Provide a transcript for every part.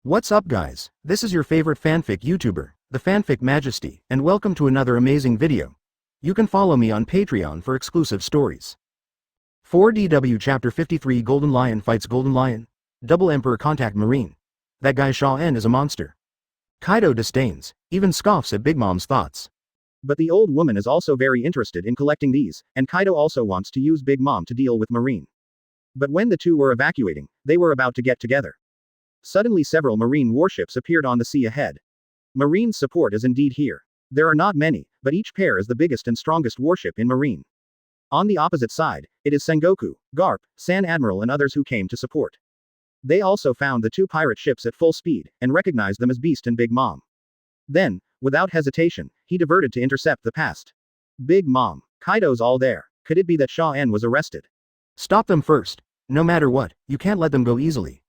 What's up guys, this is your favorite fanfic YouTuber, the Fanfic Majesty, and welcome to another amazing video. You can follow me on Patreon for exclusive stories. 4DW Chapter 53 Golden Lion fights Golden Lion. Double Emperor contact Marine. That guy Xia En is a monster. Kaido disdains, even scoffs at Big Mom's thoughts. But the old woman is also very interested in collecting these, and Kaido also wants to use Big Mom to deal with Marine. But when the two were evacuating, they were about to get together. Suddenly several Marine warships appeared on the sea ahead. Marine's support is indeed here. There are not many, but each pair is the biggest and strongest warship in Marine. On the opposite side, it is Sengoku, Garp, San Admiral and others who came to support. They also found the two pirate ships at full speed, and recognized them as Beast and Big Mom. Then, without hesitation, he diverted to intercept the past. Big Mom. Kaido's all there. Could it be that Xia En was arrested? Stop them first. No matter what, you can't let them go easily.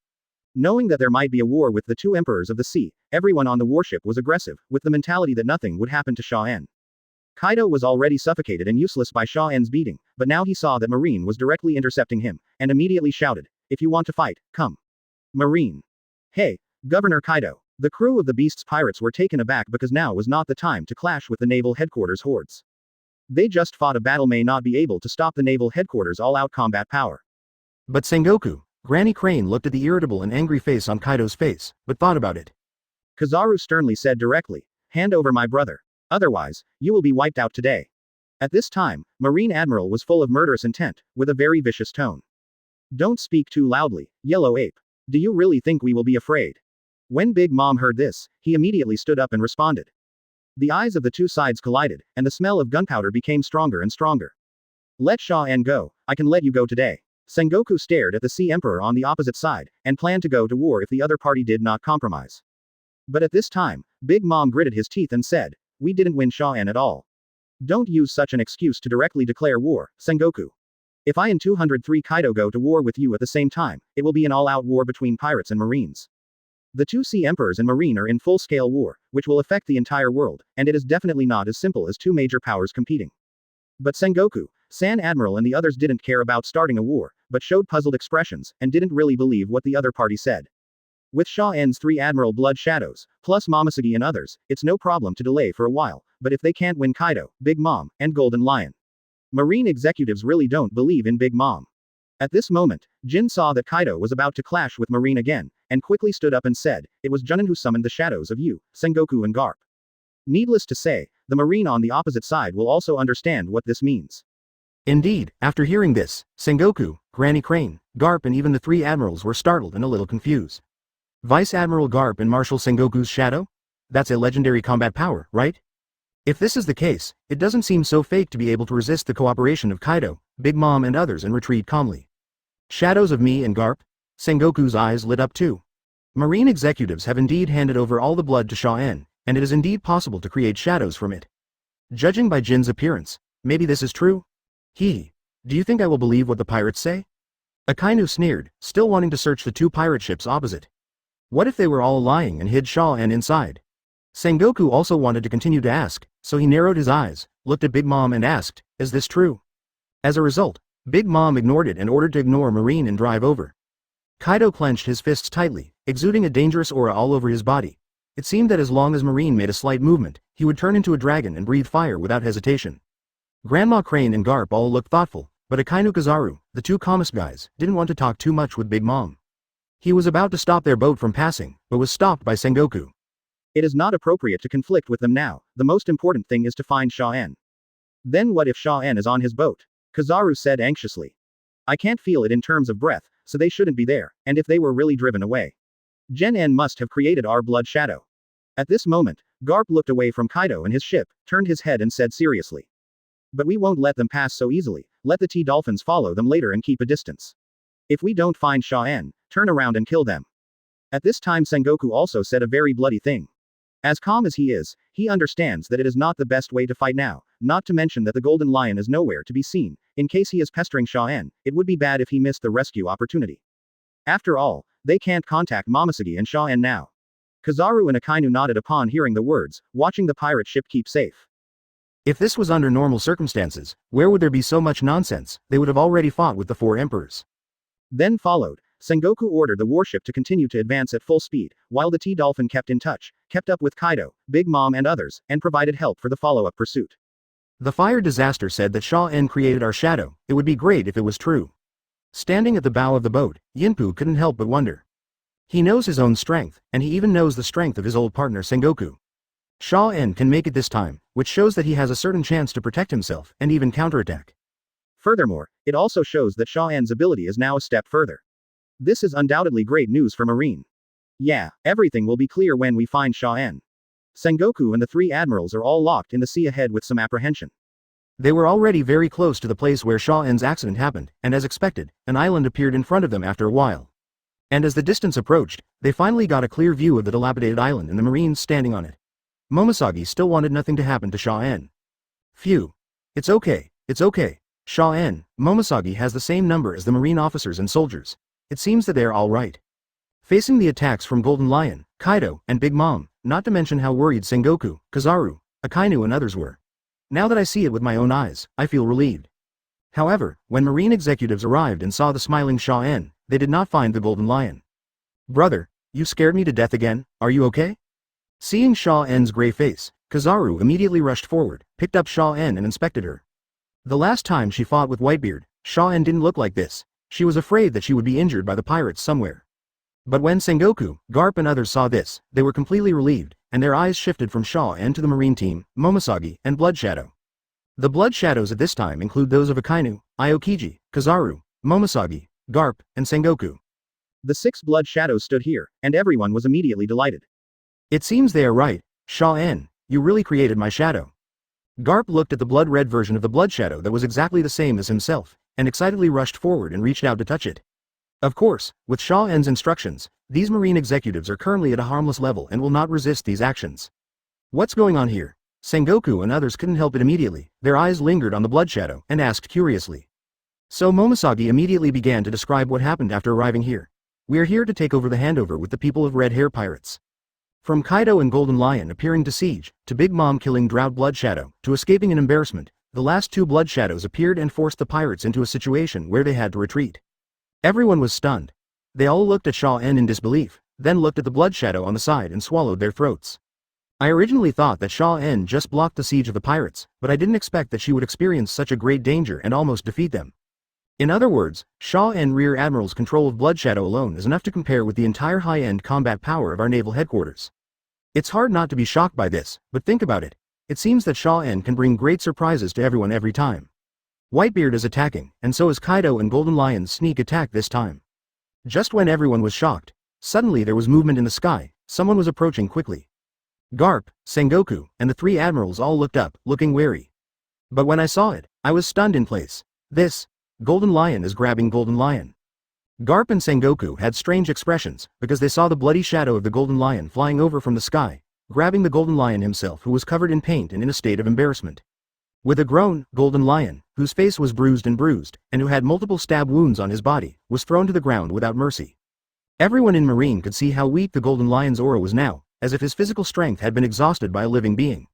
Knowing that there might be a war with the two emperors of the sea, everyone on the warship was aggressive, with the mentality that nothing would happen to Xia En. Kaido was already suffocated and useless by Xia En's beating, but now he saw that Marine was directly intercepting him, and immediately shouted, "If you want to fight, come." Marine. Hey, Governor Kaido. The crew of the Beast's pirates were taken aback because now was not the time to clash with the naval headquarters hordes. They just fought a battle may not be able to stop the naval headquarters all-out combat power. But Sengoku, Granny Crane looked at the irritable and angry face on Kaido's face, but thought about it. Kizaru sternly said directly, "Hand over my brother. Otherwise, you will be wiped out today." At this time, Marine Admiral was full of murderous intent, with a very vicious tone. "Don't speak too loudly, yellow ape. Do you really think we will be afraid?" When Big Mom heard this, he immediately stood up and responded. The eyes of the two sides collided, and the smell of gunpowder became stronger and stronger. "Let Xia En go. I can let you go today." Sengoku stared at the Sea Emperor on the opposite side, and planned to go to war if the other party did not compromise. But at this time, Big Mom gritted his teeth and said, "We didn't win Xia En at all. Don't use such an excuse to directly declare war, Sengoku. If I and 203 Kaido go to war with you at the same time, it will be an all-out war between pirates and marines. The two Sea Emperors and Marine are in full-scale war, which will affect the entire world, and it is definitely not as simple as two major powers competing." But Sengoku, San Admiral and the others didn't care about starting a war, but showed puzzled expressions, and didn't really believe what the other party said. With Xia En's three Admiral Blood Shadows, plus Momousagi and others, it's no problem to delay for a while, but if they can't win Kaido, Big Mom, and Golden Lion. Marine executives really don't believe in Big Mom. At this moment, Jin saw that Kaido was about to clash with Marine again, and quickly stood up and said, "It was Junin who summoned the shadows of you, Sengoku and Garp." Needless to say, the Marine on the opposite side will also understand what this means. Indeed, after hearing this, Sengoku, Granny Crane, Garp and even the three admirals were startled and a little confused. Vice Admiral Garp and Marshal Sengoku's shadow? That's a legendary combat power, right? If this is the case, it doesn't seem so fake to be able to resist the cooperation of Kaido, Big Mom and others and retreat calmly. Shadows of me and Garp? Sengoku's eyes lit up too. Marine executives have indeed handed over all the blood to Xia En, and it is indeed possible to create shadows from it. Judging by Jin's appearance, maybe this is true? Do you think I will believe what the pirates say? Akainu sneered, still wanting to search the two pirate ships opposite. What if they were all lying and hid Xia En inside? Sengoku also wanted to continue to ask, so he narrowed his eyes, looked at Big Mom and asked, "Is this true?" As a result, Big Mom ignored it and ordered to ignore Marine and drive over. Kaido clenched his fists tightly, exuding a dangerous aura all over his body. It seemed that as long as Marine made a slight movement, he would turn into a dragon and breathe fire without hesitation. Grandma Crane and Garp all looked thoughtful, but Akainu Kizaru, the two calmest guys, didn't want to talk too much with Big Mom. He was about to stop their boat from passing, but was stopped by Sengoku. "It is not appropriate to conflict with them now, the most important thing is to find Xia En." "Then what if Xia En is on his boat?" Kizaru said anxiously. "I can't feel it in terms of breath, so they shouldn't be there, and if they were really driven away, Xia En must have created our blood shadow." At this moment, Garp looked away from Kaido and his ship, turned his head and said seriously, "But we won't let them pass so easily, let the T-Dolphins follow them later and keep a distance. If we don't find Xia En, turn around and kill them." At this time Sengoku also said a very bloody thing. As calm as he is, he understands that it is not the best way to fight now, not to mention that the Golden Lion is nowhere to be seen. In case he is pestering Xia En, it would be bad if he missed the rescue opportunity. After all, they can't contact Momousagi and Xia En now. Kizaru and Akainu nodded upon hearing the words, watching the pirate ship keep safe. If this was under normal circumstances, where would there be so much nonsense? They would have already fought with the four emperors. Then followed, Sengoku ordered the warship to continue to advance at full speed, while the T-Dolphin kept in touch, kept up with Kaido, Big Mom and others, and provided help for the follow-up pursuit. The fire disaster said that Xia En created our shadow. It would be great if it was true. Standing at the bow of the boat, Yinpu couldn't help but wonder. He knows his own strength, and he even knows the strength of his old partner Sengoku. Xia En can make it this time, which shows that he has a certain chance to protect himself and even counterattack. Furthermore, it also shows that Xia En's ability is now a step further. This is undoubtedly great news for Marine. Yeah, everything will be clear when we find Xia En. Sengoku and the three admirals are all locked in the sea ahead with some apprehension. They were already very close to the place where Xia En's accident happened, and as expected, an island appeared in front of them after a while. And as the distance approached, they finally got a clear view of the dilapidated island and the Marines standing on it. Momousagi still wanted nothing to happen to Xia En. Phew. It's okay. Xia En, Momousagi has the same number as the Marine officers and soldiers. It seems that they're all right. Facing the attacks from Golden Lion, Kaido, and Big Mom, not to mention how worried Sengoku, Kizaru, Akainu and others were. Now that I see it with my own eyes, I feel relieved. However, when Marine executives arrived and saw the smiling Xia En, they did not find the Golden Lion. Brother, you scared me to death again, are you okay? Seeing Xia En's gray face, Kizaru immediately rushed forward, picked up Xia En and inspected her. The last time she fought with Whitebeard, Xia En didn't look like this. She was afraid that she would be injured by the pirates somewhere. But when Sengoku, Garp and others saw this, they were completely relieved, and their eyes shifted from Xia En to the Marine team, Momousagi, and Blood Shadow. The Blood Shadows at this time include those of Akainu, Aokiji, Kizaru, Momousagi, Garp, and Sengoku. The 6 Blood Shadows stood here, and everyone was immediately delighted. It seems they are right, Xia En, you really created my shadow. Garp looked at the blood-red version of the Blood Shadow that was exactly the same as himself, and excitedly rushed forward and reached out to touch it. Of course, with Xia En's instructions, these Marine executives are currently at a harmless level and will not resist these actions. What's going on here? Sengoku and others couldn't help it immediately, their eyes lingered on the Blood Shadow, and asked curiously. So Momousagi immediately began to describe what happened after arriving here. We are here to take over the handover with the people of Red Hair Pirates. From Kaido and Golden Lion appearing to siege, to Big Mom killing Drought Blood Shadow, to escaping in embarrassment, the last 2 Blood Shadows appeared and forced the pirates into a situation where they had to retreat. Everyone was stunned. They all looked at Xia En in disbelief, then looked at the Blood Shadow on the side and swallowed their throats. I originally thought that Xia En just blocked the siege of the pirates, but I didn't expect that she would experience such a great danger and almost defeat them. In other words, Xia En Rear Admiral's control of Blood Shadow alone is enough to compare with the entire high-end combat power of our naval headquarters. It's hard not to be shocked by this, but think about it. It seems that Xia En can bring great surprises to everyone every time. Whitebeard is attacking, and so is Kaido and Golden Lion's sneak attack this time. Just when everyone was shocked, suddenly there was movement in the sky, someone was approaching quickly. Garp, Sengoku, and the 3 admirals all looked up, looking wary. But when I saw it, I was stunned in place. Golden Lion is grabbing Golden Lion. Garp and Sengoku had strange expressions, because they saw the bloody shadow of the Golden Lion flying over from the sky, grabbing the Golden Lion himself who was covered in paint and in a state of embarrassment. With a groan, Golden Lion, whose face was bruised, and who had multiple stab wounds on his body, was thrown to the ground without mercy. Everyone in Marine could see how weak the Golden Lion's aura was now, as if his physical strength had been exhausted by a living being.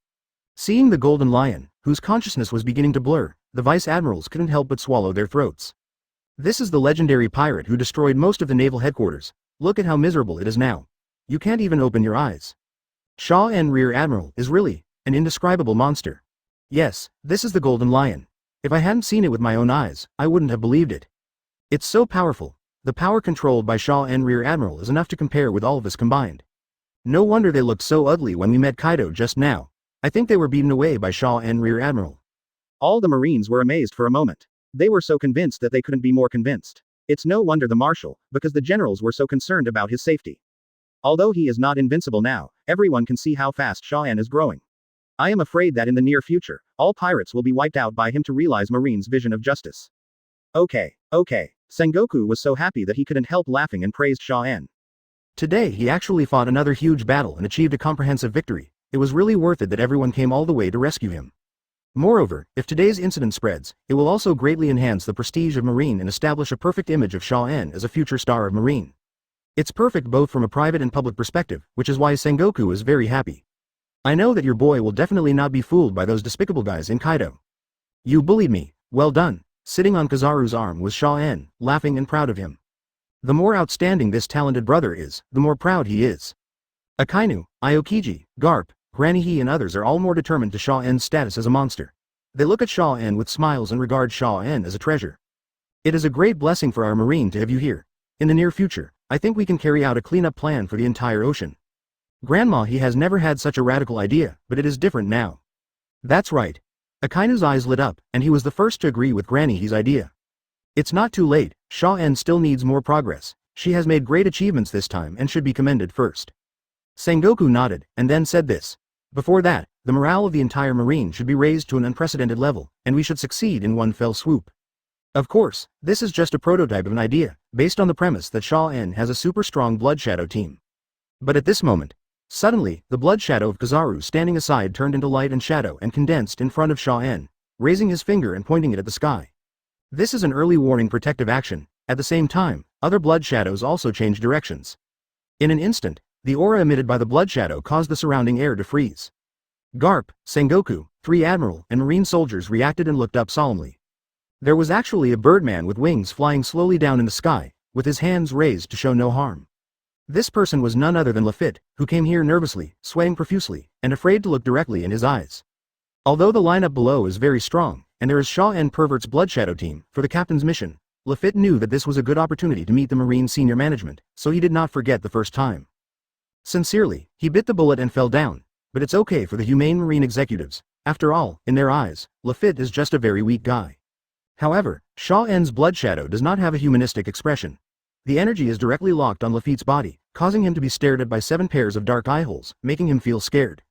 Seeing the Golden Lion, whose consciousness was beginning to blur, the Vice Admirals couldn't help but swallow their throats. This is the legendary pirate who destroyed most of the naval headquarters. Look at how miserable it is now. You can't even open your eyes. Xia En Rear Admiral is really an indescribable monster. Yes, this is the Golden Lion. If I hadn't seen it with my own eyes, I wouldn't have believed it. It's so powerful. The power controlled by Xia En Rear Admiral is enough to compare with all of us combined. No wonder they looked so ugly when we met Kaido just now. I think they were beaten away by Xia En Rear Admiral. All the Marines were amazed for a moment. They were so convinced that they couldn't be more convinced. It's no wonder the Marshal, because the generals were so concerned about his safety. Although he is not invincible now, everyone can see how fast Xia En is growing. I am afraid that in the near future, all pirates will be wiped out by him to realize Marine's vision of justice. Okay. Sengoku was so happy that he couldn't help laughing and praised Xia En. Today he actually fought another huge battle and achieved a comprehensive victory. It was really worth it that everyone came all the way to rescue him. Moreover, if today's incident spreads, it will also greatly enhance the prestige of Marine and establish a perfect image of Xia En as a future star of Marine. It's perfect both from a private and public perspective, which is why Sengoku is very happy. I know that your boy will definitely not be fooled by those despicable guys in Kaido. You bullied me, well done. Sitting on Kizaru's arm was Xia En, laughing and proud of him. The more outstanding this talented brother is, the more proud he is. Akainu, Aokiji, Garp, Granny He and others are all more determined to Xia En's status as a monster. They look at Xia En with smiles and regard Xia En as a treasure. It is a great blessing for our marine to have you here. In the near future, I think we can carry out a cleanup plan for the entire ocean. Grandma He has never had such a radical idea, but it is different now. That's right. Akainu's eyes lit up, and he was the first to agree with Granny He's idea. It's not too late, Xia En still needs more progress. She has made great achievements this time and should be commended first. Sengoku nodded, and then said this. Before that, the morale of the entire marine should be raised to an unprecedented level, and we should succeed in one fell swoop. Of course, this is just a prototype of an idea, based on the premise that Xia En has a super strong Blood Shadow team. But at this moment, suddenly, the blood shadow of Kizaru standing aside turned into light and shadow and condensed in front of Xia En, raising his finger and pointing it at the sky. This is an early warning protective action. At the same time, other blood shadows also changed directions. In an instant, the aura emitted by the blood shadow caused the surrounding air to freeze. Garp, Sengoku, 3 Admiral, and Marine soldiers reacted and looked up solemnly. There was actually a birdman with wings flying slowly down in the sky, with his hands raised to show no harm. This person was none other than Lafitte, who came here nervously, sweating profusely, and afraid to look directly in his eyes. Although the lineup below is very strong, and there is Xia En Pervert's Blood Shadow team, for the captain's mission, Lafitte knew that this was a good opportunity to meet the Marine senior management, so he did not forget the first time. Sincerely, he bit the bullet and fell down, but it's okay for the humane Marine executives. After all, in their eyes, Lafitte is just a very weak guy. However, Xia En's Blood Shadow does not have a humanistic expression. The energy is directly locked on Lafitte's body, causing him to be stared at by 7 pairs of dark eye holes, making him feel scared.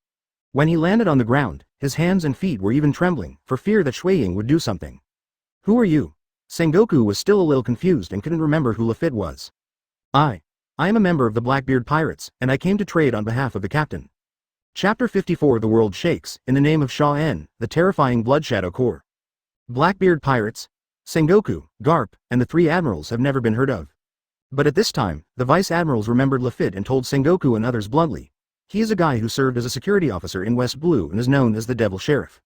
When he landed on the ground, his hands and feet were even trembling, for fear that Shui Ying would do something. Who are you? Sengoku was still a little confused and couldn't remember who Lafitte was. I am a member of the Blackbeard Pirates, and I came to trade on behalf of the captain. Chapter 54 The World Shakes, in the name of Xia En, the terrifying Blood Shadow Corps. Blackbeard Pirates? Sengoku, Garp, and the 3 admirals have never been heard of. But at this time, the vice admirals remembered Lafitte and told Sengoku and others bluntly. He is a guy who served as a security officer in West Blue and is known as the Devil Sheriff.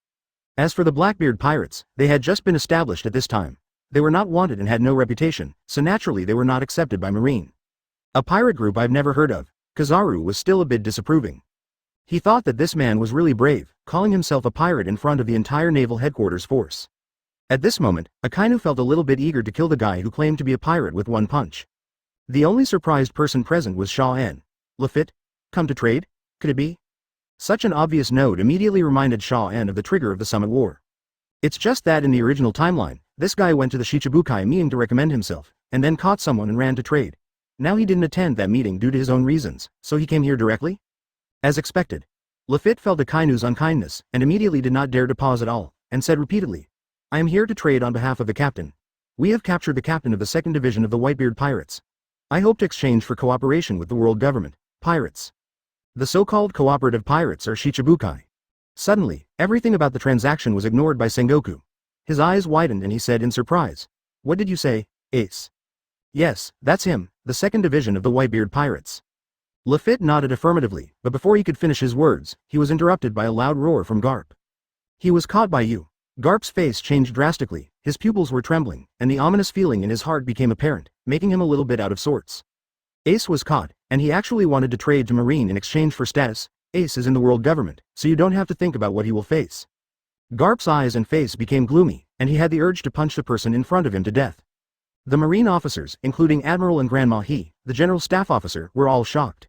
As for the Blackbeard Pirates, they had just been established at this time. They were not wanted and had no reputation, so naturally they were not accepted by Marine. A pirate group I've never heard of. Kizaru was still a bit disapproving. He thought that this man was really brave, calling himself a pirate in front of the entire naval headquarters force. At this moment, Akainu felt a little bit eager to kill the guy who claimed to be a pirate with one punch. The only surprised person present was Xia En. Lafitte? Come to trade? Could it be? Such an obvious note immediately reminded Xia En of the trigger of the Summit War. It's just that in the original timeline, this guy went to the Shichibukai meeting to recommend himself, and then caught someone and ran to trade. Now he didn't attend that meeting due to his own reasons, so he came here directly? As expected. Lafitte felt Akainu's unkindness, and immediately did not dare to pause at all, and said repeatedly, I am here to trade on behalf of the captain. We have captured the captain of the 2nd Division of the Whitebeard Pirates. I hope to exchange for cooperation with the world government. Pirates. The so-called cooperative pirates are Shichibukai. Suddenly, everything about the transaction was ignored by Sengoku. His eyes widened and he said in surprise, What did you say, Ace? Yes, that's him, the 2nd Division of the Whitebeard Pirates. Lafitte nodded affirmatively, but before he could finish his words, he was interrupted by a loud roar from Garp. He was caught by you. Garp's face changed drastically, his pupils were trembling, and the ominous feeling in his heart became apparent, making him a little bit out of sorts. Ace was caught, and he actually wanted to trade to Marine in exchange for status. Ace is in the world government, so you don't have to think about what he will face. Garp's eyes and face became gloomy, and he had the urge to punch the person in front of him to death. The Marine officers, including Admiral and Grandma He, the General Staff Officer, were all shocked.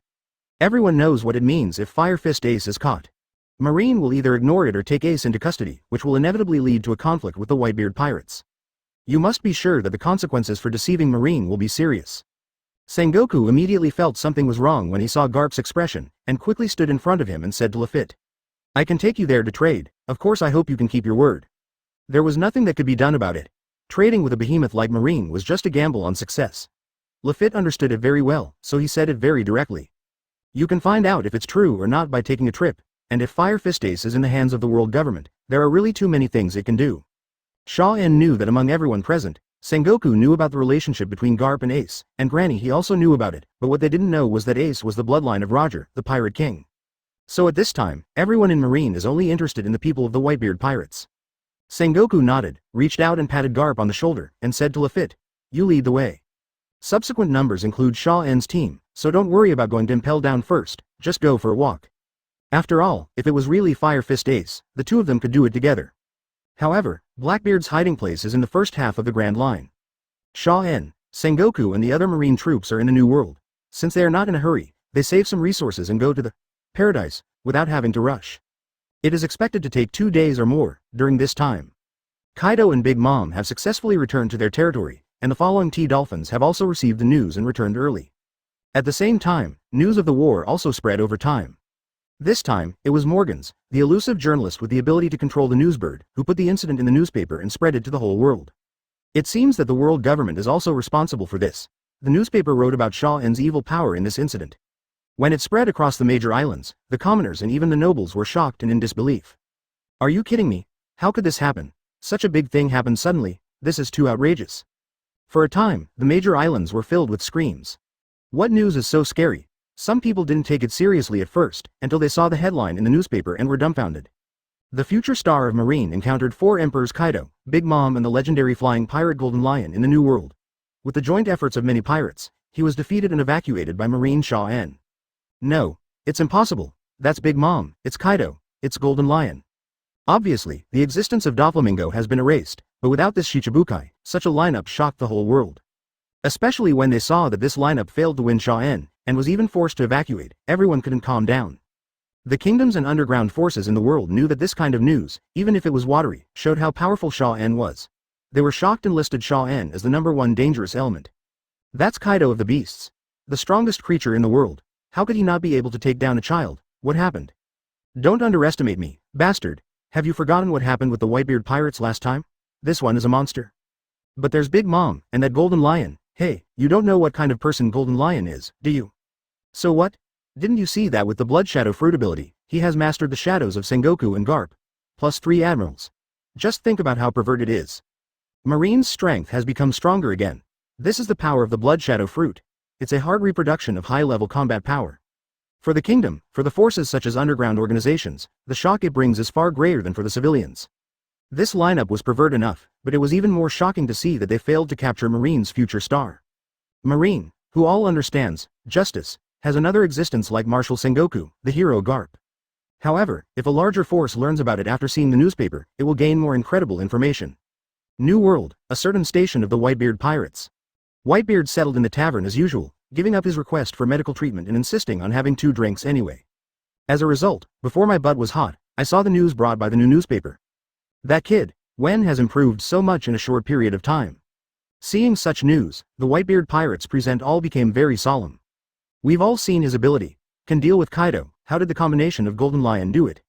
Everyone knows what it means if Fire Fist Ace is caught. Marine will either ignore it or take Ace into custody, which will inevitably lead to a conflict with the Whitebeard Pirates. You must be sure that the consequences for deceiving Marine will be serious. Sengoku immediately felt something was wrong when he saw Garp's expression, and quickly stood in front of him and said to Lafitte, I can take you there to trade, of course I hope you can keep your word. There was nothing that could be done about it. Trading with a behemoth like Marine was just a gamble on success. Lafitte understood it very well, so he said it very directly. You can find out if it's true or not by taking a trip. And if Fire Fist Ace is in the hands of the world government, there are really too many things it can do. Xia En knew that among everyone present, Sengoku knew about the relationship between Garp and Ace, and Granny He also knew about it, but what they didn't know was that Ace was the bloodline of Roger, the Pirate King. So at this time, everyone in Marine is only interested in the people of the Whitebeard Pirates. Sengoku nodded, reached out and patted Garp on the shoulder, and said to Lafitte, You lead the way. Subsequent numbers include Xia En's team, so don't worry about going to impel down first, just go for a walk. After all, if it was really Fire Fist Ace, the two of them could do it together. However, Blackbeard's hiding place is in the first half of the Grand Line. Xia En, Sengoku and the other marine troops are in a new world. Since they are not in a hurry, they save some resources and go to the paradise without having to rush. It is expected to take 2 days or more during this time. Kaido and Big Mom have successfully returned to their territory, and the following Dolphins have also received the news and returned early. At the same time, news of the war also spread over time. This time, it was Morgans, the elusive journalist with the ability to control the newsbird, who put the incident in the newspaper and spread it to the whole world. It seems that the world government is also responsible for this. The newspaper wrote about Xia En's evil power in this incident. When it spread across the major islands, the commoners and even the nobles were shocked and in disbelief. Are you kidding me? How could this happen? Such a big thing happened suddenly, this is too outrageous. For a time, the major islands were filled with screams. What news is so scary? Some people didn't take it seriously at first, until they saw the headline in the newspaper and were dumbfounded. The future star of Marine encountered 4 emperors: Kaido, Big Mom and the legendary flying pirate Golden Lion in the New World. With the joint efforts of many pirates, he was defeated and evacuated by Marine Xia En. No, it's impossible. That's Big Mom, it's Kaido, it's Golden Lion. Obviously, the existence of Doflamingo has been erased, but without this Shichibukai, such a lineup shocked the whole world. Especially when they saw that this lineup failed to win Xia En, and was even forced to evacuate, everyone couldn't calm down. The kingdoms and underground forces in the world knew that this kind of news, even if it was watery, showed how powerful Xia En was. They were shocked and listed Xia En as the #1 dangerous element. That's Kaido of the beasts. The strongest creature in the world. How could he not be able to take down a child? What happened? Don't underestimate me, bastard. Have you forgotten what happened with the Whitebeard pirates last time? This one is a monster. But there's Big Mom, and that Golden Lion. Hey, you don't know what kind of person Golden Lion is, do you? So what? Didn't you see that with the Blood Shadow fruit ability, he has mastered the shadows of Sengoku and Garp. Plus 3 admirals. Just think about how perverted it is. Marine's strength has become stronger again. This is the power of the Blood Shadow fruit. It's a hard reproduction of high-level combat power. For the kingdom, for the forces such as underground organizations, the shock it brings is far greater than for the civilians. This lineup was perverted enough, but it was even more shocking to see that they failed to capture Marine's future star. Marine, who all understands justice, has another existence like Marshal Sengoku, the hero Garp. However, if a larger force learns about it after seeing the newspaper, it will gain more incredible information. New World, a certain station of the Whitebeard pirates. Whitebeard settled in the tavern as usual, giving up his request for medical treatment and insisting on having 2 drinks anyway. As a result, before my butt was hot, I saw the news brought by the new newspaper. That kid, Wen, has improved so much in a short period of time. Seeing such news, the Whitebeard pirates present all became very solemn. We've all seen his ability. Can deal with Kaido. How did the combination of Golden Lion do it?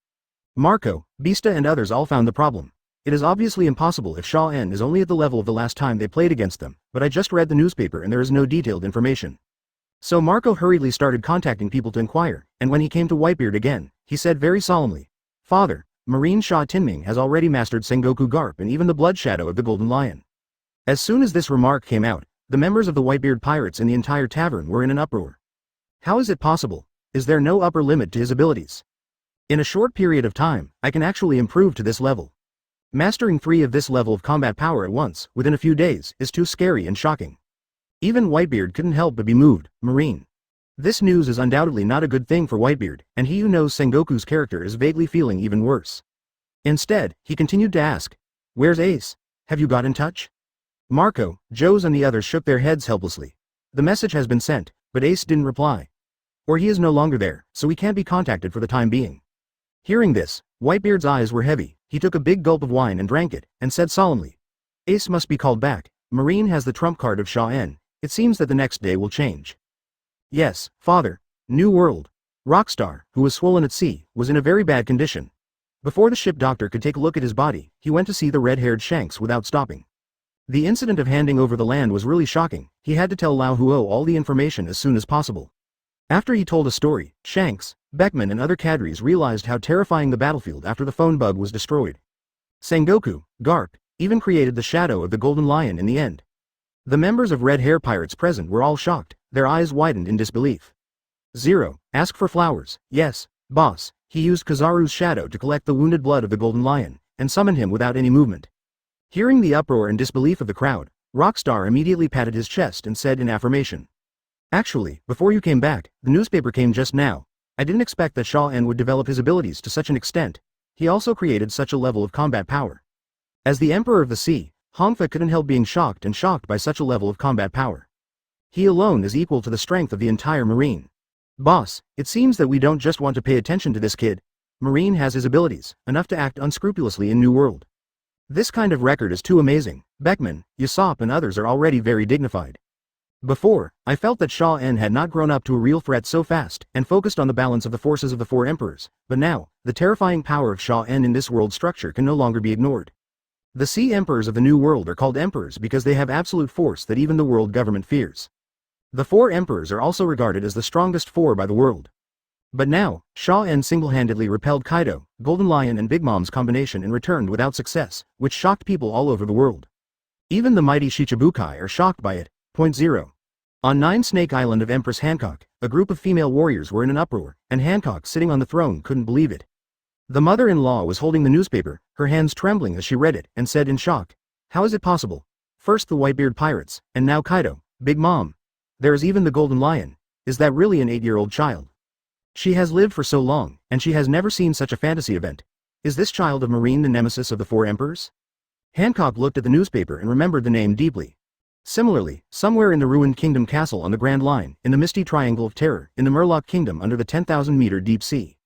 Marco, Beasta and others all found the problem. It is obviously impossible if Xia En is only at the level of the last time they played against them, but I just read the newspaper and there is no detailed information. So Marco hurriedly started contacting people to inquire, and when he came to Whitebeard again, he said very solemnly, "Father, Marine Xia Tinming has already mastered Sengoku Garp and even the blood shadow of the Golden Lion." As soon as this remark came out, the members of the Whitebeard pirates in the entire tavern were in an uproar. How is it possible? Is there no upper limit to his abilities? In a short period of time, I can actually improve to this level. Mastering 3 of this level of combat power at once, within a few days, is too scary and shocking. Even Whitebeard couldn't help but be moved. Marine. This news is undoubtedly not a good thing for Whitebeard, and he who knows Sengoku's character is vaguely feeling even worse. Instead, he continued to ask, "Where's Ace? Have you got in touch?" Marco, Joes and the others shook their heads helplessly. The message has been sent, but Ace didn't reply. Or he is no longer there, so he can't be contacted for the time being. Hearing this, Whitebeard's eyes were heavy. He took a big gulp of wine and drank it, and said solemnly, "Ace must be called back. Marine has the trump card of Xia En. It seems that the next day will change." "Yes, father. New World." Rockstar, who was swollen at sea, was in a very bad condition. Before the ship doctor could take a look at his body, he went to see the red-haired Shanks without stopping. The incident of handing over the land was really shocking. He had to tell Lao Huo all the information as soon as possible. After he told a story, Shanks, Beckman and other cadres realized how terrifying the battlefield after the phone bug was destroyed. Sengoku, Garp, even created the shadow of the Golden Lion in the end. The members of Red Hair Pirates present were all shocked, their eyes widened in disbelief. Zero, ask for flowers. Yes, boss, he used Kizaru's shadow to collect the wounded blood of the Golden Lion, and summon him without any movement. Hearing the uproar and disbelief of the crowd, Rockstar immediately patted his chest and said in affirmation. Actually, before you came back, the newspaper came just now. I didn't expect that Xia En would develop his abilities to such an extent. He also created such a level of combat power. As the Emperor of the Sea, Hongfa couldn't help being shocked by such a level of combat power. He alone is equal to the strength of the entire Marine. Boss, it seems that we don't just want to pay attention to this kid. Marine has his abilities, enough to act unscrupulously in New World. This kind of record is too amazing. Beckman, Usopp and others are already very dignified. Before, I felt that Xia En had not grown up to a real threat so fast and focused on the balance of the forces of the four emperors, but now, the terrifying power of Xia En in this world structure can no longer be ignored. The Sea Emperors of the New World are called emperors because they have absolute force that even the world government fears. The four emperors are also regarded as the strongest four by the world. But now, Xia En single-handedly repelled Kaido, Golden Lion and Big Mom's combination and returned without success, which shocked people all over the world. Even the mighty Shichibukai are shocked by it. 0. On Nine Snake Island of Empress Hancock, a group of female warriors were in an uproar, and Hancock sitting on the throne couldn't believe it. The mother-in-law was holding the newspaper, her hands trembling as she read it, and said in shock, "How is it possible? First the Whitebeard pirates, and now Kaido, Big Mom. There is even the Golden Lion. Is that really an 8-year-old child? She has lived for so long, and she has never seen such a fantasy event. Is this child of Marine the nemesis of the four emperors?" Hancock looked at the newspaper and remembered the name deeply. Similarly, somewhere in the ruined Kingdom Castle on the Grand Line, in the misty Triangle of Terror, in the Murloc Kingdom under the 10,000-meter deep sea.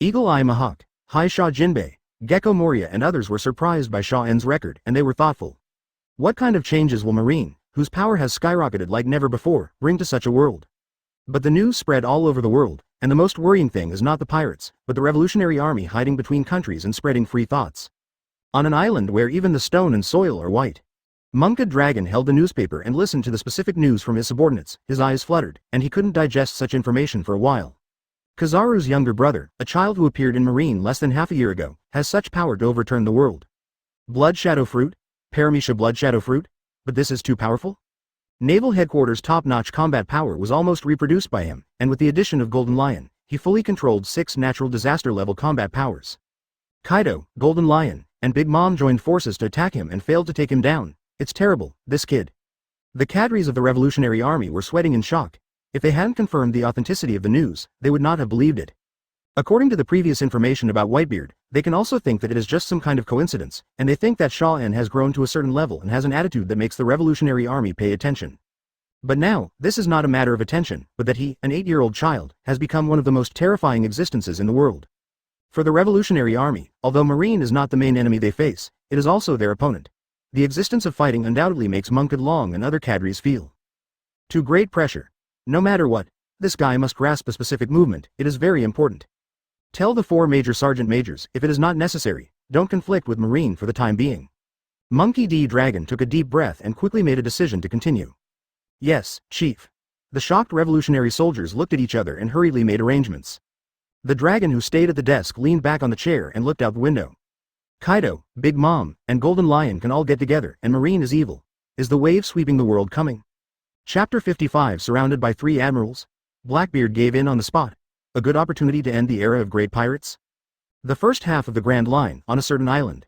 Eagle Eye Mihawk, Hai Sha Jinbei, Gecko Moria and others were surprised by Xia En's record, and they were thoughtful. What kind of changes will Marine, whose power has skyrocketed like never before, bring to such a world? But the news spread all over the world, and the most worrying thing is not the pirates, but the revolutionary army hiding between countries and spreading free thoughts. On an island where even the stone and soil are white. Monka Dragon held the newspaper and listened to the specific news from his subordinates, his eyes fluttered, and he couldn't digest such information for a while. Kizaru's younger brother, a child who appeared in Marine less than half a year ago, has such power to overturn the world. Blood Shadow Fruit? Paramecia Blood Shadow Fruit? But this is too powerful? Naval Headquarters' top-notch combat power was almost reproduced by him, and with the addition of Golden Lion, he fully controlled 6 natural disaster-level combat powers. Kaido, Golden Lion, and Big Mom joined forces to attack him and failed to take him down. It's terrible, this kid. The cadres of the Revolutionary Army were sweating in shock. If they hadn't confirmed the authenticity of the news, they would not have believed it. According to the previous information about Whitebeard, they can also think that it is just some kind of coincidence, and they think that Xia En has grown to a certain level and has an attitude that makes the Revolutionary Army pay attention. But now, this is not a matter of attention, but that he, an 8-year-old child, has become one of the most terrifying existences in the world. For the Revolutionary Army, although Marine is not the main enemy they face, it is also their opponent. The existence of fighting undoubtedly makes Monka Long and other cadres feel to great pressure. No matter what, this guy must grasp a specific movement, it is very important. Tell the 4 major sergeant majors, if it is not necessary, don't conflict with Marine for the time being. Monkey D. Dragon took a deep breath and quickly made a decision to continue. Yes, Chief. The shocked revolutionary soldiers looked at each other and hurriedly made arrangements. The dragon who stayed at the desk leaned back on the chair and looked out the window. Kaido, Big Mom, and Golden Lion can all get together, and Marine is evil. Is the wave sweeping the world coming? Chapter 55 Surrounded by 3 admirals? Blackbeard gave in on the spot. A good opportunity to end the era of great pirates? The first half of the Grand Line, on a certain island.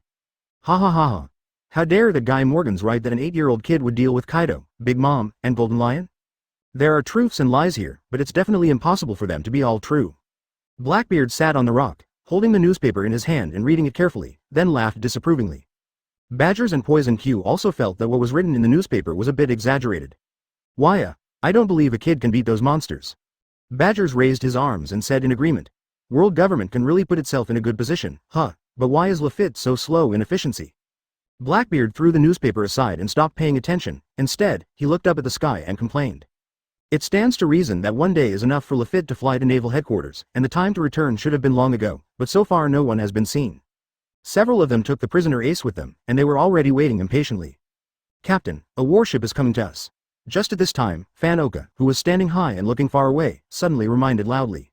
Ha ha ha ha. How dare that Guy Morgan's write that an 8-year-old kid would deal with Kaido, Big Mom, and Golden Lion? There are truths and lies here, but it's definitely impossible for them to be all true. Blackbeard sat on the rock, holding the newspaper in his hand and reading it carefully, then laughed disapprovingly. Badgers and Poison Q also felt that what was written in the newspaper was a bit exaggerated. Why, I don't believe a kid can beat those monsters. Badgers raised his arms and said in agreement. World government can really put itself in a good position, huh, but why is Lafitte so slow in efficiency? Blackbeard threw the newspaper aside and stopped paying attention. Instead, he looked up at the sky and complained. It stands to reason that one day is enough for Lafitte to fly to naval headquarters, and the time to return should have been long ago, but so far no one has been seen. Several of them took the prisoner Ace with them, and they were already waiting impatiently. Captain, a warship is coming to us. Just at this time, Fan Oka, who was standing high and looking far away, suddenly reminded loudly.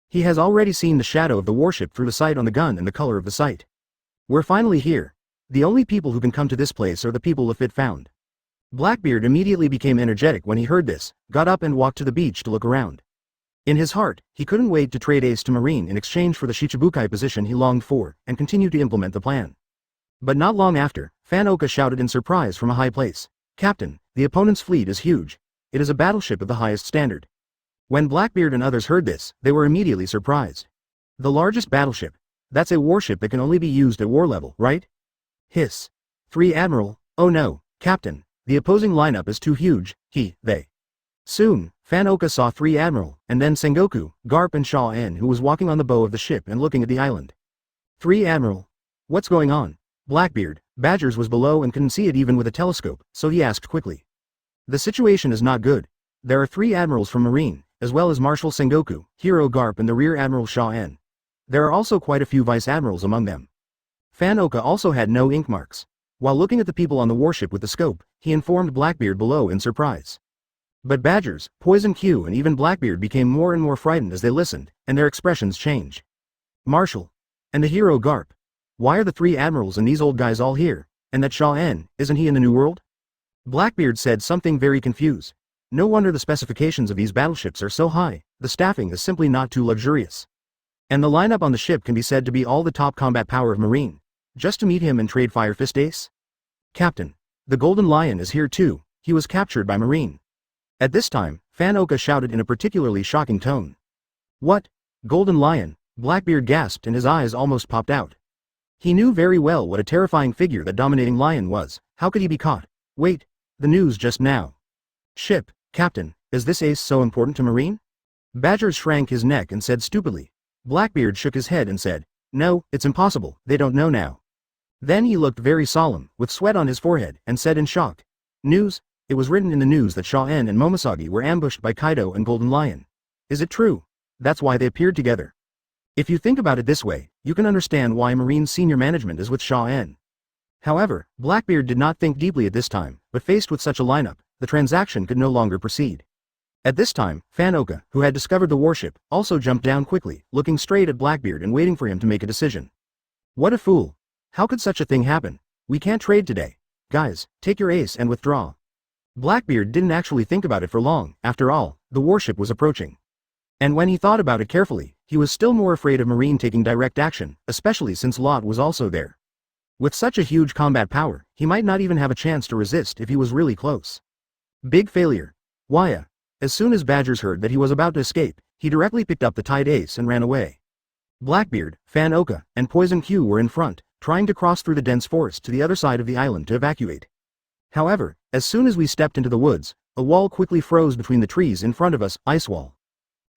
He has already seen the shadow of the warship through the sight on the gun and the color of the sight. We're finally here. The only people who can come to this place are the people Lafitte found. Blackbeard immediately became energetic when he heard this, got up and walked to the beach to look around. In his heart, he couldn't wait to trade Ace to Marine in exchange for the Shichibukai position he longed for, and continue to implement the plan. But not long after, Fan Oka shouted in surprise from a high place. Captain, the opponent's fleet is huge. It is a battleship of the highest standard. When Blackbeard and others heard this, they were immediately surprised. The largest battleship? That's a warship that can only be used at war level, right? Hiss. 3 Admiral, oh no, Captain, the opposing lineup is too huge, they. Soon, Fan-oka saw 3 Admiral, and then Sengoku, Garp and Xia En, who was walking on the bow of the ship and looking at the island. 3 Admiral. What's going on? Blackbeard, Badgers was below and couldn't see it even with a telescope, so he asked quickly. The situation is not good. There are 3 Admirals from Marine, as well as Marshal Sengoku, Hero Garp and the Rear Admiral Xia En. There are also quite a few Vice Admirals among them. Fan-oka also had no ink marks. While looking at the people on the warship with the scope, he informed Blackbeard below in surprise. But Badgers, Poison Q and even Blackbeard became more and more frightened as they listened, and their expressions changed. Marshal. And the hero Garp. Why are the 3 Admirals and these old guys all here? And that Xia En, isn't he in the New World? Blackbeard said something very confused. No wonder the specifications of these battleships are so high, the staffing is simply not too luxurious. And the lineup on the ship can be said to be all the top combat power of Marine. Just to meet him and trade Fire Fist Ace? Captain. The Golden Lion is here too, he was captured by Marine. At this time, Fan-oka shouted in a particularly shocking tone. What? Golden Lion? Blackbeard gasped and his eyes almost popped out. He knew very well what a terrifying figure that dominating lion was. How could he be caught? Wait, the news just now. Ship, Captain, is this ace so important to Marine? Badgers shrank his neck and said stupidly. Blackbeard shook his head and said, no, it's impossible, they don't know now. Then he looked very solemn, with sweat on his forehead, and said in shock. News? It was written in the news that Xia En and Momousagi were ambushed by Kaido and Golden Lion. Is it true? That's why they appeared together. If you think about it this way, you can understand why Marine's senior management is with Xia En. However, Blackbeard did not think deeply at this time, but faced with such a lineup, the transaction could no longer proceed. At this time, Fan-oka, who had discovered the warship, also jumped down quickly, looking straight at Blackbeard and waiting for him to make a decision. What a fool. How could such a thing happen? We can't trade today. Guys, take your ace and withdraw. Blackbeard didn't actually think about it for long. After all, the warship was approaching. And when he thought about it carefully, he was still more afraid of Marine taking direct action, especially since Lot was also there. With such a huge combat power, he might not even have a chance to resist if he was really close. Big failure. Why? As soon as Badgers heard that he was about to escape, he directly picked up the tied ace and ran away. Blackbeard, Fan-oka, and Poison Q were in front, trying to cross through the dense forest to the other side of the island to evacuate. However, as soon as we stepped into the woods, a wall quickly froze between the trees in front of us, ice wall.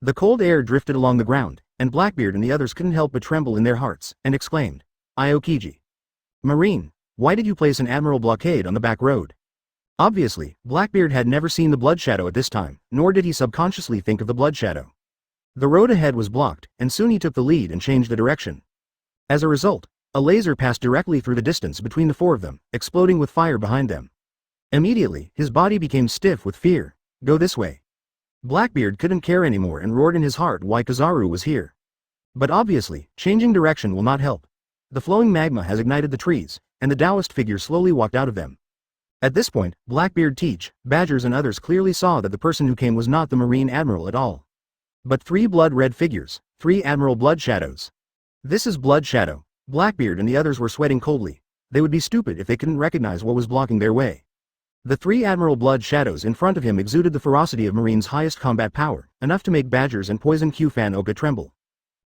The cold air drifted along the ground, and Blackbeard and the others couldn't help but tremble in their hearts, and exclaimed, Aokiji. Marine, why did you place an admiral blockade on the back road? Obviously, Blackbeard had never seen the Blood Shadow at this time, nor did he subconsciously think of the Blood Shadow. The road ahead was blocked, and soon he took the lead and changed the direction. As a result, a laser passed directly through the distance between the 4 of them, exploding with fire behind them. Immediately, his body became stiff with fear. Go this way. Blackbeard couldn't care anymore and roared in his heart why Kizaru was here. But obviously, changing direction will not help. The flowing magma has ignited the trees, and the Taoist figure slowly walked out of them. At this point, Blackbeard, Teach, Badgers and others clearly saw that the person who came was not the Marine Admiral at all. But 3 blood-red figures, 3 Admiral Blood Shadows. This is Blood Shadow. Blackbeard and the others were sweating coldly. They would be stupid if they couldn't recognize what was blocking their way. The 3 Admiral Blood Shadows in front of him exuded the ferocity of Marine's highest combat power, enough to make Badgers and Poison Q Fan-oka tremble.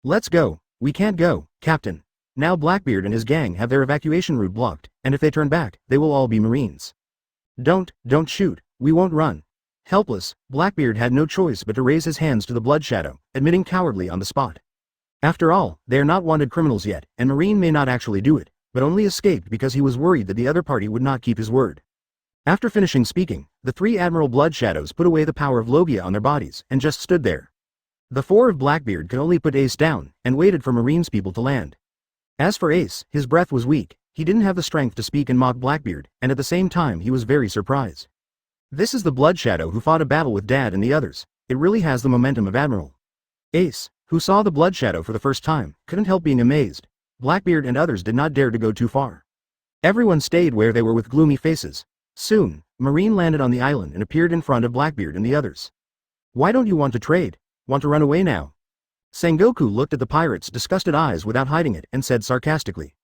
Let's go. We can't go, Captain. Now Blackbeard and his gang have their evacuation route blocked, and if they turn back, they will all be Marines. Don't shoot, we won't run. Helpless, Blackbeard had no choice but to raise his hands to the Blood Shadow, admitting cowardly on the spot. After all, they are not wanted criminals yet, and Marine may not actually do it, but only escaped because he was worried that the other party would not keep his word. After finishing speaking, the 3 Admiral Blood Shadows put away the power of Logia on their bodies, and just stood there. The 4 of Blackbeard could only put Ace down, and waited for Marine's people to land. As for Ace, his breath was weak, he didn't have the strength to speak and mock Blackbeard, and at the same time he was very surprised. This is the Blood Shadow who fought a battle with Dad and the others, it really has the momentum of Admiral. Ace, who saw the Blood Shadow for the first time, couldn't help being amazed. Blackbeard and others did not dare to go too far. Everyone stayed where they were with gloomy faces. Soon, Marine landed on the island and appeared in front of Blackbeard and the others. Why don't you want to trade? Want to run away now? Sengoku looked at the pirates' disgusted eyes without hiding it and said sarcastically.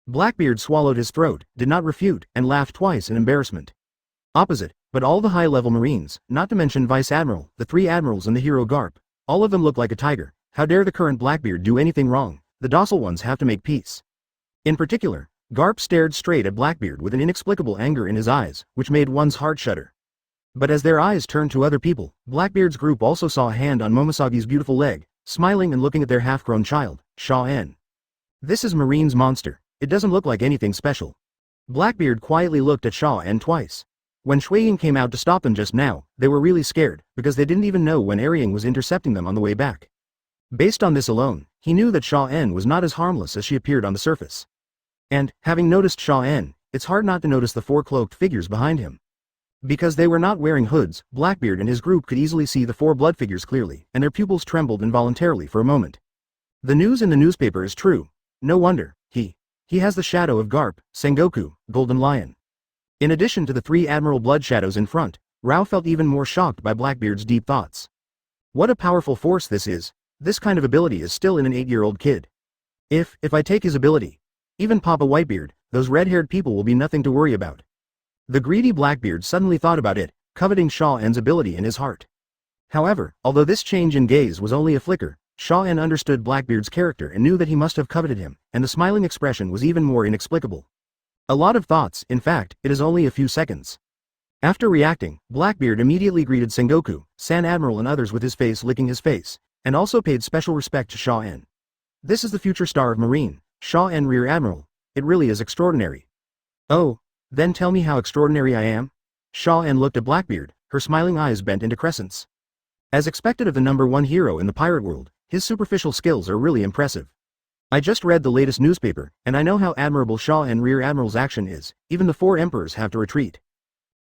Blackbeard swallowed his throat, did not refute, and laughed twice in embarrassment. Opposite, but all the high-level Marines, not to mention Vice Admiral, the 3 admirals and the hero Garp, all of them look like a tiger. How dare the current Blackbeard do anything wrong? The docile ones have to make peace. In particular, Garp stared straight at Blackbeard with an inexplicable anger in his eyes, which made one's heart shudder. But as their eyes turned to other people, Blackbeard's group also saw a hand on Momosagi's beautiful leg, smiling and looking at their half-grown child, Xia En. This is Marine's monster. It doesn't look like anything special. Blackbeard quietly looked at Xia En twice. When Xueying came out to stop them just now, they were really scared, because they didn't even know when Aryang was intercepting them on the way back. Based on this alone, he knew that Xia En was not as harmless as she appeared on the surface. And, having noticed Xia En, it's hard not to notice the 4 cloaked figures behind him. Because they were not wearing hoods, Blackbeard and his group could easily see the 4 blood figures clearly, and their pupils trembled involuntarily for a moment. The news in the newspaper is true. No wonder, he has the shadow of Garp, Sengoku, Golden Lion. In addition to the 3 Admiral blood shadows in front, Rao felt even more shocked by Blackbeard's deep thoughts. What a powerful force this is. This kind of ability is still in an 8-year-old kid. If I take his ability, even Papa Whitebeard, those red-haired people will be nothing to worry about. The greedy Blackbeard suddenly thought about it, coveting Xia En's ability in his heart. However, although this change in gaze was only a flicker, Xia En understood Blackbeard's character and knew that he must have coveted him, and the smiling expression was even more inexplicable. A lot of thoughts, in fact, it is only a few seconds. After reacting, Blackbeard immediately greeted Sengoku, San Admiral and others with his face licking his face, and also paid special respect to Xia En. This is the future star of Marine, Xia En Rear Admiral. It really is extraordinary. Oh, then tell me how extraordinary I am? Xia En looked at Blackbeard, her smiling eyes bent into crescents. As expected of the #1 hero in the pirate world, his superficial skills are really impressive. I just read the latest newspaper, and I know how admirable Xia En Rear Admiral's action is. Even the 4 emperors have to retreat.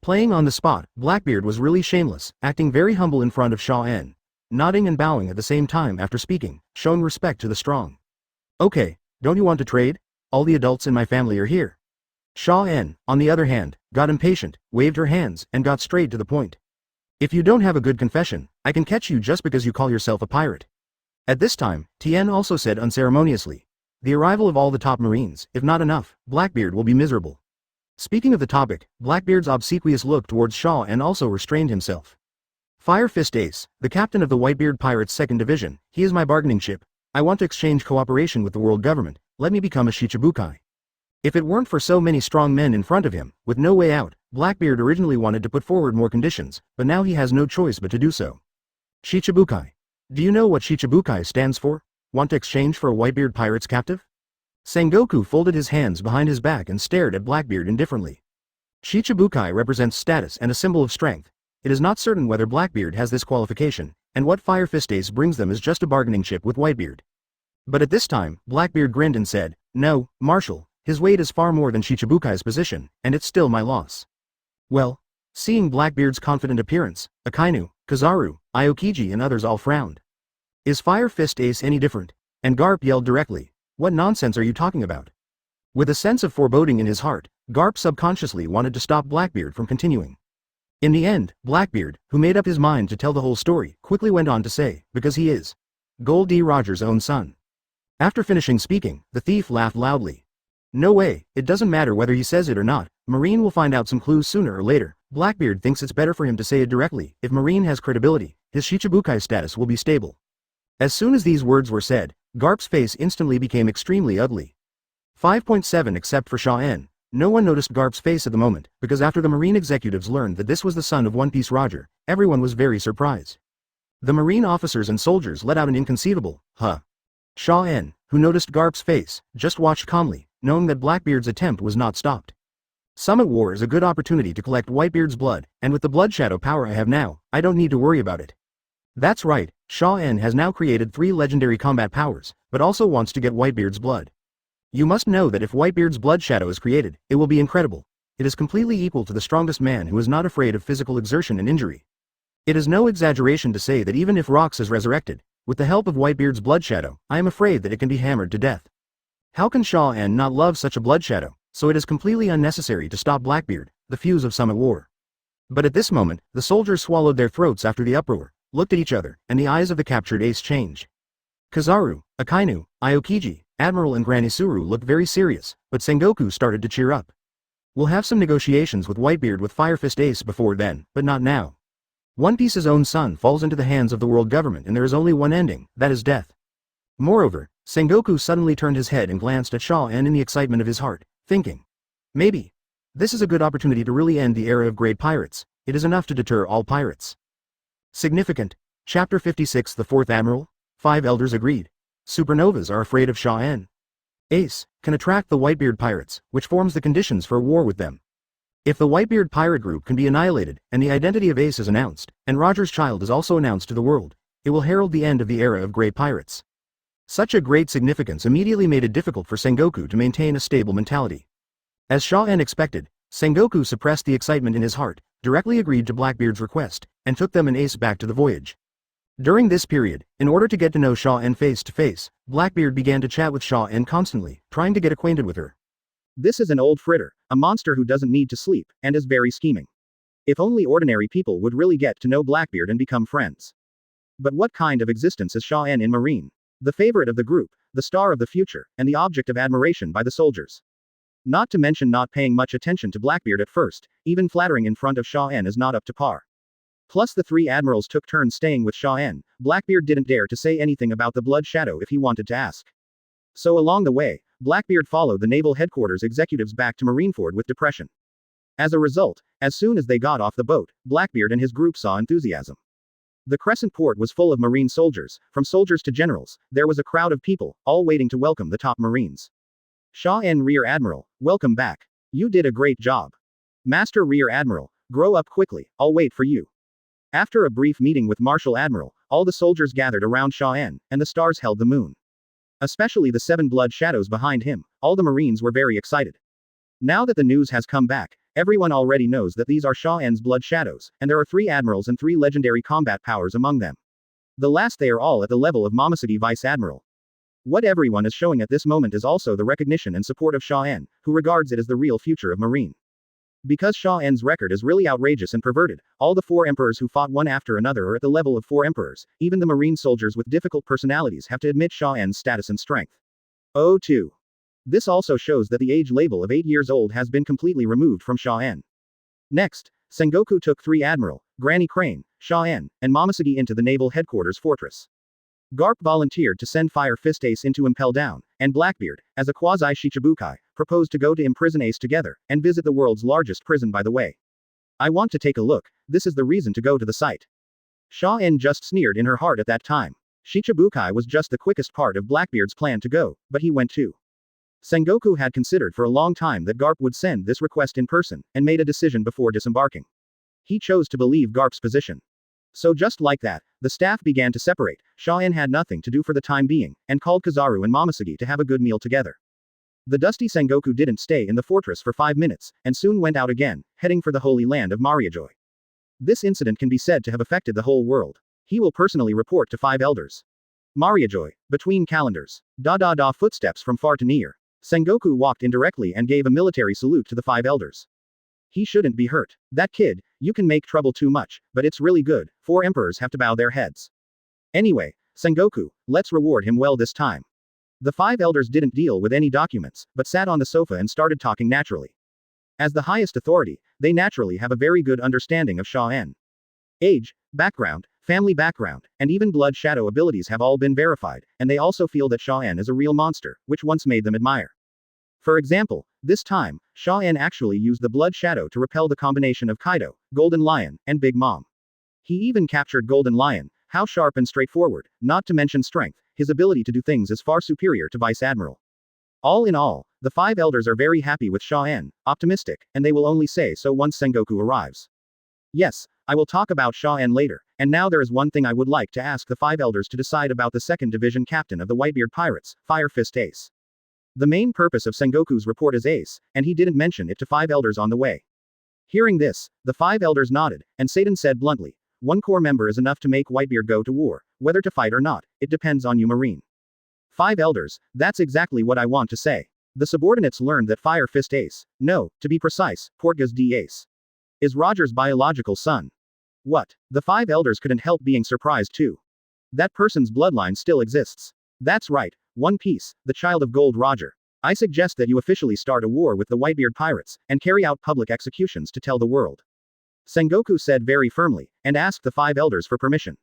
Playing on the spot, Blackbeard was really shameless, acting very humble in front of Xia En, nodding and bowing at the same time after speaking, showing respect to the strong. Okay, don't you want to trade? All the adults in my family are here. Xia En, on the other hand, got impatient, waved her hands, and got straight to the point. If you don't have a good confession, I can catch you just because you call yourself a pirate. At this time, Tien also said unceremoniously, the arrival of all the top Marines, if not enough, Blackbeard will be miserable. Speaking of the topic, Blackbeard's obsequious look towards Xia En also restrained himself. Fire Fist Ace, the captain of the Whitebeard Pirates 2nd Division, he is my bargaining chip. I want to exchange cooperation with the world government. Let me become a Shichibukai. If it weren't for so many strong men in front of him, with no way out, Blackbeard originally wanted to put forward more conditions, but now he has no choice but to do so. Shichibukai. Do you know what Shichibukai stands for? Want to exchange for a Whitebeard Pirates captive? Sengoku folded his hands behind his back and stared at Blackbeard indifferently. Shichibukai represents status and a symbol of strength. It is not certain whether Blackbeard has this qualification, and what Fire Fist Ace brings them is just a bargaining chip with Whitebeard. But at this time, Blackbeard grinned and said, no, Marshal, his weight is far more than Shichibukai's position, and it's still my loss. Well, seeing Blackbeard's confident appearance, Akainu, Kizaru, Aokiji and others all frowned. Is Fire Fist Ace any different? And Garp yelled directly, what nonsense are you talking about? With a sense of foreboding in his heart, Garp subconsciously wanted to stop Blackbeard from continuing. In the end, Blackbeard, who made up his mind to tell the whole story, quickly went on to say, because he is Gold D. Roger's own son. After finishing speaking, the thief laughed loudly. No way, it doesn't matter whether he says it or not, Marine will find out some clues sooner or later. Blackbeard thinks it's better for him to say it directly. If Marine has credibility, his Shichibukai status will be stable. As soon as these words were said, Garp's face instantly became extremely ugly. 5.7 Except for Xia En, no one noticed Garp's face at the moment, because after the Marine executives learned that this was the son of One Piece Roger, everyone was very surprised. The Marine officers and soldiers let out an inconceivable, huh. Xia En, who noticed Garp's face, just watched calmly, knowing that Blackbeard's attempt was not stopped. Summit War is a good opportunity to collect Whitebeard's blood, and with the blood shadow power I have now, I don't need to worry about it. That's right, Xia En has now created 3 legendary combat powers, but also wants to get Whitebeard's blood. You must know that if Whitebeard's blood shadow is created, it will be incredible. It is completely equal to the strongest man who is not afraid of physical exertion and injury. It is no exaggeration to say that even if Rox is resurrected, with the help of Whitebeard's blood shadow, I am afraid that it can be hammered to death. How can Xia En not love such a blood shadow? So it is completely unnecessary to stop Blackbeard, the fuse of Summit War. But at this moment, the soldiers swallowed their throats after the uproar, looked at each other, and the eyes of the captured ace changed. Kizaru, Akainu, Aokiji, Admiral and Granny Suru looked very serious, but Sengoku started to cheer up. We'll have some negotiations with Whitebeard with Fire Fist Ace before then, but not now. One Piece's own son falls into the hands of the world government and there is only one ending, that is death. Moreover, Sengoku suddenly turned his head and glanced at Xia En in the excitement of his heart, thinking, maybe. This is a good opportunity to really end the era of great pirates. It is enough to deter all pirates. Significant. Chapter 56 The Fourth Admiral? 5 elders agreed. Supernovas are afraid of Xia En. Ace can attract the Whitebeard pirates, which forms the conditions for war with them. If the Whitebeard pirate group can be annihilated, and the identity of Ace is announced, and Roger's child is also announced to the world, it will herald the end of the era of great pirates. Such a great significance immediately made it difficult for Sengoku to maintain a stable mentality. As Xia En expected, Sengoku suppressed the excitement in his heart, directly agreed to Blackbeard's request, and took them and Ace back to the voyage. During this period, in order to get to know Xia En face to face, Blackbeard began to chat with Xia En constantly, trying to get acquainted with her. This is an old fritter, a monster who doesn't need to sleep, and is very scheming. If only ordinary people would really get to know Blackbeard and become friends. But what kind of existence is Xia En in Marine? The favorite of the group, the star of the future, and the object of admiration by the soldiers. Not to mention not paying much attention to Blackbeard at first, even flattering in front of Xia En is not up to par. Plus the 3 admirals took turns staying with Xia En. Blackbeard didn't dare to say anything about the Blood Shadow if he wanted to ask. So along the way, Blackbeard followed the naval headquarters executives back to Marineford with depression. As a result, as soon as they got off the boat, Blackbeard and his group saw enthusiasm. The Crescent Port was full of Marine soldiers, from soldiers to generals. There was a crowd of people, all waiting to welcome the top Marines. Xia En Rear Admiral, welcome back. You did a great job. Master Rear Admiral, grow up quickly, I'll wait for you. After a brief meeting with Marshal Admiral, all the soldiers gathered around Xia En, and the stars held the moon. Especially the 7 blood shadows behind him, all the Marines were very excited. Now that the news has come back, everyone already knows that these are Xia En's blood shadows, and there are 3 admirals and 3 legendary combat powers among them. The last they are all at the level of Momousagi Vice Admiral. What everyone is showing at this moment is also the recognition and support of Xia En, who regards it as the real future of Marine. Because Xia En's record is really outrageous and perverted, all the 4 emperors who fought one after another are at the level of 4 emperors, even the Marine soldiers with difficult personalities have to admit Xia En's status and strength. Oh 2. This also shows that the age label of 8 years old has been completely removed from Xia En. Next, Sengoku took 3 Admiral, Granny Crane, Xia En, and Momousagi into the naval headquarters fortress. Garp volunteered to send Fire Fist Ace in to impel down, and Blackbeard, as a quasi-Shichibukai, proposed to go to imprison Ace together, and visit the world's largest prison by the way. I want to take a look, this is the reason to go to the site. Xia En just sneered in her heart at that time. Shichibukai was just the quickest part of Blackbeard's plan to go, but he went too. Sengoku had considered for a long time that Garp would send this request in person, and made a decision before disembarking. He chose to believe Garp's position. So just like that, the staff began to separate. Xia En had nothing to do for the time being, and called Kizaru and Momousagi to have a good meal together. The dusty Sengoku didn't stay in the fortress for 5 minutes, and soon went out again, heading for the holy land of Mariajoy. This incident can be said to have affected the whole world. He will personally report to 5 elders. Mariajoy, between calendars. Da footsteps from far to near. Sengoku walked indirectly and gave a military salute to the 5 elders. He shouldn't be hurt. That kid, you can make trouble too much, but it's really good, 4 emperors have to bow their heads. Anyway, Sengoku, let's reward him well this time. The 5 elders didn't deal with any documents, but sat on the sofa and started talking naturally. As the highest authority, they naturally have a very good understanding of Xia En. Age, background, family background, and even blood shadow abilities have all been verified, and they also feel that Xia En is a real monster, which once made them admire. For example, this time, Xia En actually used the blood shadow to repel the combination of Kaido, Golden Lion, and Big Mom. He even captured Golden Lion. How sharp and straightforward, not to mention strength, his ability to do things is far superior to Vice Admiral. All in all, the 5 elders are very happy with Xia En, optimistic, and they will only say so once Sengoku arrives. Yes, I will talk about Xia En later, and now there is one thing I would like to ask the 5 elders to decide about the 2nd Division captain of the Whitebeard Pirates, Fire Fist Ace. The main purpose of Sengoku's report is Ace, and he didn't mention it to 5 elders on the way. Hearing this, the 5 elders nodded, and Satan said bluntly, 1 core member is enough to make Whitebeard go to war, whether to fight or not, it depends on you Marine. 5 elders, that's exactly what I want to say. The subordinates learned that Fire Fist Ace, no, to be precise, Portgas D. Ace, is Roger's biological son. What? The 5 elders couldn't help being surprised too. That person's bloodline still exists. That's right, One Piece, the child of Gold Roger. I suggest that you officially start a war with the Whitebeard pirates, and carry out public executions to tell the world. Sengoku said very firmly, and asked the 5 elders for permission.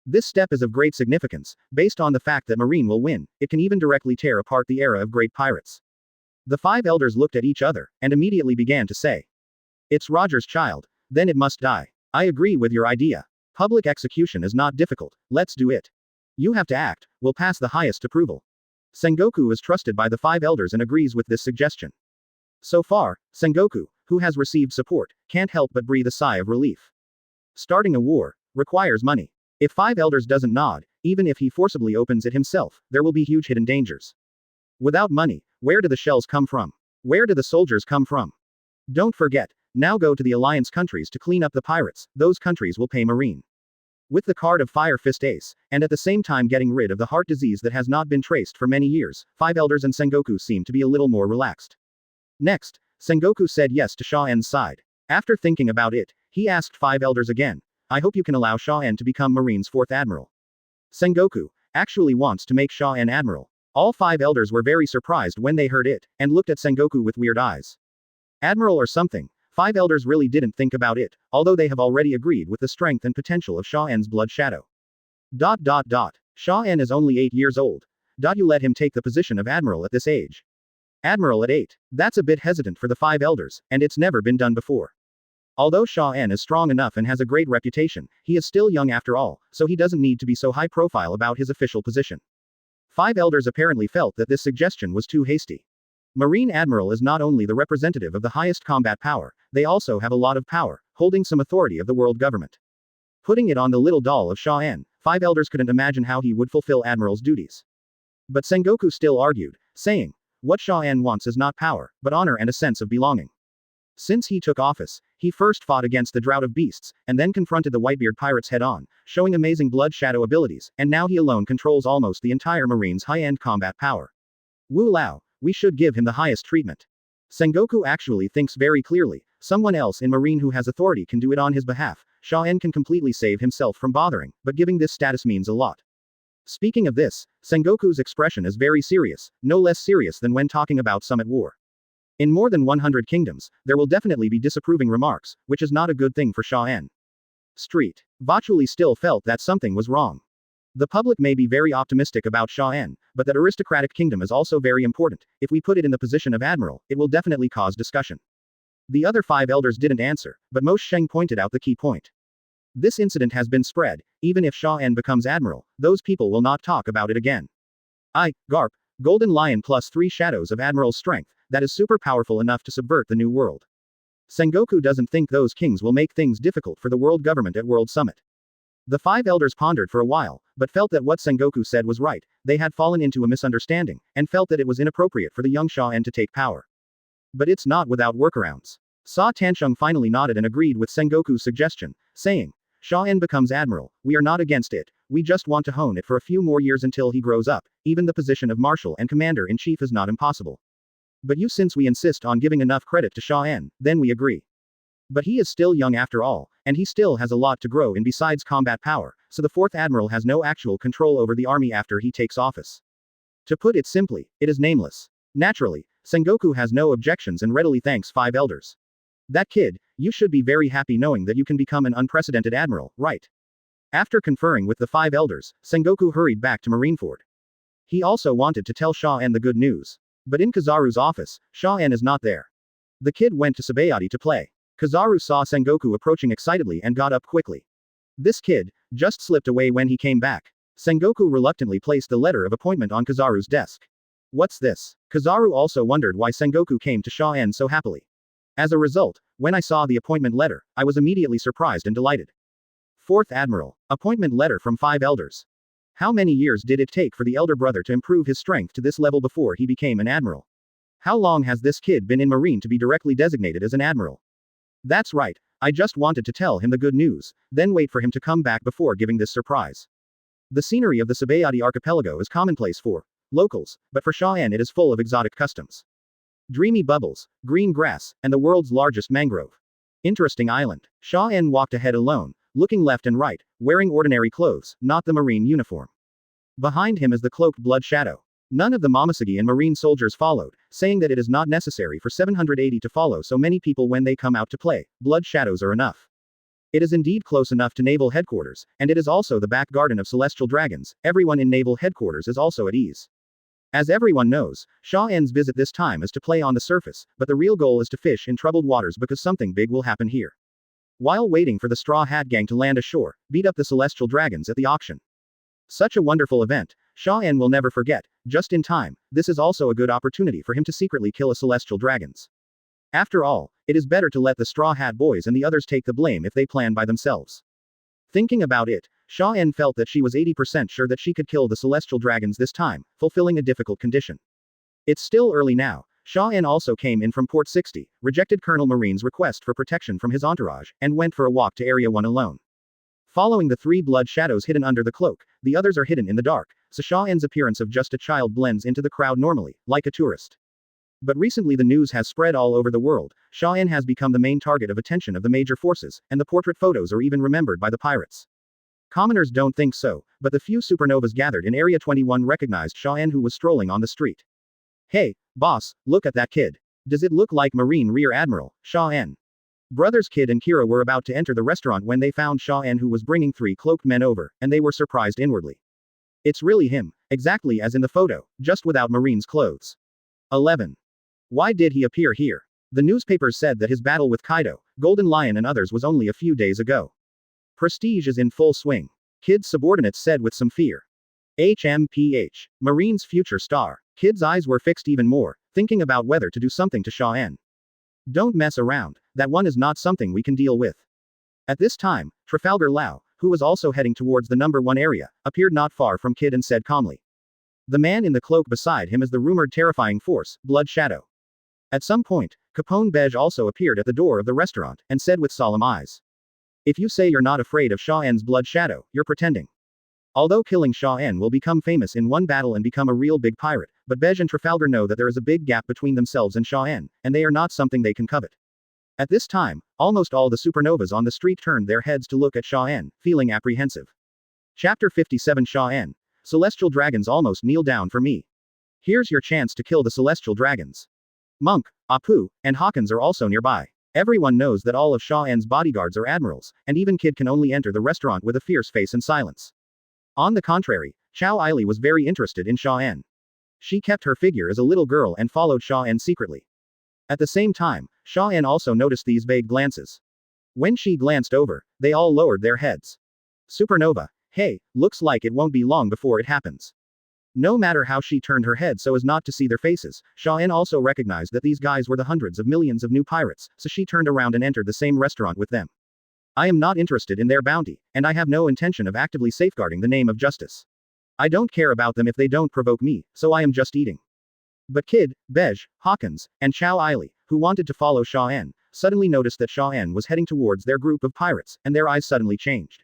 This step is of great significance, based on the fact that Marine will win, it can even directly tear apart the era of great pirates. The 5 elders looked at each other, and immediately began to say. It's Roger's child, then it must die. I agree with your idea. Public execution is not difficult, let's do it. You have to act, will pass the highest approval. Sengoku is trusted by the 5 elders and agrees with this suggestion. So far, Sengoku, who has received support, can't help but breathe a sigh of relief. Starting a war requires money. If 5 elders doesn't nod, even if he forcibly opens it himself, there will be huge hidden dangers. Without money, where do the shells come from? Where do the soldiers come from? Don't forget, now go to the alliance countries to clean up the pirates, those countries will pay Marine. With the card of Fire Fist Ace, and at the same time getting rid of the heart disease that has not been traced for many years, 5 elders and Sengoku seem to be a little more relaxed. Next, Sengoku said yes to Xia En's side. After thinking about it, he asked 5 elders again. I hope you can allow Xia En to become Marine's 4th admiral. Sengoku actually wants to make Xia En admiral. All 5 elders were very surprised when they heard it, and looked at Sengoku with weird eyes. Admiral or something? 5 elders really didn't think about it, although they have already agreed with the strength and potential of Xia En's blood shadow. Xia En is only 8 years old. You let him take the position of admiral at this age. Admiral at 8. That's a bit hesitant for the 5 elders, and it's never been done before. Although Xia En is strong enough and has a great reputation, he is still young after all, so he doesn't need to be so high profile about his official position. 5 elders apparently felt that this suggestion was too hasty. Marine Admiral is not only the representative of the highest combat power, they also have a lot of power, holding some authority of the world government. Putting it on the little doll of Xia En, 5 elders couldn't imagine how he would fulfill Admiral's duties. But Sengoku still argued, saying, what Xia En wants is not power, but honor and a sense of belonging. Since he took office, he first fought against the Drought of Beasts, and then confronted the Whitebeard pirates head-on, showing amazing blood shadow abilities, and now he alone controls almost the entire Marine's high-end combat power. Wu Lao, we should give him the highest treatment. Sengoku actually thinks very clearly, someone else in Marine who has authority can do it on his behalf. Xia En can completely save himself from bothering, but giving this status means a lot. Speaking of this, Sengoku's expression is very serious, no less serious than when talking about some at war. In more than 100 kingdoms, there will definitely be disapproving remarks, which is not a good thing for Xia En. Street. Vachuli still felt that something was wrong. The public may be very optimistic about Xia En, but that aristocratic kingdom is also very important. If we put it in the position of admiral, it will definitely cause discussion. The other 5 elders didn't answer, but Mo Sheng pointed out the key point. This incident has been spread. Even if Xia En becomes admiral, those people will not talk about it again. Garp, Golden Lion plus 3 shadows of admiral's strength, that is super powerful enough to subvert the new world. Sengoku doesn't think those kings will make things difficult for the world government at World Summit. The 5 elders pondered for a while, but felt that what Sengoku said was right. They had fallen into a misunderstanding, and felt that it was inappropriate for the young Xia En to take power. But it's not without workarounds. Sa Tansheng finally nodded and agreed with Sengoku's suggestion, saying, Xia En becomes admiral, we are not against it, we just want to hone it for a few more years until he grows up. Even the position of marshal and commander-in-chief is not impossible. But since we insist on giving enough credit to Xia En, then we agree. But he is still young after all, and he still has a lot to grow in besides combat power, so the 4th admiral has no actual control over the army after he takes office. To put it simply, it is nameless. Naturally, Sengoku has no objections and readily thanks 5 elders. That kid, you should be very happy knowing that you can become an unprecedented admiral, right? After conferring with the 5 elders, Sengoku hurried back to Marineford. He also wanted to tell Xia En the good news. But in Kizaru's office, Xia En is not there. The kid went to Sabayati to play. Kizaru saw Sengoku approaching excitedly and got up quickly. This kid just slipped away when he came back. Sengoku reluctantly placed the letter of appointment on Kizaru's desk. What's this? Kizaru also wondered why Sengoku came to Xia En so happily. As a result, when I saw the appointment letter, I was immediately surprised and delighted. 4th Admiral. Appointment letter from 5 elders. How many years did it take for the elder brother to improve his strength to this level before he became an admiral? How long has this kid been in Marine to be directly designated as an admiral? That's right, I just wanted to tell him the good news, then wait for him to come back before giving this surprise. The scenery of the Sabayati archipelago is commonplace for locals, but for Xia En it is full of exotic customs. Dreamy bubbles, green grass, and the world's largest mangrove. Interesting island. Xia En walked ahead alone, looking left and right, wearing ordinary clothes, not the marine uniform. Behind him is the cloaked blood shadow. None of the Momousagi and marine soldiers followed, saying that it is not necessary for 780 to follow so many people when they come out to play, blood shadows are enough. It is indeed close enough to naval headquarters, and it is also the back garden of celestial dragons, everyone in naval headquarters is also at ease. As everyone knows, Xia En's visit this time is to play on the surface, but the real goal is to fish in troubled waters because something big will happen here. While waiting for the Straw Hat Gang to land ashore, beat up the celestial dragons at the auction. Such a wonderful event, Xia En will never forget, just in time, this is also a good opportunity for him to secretly kill a celestial dragons. After all, it is better to let the Straw Hat Boys and the others take the blame if they plan by themselves. Thinking about it, Xia En felt that she was 80% sure that she could kill the celestial dragons this time, fulfilling a difficult condition. It's still early now. Xia En also came in from Port 60, rejected Colonel Marine's request for protection from his entourage, and went for a walk to Area 1 alone. Following the three blood shadows hidden under the cloak, the others are hidden in the dark, so Xia En's appearance of just a child blends into the crowd normally, like a tourist. But recently the news has spread all over the world, Xia En has become the main target of attention of the major forces, and the portrait photos are even remembered by the pirates. Commoners don't think so, but the few supernovas gathered in Area 21 recognized Xia En who was strolling on the street. Hey, boss, look at that kid. Does it look like Marine Rear Admiral Xia En? Brothers Kid and Kira were about to enter the restaurant when they found Xia En who was bringing three cloaked men over, and they were surprised inwardly. It's really him, exactly as in the photo, just without Marine's clothes. 11. Why did he appear here? The newspapers said that his battle with Kaido, Golden Lion and others was only a few days ago. Prestige is in full swing. Kid's subordinates said with some fear. HMPH. Marine's future star. Kid's eyes were fixed even more, thinking about whether to do something to Xia En. Don't mess around, that one is not something we can deal with. At this time, Trafalgar Lau, who was also heading towards the number 1 area, appeared not far from Kid and said calmly. The man in the cloak beside him is the rumored terrifying force, Blood Shadow. At some point, Capone Bej also appeared at the door of the restaurant, and said with solemn eyes. If you say you're not afraid of Xia En's Blood Shadow, you're pretending. Although killing Xia En will become famous in one battle and become a real big pirate, but Bej and Trafalgar know that there is a big gap between themselves and Xia En, and they are not something they can covet. At this time, almost all the supernovas on the street turned their heads to look at Xia En, feeling apprehensive. Chapter 57 Xia En. Celestial dragons almost kneel down for me. Here's your chance to kill the celestial dragons. Monk, Apu, and Hawkins are also nearby. Everyone knows that all of Xia En's bodyguards are admirals, and even Kid can only enter the restaurant with a fierce face and silence. On the contrary, Chow Aili was very interested in Xia En. She kept her figure as a little girl and followed Xia En secretly. At the same time, Xia En also noticed these vague glances. When she glanced over, they all lowered their heads. Supernova, hey, looks like it won't be long before it happens. No matter how she turned her head so as not to see their faces, Xia En also recognized that these guys were the hundreds of millions of new pirates, so she turned around and entered the same restaurant with them. I am not interested in their bounty, and I have no intention of actively safeguarding the name of justice. I don't care about them if they don't provoke me, so I am just eating. But Kid, Bej, Hawkins, and Chow Aili, who wanted to follow Xia En, suddenly noticed that Xia En was heading towards their group of pirates, and their eyes suddenly changed.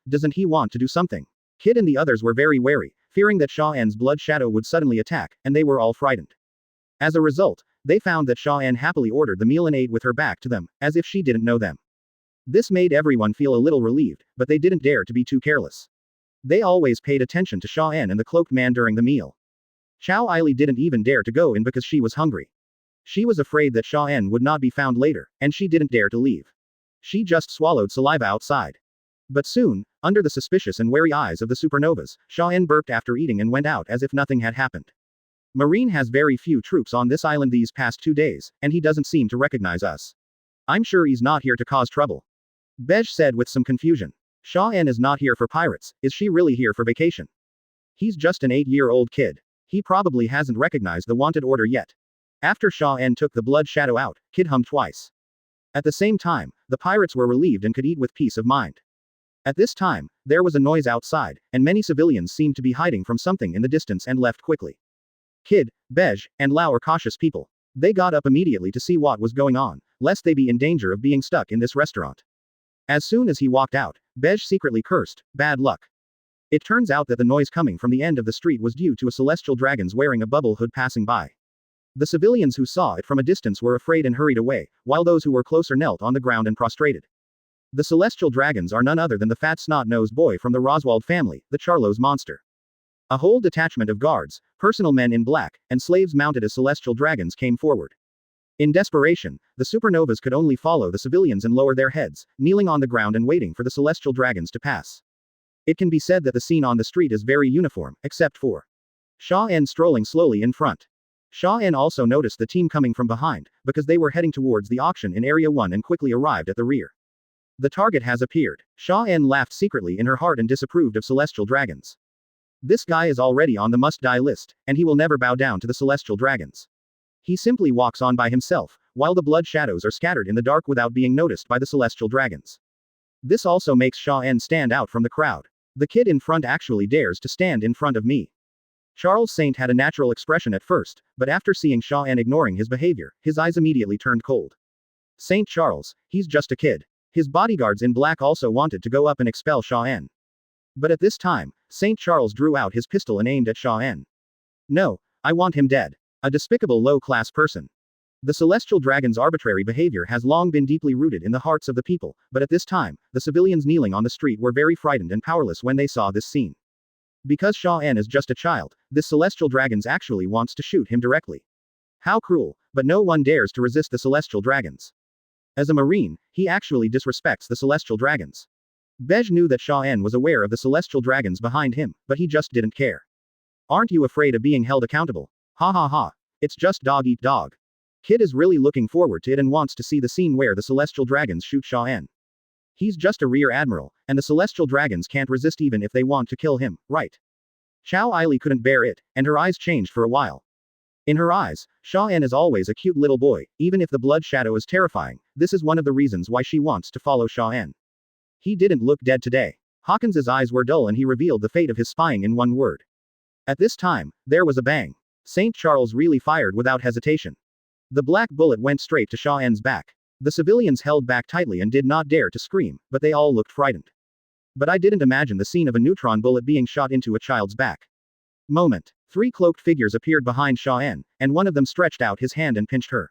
Doesn't he want to do something? Kid and the others were very wary, fearing that Xia En's blood shadow would suddenly attack, and they were all frightened. As a result, they found that Xia En happily ordered the meal and ate with her back to them, as if she didn't know them. This made everyone feel a little relieved, but they didn't dare to be too careless. They always paid attention to Xia En and the cloaked man during the meal. Chow Aili didn't even dare to go in because she was hungry. She was afraid that Xia En would not be found later, and she didn't dare to leave. She just swallowed saliva outside. But soon, under the suspicious and wary eyes of the supernovas, Xia En burped after eating and went out as if nothing had happened. Marine has very few troops on this island these past 2 days, and he doesn't seem to recognize us. I'm sure he's not here to cause trouble. Bej said with some confusion. Xia En is not here for pirates, is she really here for vacation? He's just an 8-year-old kid. He probably hasn't recognized the wanted order yet. After Xia En took the blood shadow out, Kid hummed twice. At the same time, the pirates were relieved and could eat with peace of mind. At this time, there was a noise outside, and many civilians seemed to be hiding from something in the distance and left quickly. Kid, Bej, and Lau are cautious people. They got up immediately to see what was going on, lest they be in danger of being stuck in this restaurant. As soon as he walked out, Bej secretly cursed, bad luck. It turns out that the noise coming from the end of the street was due to a celestial dragons wearing a bubble hood passing by. The civilians who saw it from a distance were afraid and hurried away, while those who were closer knelt on the ground and prostrated. The celestial dragons are none other than the fat snot-nosed boy from the Roswald family, the Charlos monster. A whole detachment of guards, personal men in black, and slaves mounted as celestial dragons came forward. In desperation, the supernovas could only follow the civilians and lower their heads, kneeling on the ground and waiting for the celestial dragons to pass. It can be said that the scene on the street is very uniform, except for Xia En strolling slowly in front. Xia En also noticed the team coming from behind, because they were heading towards the auction in Area 1 and quickly arrived at the rear. The target has appeared. Xia En laughed secretly in her heart and disapproved of celestial dragons. This guy is already on the must-die list, and he will never bow down to the celestial dragons. He simply walks on by himself, while the blood shadows are scattered in the dark without being noticed by the celestial dragons. This also makes Xia En stand out from the crowd. The kid in front actually dares to stand in front of me. Charles Saint had a natural expression at first, but after seeing Xia En ignoring his behavior, his eyes immediately turned cold. Saint Charles, he's just a kid. His bodyguards in black also wanted to go up and expel Xia En. But at this time, Saint Charles drew out his pistol and aimed at Xia En. No, I want him dead. A despicable low-class person. The celestial dragon's arbitrary behavior has long been deeply rooted in the hearts of the people, but at this time, the civilians kneeling on the street were very frightened and powerless when they saw this scene. Because Xia En is just a child, this celestial dragons actually wants to shoot him directly. How cruel, but no one dares to resist the celestial dragons. As a marine, he actually disrespects the celestial dragons. Bej knew that Xia En was aware of the celestial dragons behind him, but he just didn't care. Aren't you afraid of being held accountable? Ha ha ha. It's just dog eat dog. Kid is really looking forward to it and wants to see the scene where the celestial dragons shoot Xia En. He's just a rear admiral, and the celestial dragons can't resist even if they want to kill him, right? Chow Aili couldn't bear it, and her eyes changed for a while. In her eyes, Xia En is always a cute little boy, even if the blood shadow is terrifying. This is one of the reasons why she wants to follow Xia En. He didn't look dead today. Hawkins's eyes were dull and he revealed the fate of his spying in one word. At this time, there was a bang. St. Charles really fired without hesitation. The black bullet went straight to Xia En's back. The civilians held back tightly and did not dare to scream, but they all looked frightened. But I didn't imagine the scene of a neutron bullet being shot into a child's back. Moment. 3 cloaked figures appeared behind Xia En, and one of them stretched out his hand and pinched her.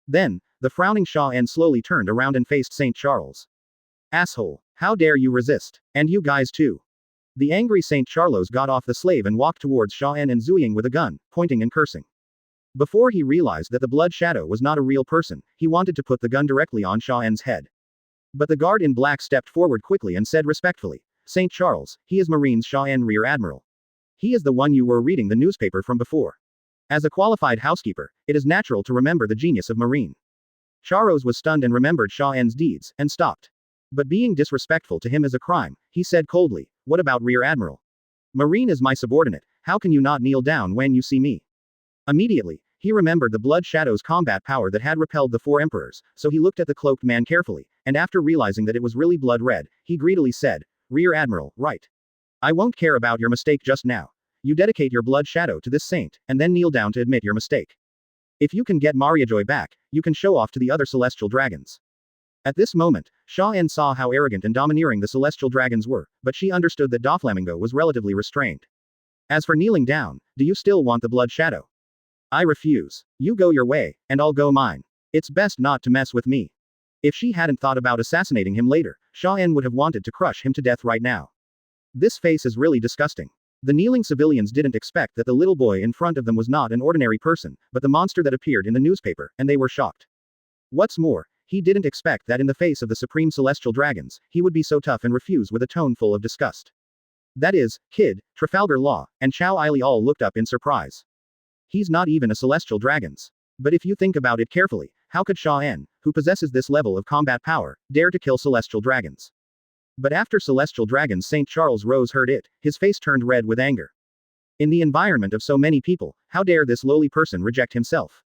Then, the frowning Xia En slowly turned around and faced St. Charles. Asshole. How dare you resist? And you guys too. The angry St. Charles got off the slave and walked towards Xia En and Zuying with a gun, pointing and cursing. Before he realized that the blood shadow was not a real person, he wanted to put the gun directly on Xia En's head. But the guard in black stepped forward quickly and said respectfully, St. Charles, he is Marine's Xia En Rear Admiral. He is the one you were reading the newspaper from before. As a qualified housekeeper, it is natural to remember the genius of Marine. Charles was stunned and remembered Xia En's deeds, and stopped. But being disrespectful to him is a crime, he said coldly, what about Rear Admiral? Marine is my subordinate, how can you not kneel down when you see me? Immediately, he remembered the Blood Shadow's combat power that had repelled the 4 emperors, so he looked at the cloaked man carefully, and after realizing that it was really blood red, he greedily said, Rear Admiral, right. I won't care about your mistake just now. You dedicate your Blood Shadow to this saint, and then kneel down to admit your mistake. If you can get Mariajoy back, you can show off to the other celestial dragons. At this moment, Xia En saw how arrogant and domineering the celestial dragons were, but she understood that Doflamingo was relatively restrained. As for kneeling down, do you still want the Blood Shadow? I refuse. You go your way, and I'll go mine. It's best not to mess with me. If she hadn't thought about assassinating him later, Xia En would have wanted to crush him to death right now. This face is really disgusting. The kneeling civilians didn't expect that the little boy in front of them was not an ordinary person, but the monster that appeared in the newspaper, and they were shocked. What's more, he didn't expect that in the face of the supreme celestial dragons, he would be so tough and refuse with a tone full of disgust. That is, Kid, Trafalgar Law, and Chow Aili all looked up in surprise. He's not even a celestial dragons. But if you think about it carefully, how could Xia En, who possesses this level of combat power, dare to kill celestial dragons? But after celestial dragons St. Charles Rose heard it, his face turned red with anger. In the environment of so many people, how dare this lowly person reject himself?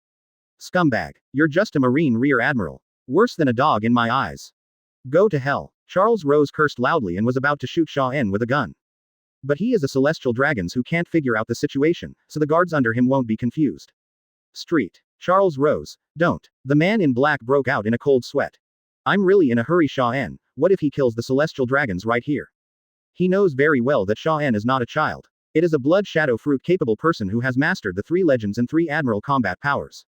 Scumbag. You're just a Marine Rear Admiral. Worse than a dog in my eyes. Go to hell. Charles Rose cursed loudly and was about to shoot Xia En with a gun. But he is a celestial dragons who can't figure out the situation, so the guards under him won't be confused. Street. Charles Rose, don't. The man in black broke out in a cold sweat. I'm really in a hurry Xia En, what if he kills the celestial dragons right here? He knows very well that Xia En is not a child. It is a blood shadow fruit capable person who has mastered the 3 legends and 3 admiral combat powers.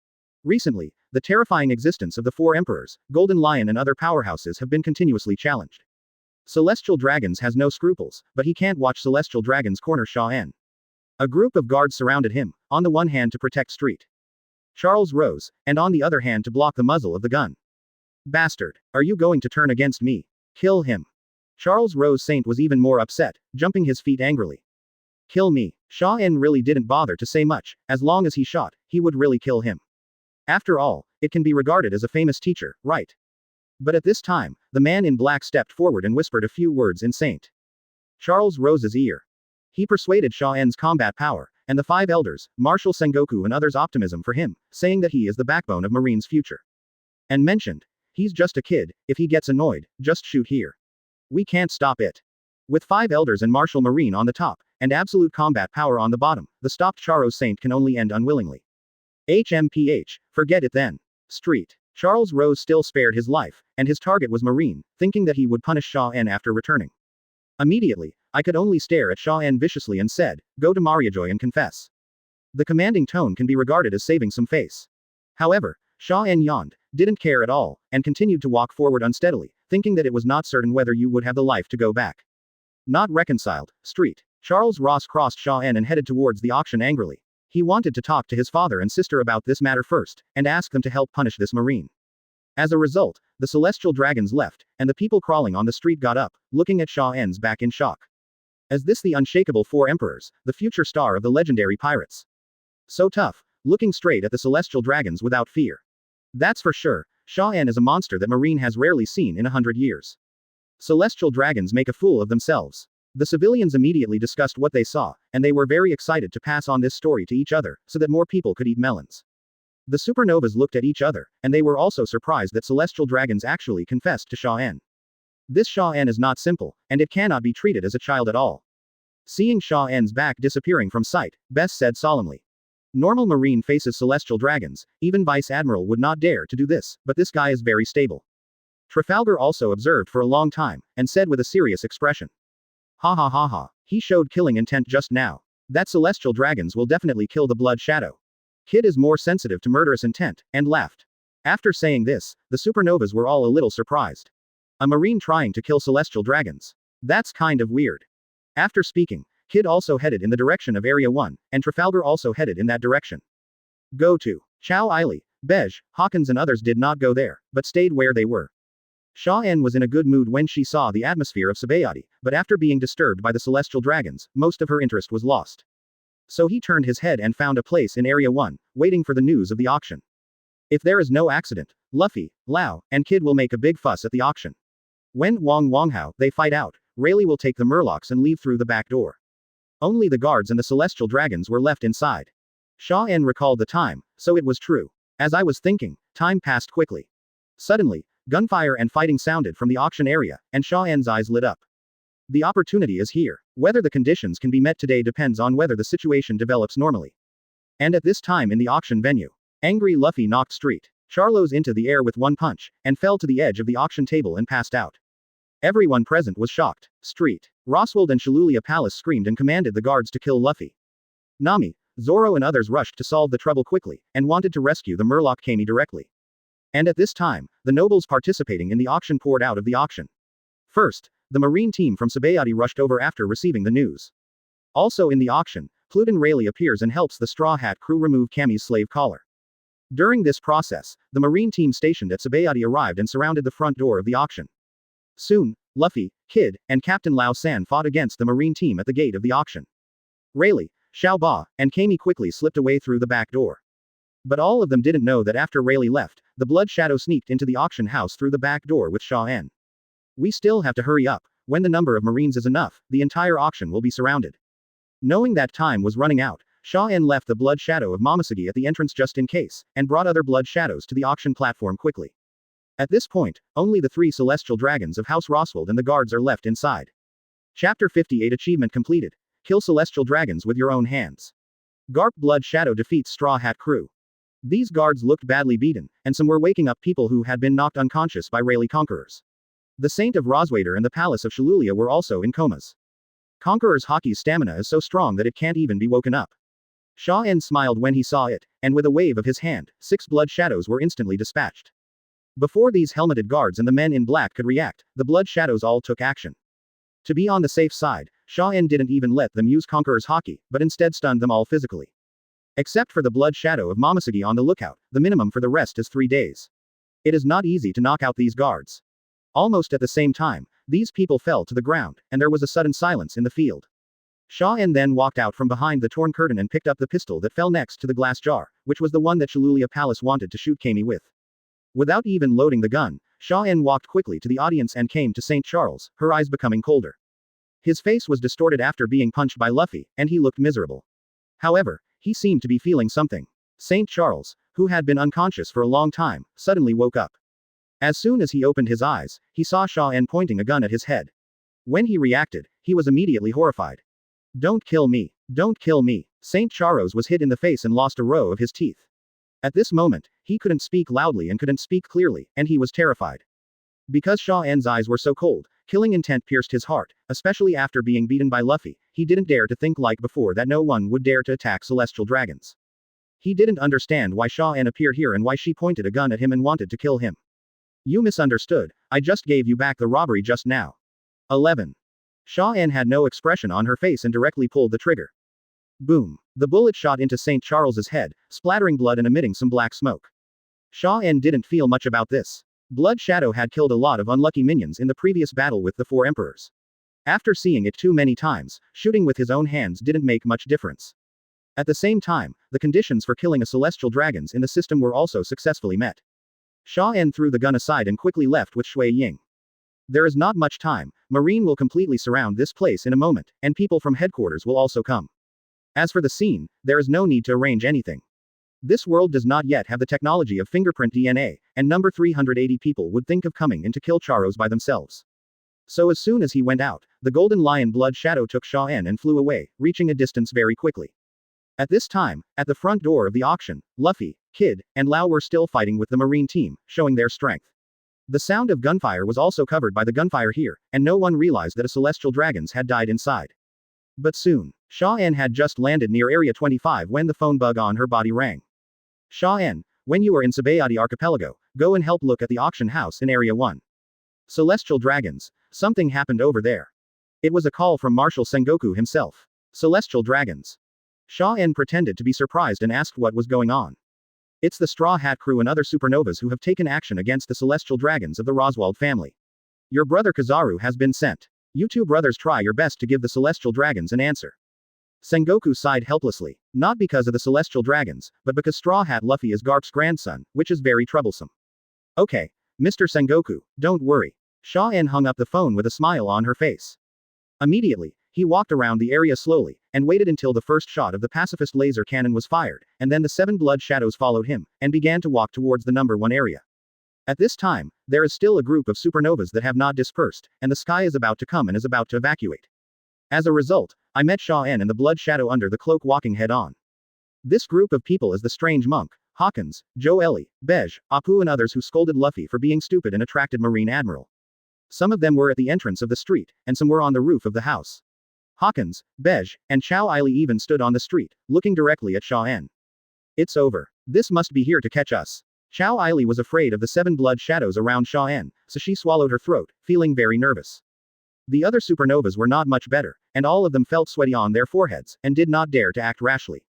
Recently, the terrifying existence of the 4 emperors, Golden Lion and other powerhouses have been continuously challenged. Celestial dragons has no scruples, but he can't watch celestial dragons corner Xia En. A group of guards surrounded him, on the one hand to protect Street Charles Rose, and on the other hand to block the muzzle of the gun. Bastard, are you going to turn against me? Kill him. Charles Rose Saint was even more upset, jumping his feet angrily. Kill me. Xia En really didn't bother to say much, as long as he shot, he would really kill him. After all, it can be regarded as a famous teacher, right? But at this time, the man in black stepped forward and whispered a few words in Saint Charles Rose's ear. He persuaded Xia En's combat power, and the five elders, Marshal Sengoku and others' optimism for him, saying that he is the backbone of Marine's future. And mentioned, he's just a kid, if he gets annoyed, just shoot here. We can't stop it. With five elders and Marshal Marine on the top, and absolute combat power on the bottom, the stopped Charles Saint can only end unwillingly. HMPH, forget it then. Street Charles Rose still spared his life, and his target was Marine, thinking that he would punish Xia En after returning. Immediately, I could only stare at Xia En viciously and said, go to Mariajoy and confess. The commanding tone can be regarded as saving some face. However, Xia En yawned, didn't care at all, and continued to walk forward unsteadily, thinking that it was not certain whether you would have the life to go back. Not reconciled, Street Charles Ross crossed Xia En and headed towards the auction angrily. He wanted to talk to his father and sister about this matter first, and ask them to help punish this Marine. As a result, the celestial dragons left, and the people crawling on the street got up, looking at Xia En's back in shock. As this the unshakable four emperors, the future star of the legendary pirates. So tough, looking straight at the celestial dragons without fear. That's for sure, Xia En is a monster that Marine has rarely seen in 100 years. Celestial dragons make a fool of themselves. The civilians immediately discussed what they saw, and they were very excited to pass on this story to each other, so that more people could eat melons. The supernovas looked at each other, and they were also surprised that celestial dragons actually confessed to Xia En. This Xia En is not simple, and it cannot be treated as a child at all. Seeing Xia En's back disappearing from sight, Bess said solemnly. Normal Marine faces celestial dragons, even Vice Admiral would not dare to do this, but this guy is very stable. Trafalgar also observed for a long time, and said with a serious expression. Ha ha ha ha, he showed killing intent just now. That celestial dragons will definitely kill the blood shadow. Kid is more sensitive to murderous intent, and laughed. After saying this, the supernovas were all a little surprised. A Marine trying to kill celestial dragons. That's kind of weird. After speaking, Kid also headed in the direction of Area 1, and Trafalgar also headed in that direction. Go to. Chow Eiley, Bej, Hawkins and others did not go there, but stayed where they were. Xia En was in a good mood when she saw the atmosphere of Sabayati, but after being disturbed by the celestial dragons, most of her interest was lost. So he turned his head and found a place in Area 1, waiting for the news of the auction. If there is no accident, Luffy, Lau, and Kid will make a big fuss at the auction. When Wanghao they fight out, Rayleigh will take the murlocs and leave through the back door. Only the guards and the celestial dragons were left inside. Xia En recalled the time, so it was true. As I was thinking, time passed quickly. Suddenly, gunfire and fighting sounded from the auction area, and Xia En's eyes lit up. The opportunity is here. Whether the conditions can be met today depends on whether the situation develops normally. And at this time in the auction venue, angry Luffy knocked Street Charlos into the air with one punch, and fell to the edge of the auction table and passed out. Everyone present was shocked. Street Roswald and Shilulia Palace screamed and commanded the guards to kill Luffy. Nami, Zoro and others rushed to solve the trouble quickly, and wanted to rescue the Murloc Kami directly. And at this time, the nobles participating in the auction poured out of the auction. First, the Marine team from Sabayati rushed over after receiving the news. Also in the auction, Pluton Rayleigh appears and helps the Straw Hat crew remove Kami's slave collar. During this process, the Marine team stationed at Sabayati arrived and surrounded the front door of the auction. Soon, Luffy, Kid, and Captain Lao San fought against the Marine team at the gate of the auction. Rayleigh, Xiao Ba, and Kami quickly slipped away through the back door. But all of them didn't know that after Rayleigh left, the Blood Shadow sneaked into the auction house through the back door with Xia En. We still have to hurry up. When the number of Marines is enough, the entire auction will be surrounded. Knowing that time was running out, Xia En left the Blood Shadow of Momousagi at the entrance just in case, and brought other Blood Shadows to the auction platform quickly. At this point, only the 3 celestial dragons of House Roswald and the guards are left inside. Chapter 58 Achievement completed. Kill celestial dragons with your own hands. Garp Blood Shadow defeats Straw Hat crew. These guards looked badly beaten, and some were waking up people who had been knocked unconscious by Rayleigh conquerors. The Saint of Roswader and the Palace of Shilulia were also in comas. Conqueror's Haki's stamina is so strong that it can't even be woken up. Xia En smiled when he saw it, and with a wave of his hand, 6 Blood Shadows were instantly dispatched. Before these helmeted guards and the men in black could react, the Blood Shadows all took action. To be on the safe side, Xia En didn't even let them use Conqueror's Haki, but instead stunned them all physically. Except for the blood shadow of Momousagi on the lookout, the minimum for the rest is 3 days. It is not easy to knock out these guards. Almost at the same time, these people fell to the ground, and there was a sudden silence in the field. Xia En then walked out from behind the torn curtain and picked up the pistol that fell next to the glass jar, which was the one that Shilulia Palace wanted to shoot Kami with. Without even loading the gun, Xia En walked quickly to the audience and came to St. Charles, her eyes becoming colder. His face was distorted after being punched by Luffy, and he looked miserable. However, he seemed to be feeling something. St. Charles, who had been unconscious for a long time, suddenly woke up. As soon as he opened his eyes, he saw Xia En pointing a gun at his head. When he reacted, he was immediately horrified. Don't kill me. Don't kill me. St. Charles was hit in the face and lost a row of his teeth. At this moment, he couldn't speak loudly and couldn't speak clearly, and he was terrified. Because Xia En's eyes were so cold, killing intent pierced his heart, especially after being beaten by Luffy. He didn't dare to think like before that no one would dare to attack celestial dragons. He didn't understand why Xia En appeared here and why she pointed a gun at him and wanted to kill him. You misunderstood. I just gave you back the robbery just now. 11. Xia En had no expression on her face and directly pulled the trigger. Boom. The bullet shot into St. Charles's head, splattering blood and emitting some black smoke. Xia En didn't feel much about this. Blood Shadow had killed a lot of unlucky minions in the previous battle with the 4 emperors. After seeing it too many times, shooting with his own hands didn't make much difference. At the same time, the conditions for killing a celestial dragons in the system were also successfully met. Xia En threw the gun aside and quickly left with Shui Ying. There is not much time. Marine will completely surround this place in a moment, and people from headquarters will also come. As for the scene, there is no need to arrange anything. This world does not yet have the technology of fingerprint DNA, and number 380 people would think of coming in to kill Charos by themselves. So as soon as he went out, the Golden Lion Blood Shadow took Xia En and flew away, reaching a distance very quickly. At this time, at the front door of the auction, Luffy, Kid, and Lau were still fighting with the Marine team, showing their strength. The sound of gunfire was also covered by the gunfire here, and no one realized that a celestial dragons had died inside. But soon, Xia En had just landed near Area 25 when the phone bug on her body rang. Xia En, when you are in Sabayati Archipelago, go and help look at the auction house in Area 1. Celestial dragons, something happened over there. It was a call from Marshal Sengoku himself. Celestial dragons. Xia En pretended to be surprised and asked what was going on. It's the Straw Hat Crew and other supernovas who have taken action against the celestial dragons of the Roswald family. Your brother Kizaru has been sent. You two brothers try your best to give the celestial dragons an answer. Sengoku sighed helplessly, not because of the celestial dragons, but because Straw Hat Luffy is Garp's grandson, which is very troublesome. Okay, Mr. Sengoku, don't worry. Xia En hung up the phone with a smile on her face. Immediately, he walked around the area slowly, and waited until the first shot of the pacifist laser cannon was fired, and then the 7 blood shadows followed him, and began to walk towards the number 1 area. At this time, there is still a group of supernovas that have not dispersed, and the sky is about to come and is about to evacuate. As a result, I met Xia En and the blood shadow under the cloak walking head-on. This group of people is the strange monk, Hawkins, Joe Ellie, Bej, Apu and others who scolded Luffy for being stupid and attracted Marine Admiral. Some of them were at the entrance of the street, and some were on the roof of the house. Hawkins, Bej, and Chow Ili even stood on the street, looking directly at Xia En. It's over. This must be here to catch us. Chow Ili was afraid of the 7 blood shadows around Xia En, so she swallowed her throat, feeling very nervous. The other supernovas were not much better, and all of them felt sweaty on their foreheads, and did not dare to act rashly.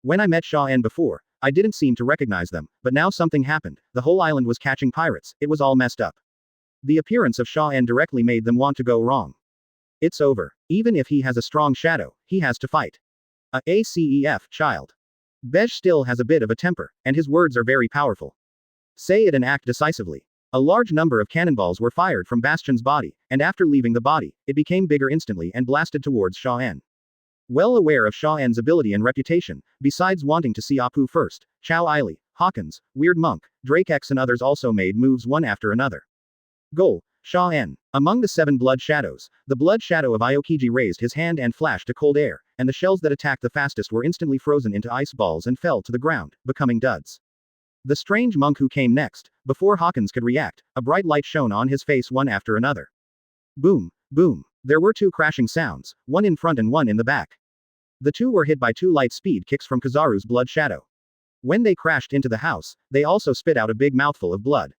When I met Xia En before, I didn't seem to recognize them, but now something happened. The whole island was catching pirates, it was all messed up. The appearance of Xia En directly made them want to go wrong. It's over. Even if he has a strong shadow, he has to fight. ACEF, child. Bej still has a bit of a temper, and his words are very powerful. Say it and act decisively. A large number of cannonballs were fired from Bastion's body, and after leaving the body, it became bigger instantly and blasted towards Xia En. Well aware of Xia En's ability and reputation, besides wanting to see Apu first, Chow Ili, Hawkins, Weird Monk, Drake X and others also made moves one after another. Goal. Xia En. Among the 7 blood shadows, the blood shadow of Aokiji raised his hand and flashed a cold air, and the shells that attacked the fastest were instantly frozen into ice balls and fell to the ground, becoming duds. The strange monk who came next, before Hawkins could react, a bright light shone on his face one after another. Boom, boom. There were 2 crashing sounds, one in front and one in the back. The 2 were hit by 2 light speed kicks from Kizaru's blood shadow. When they crashed into the house, they also spit out a big mouthful of blood.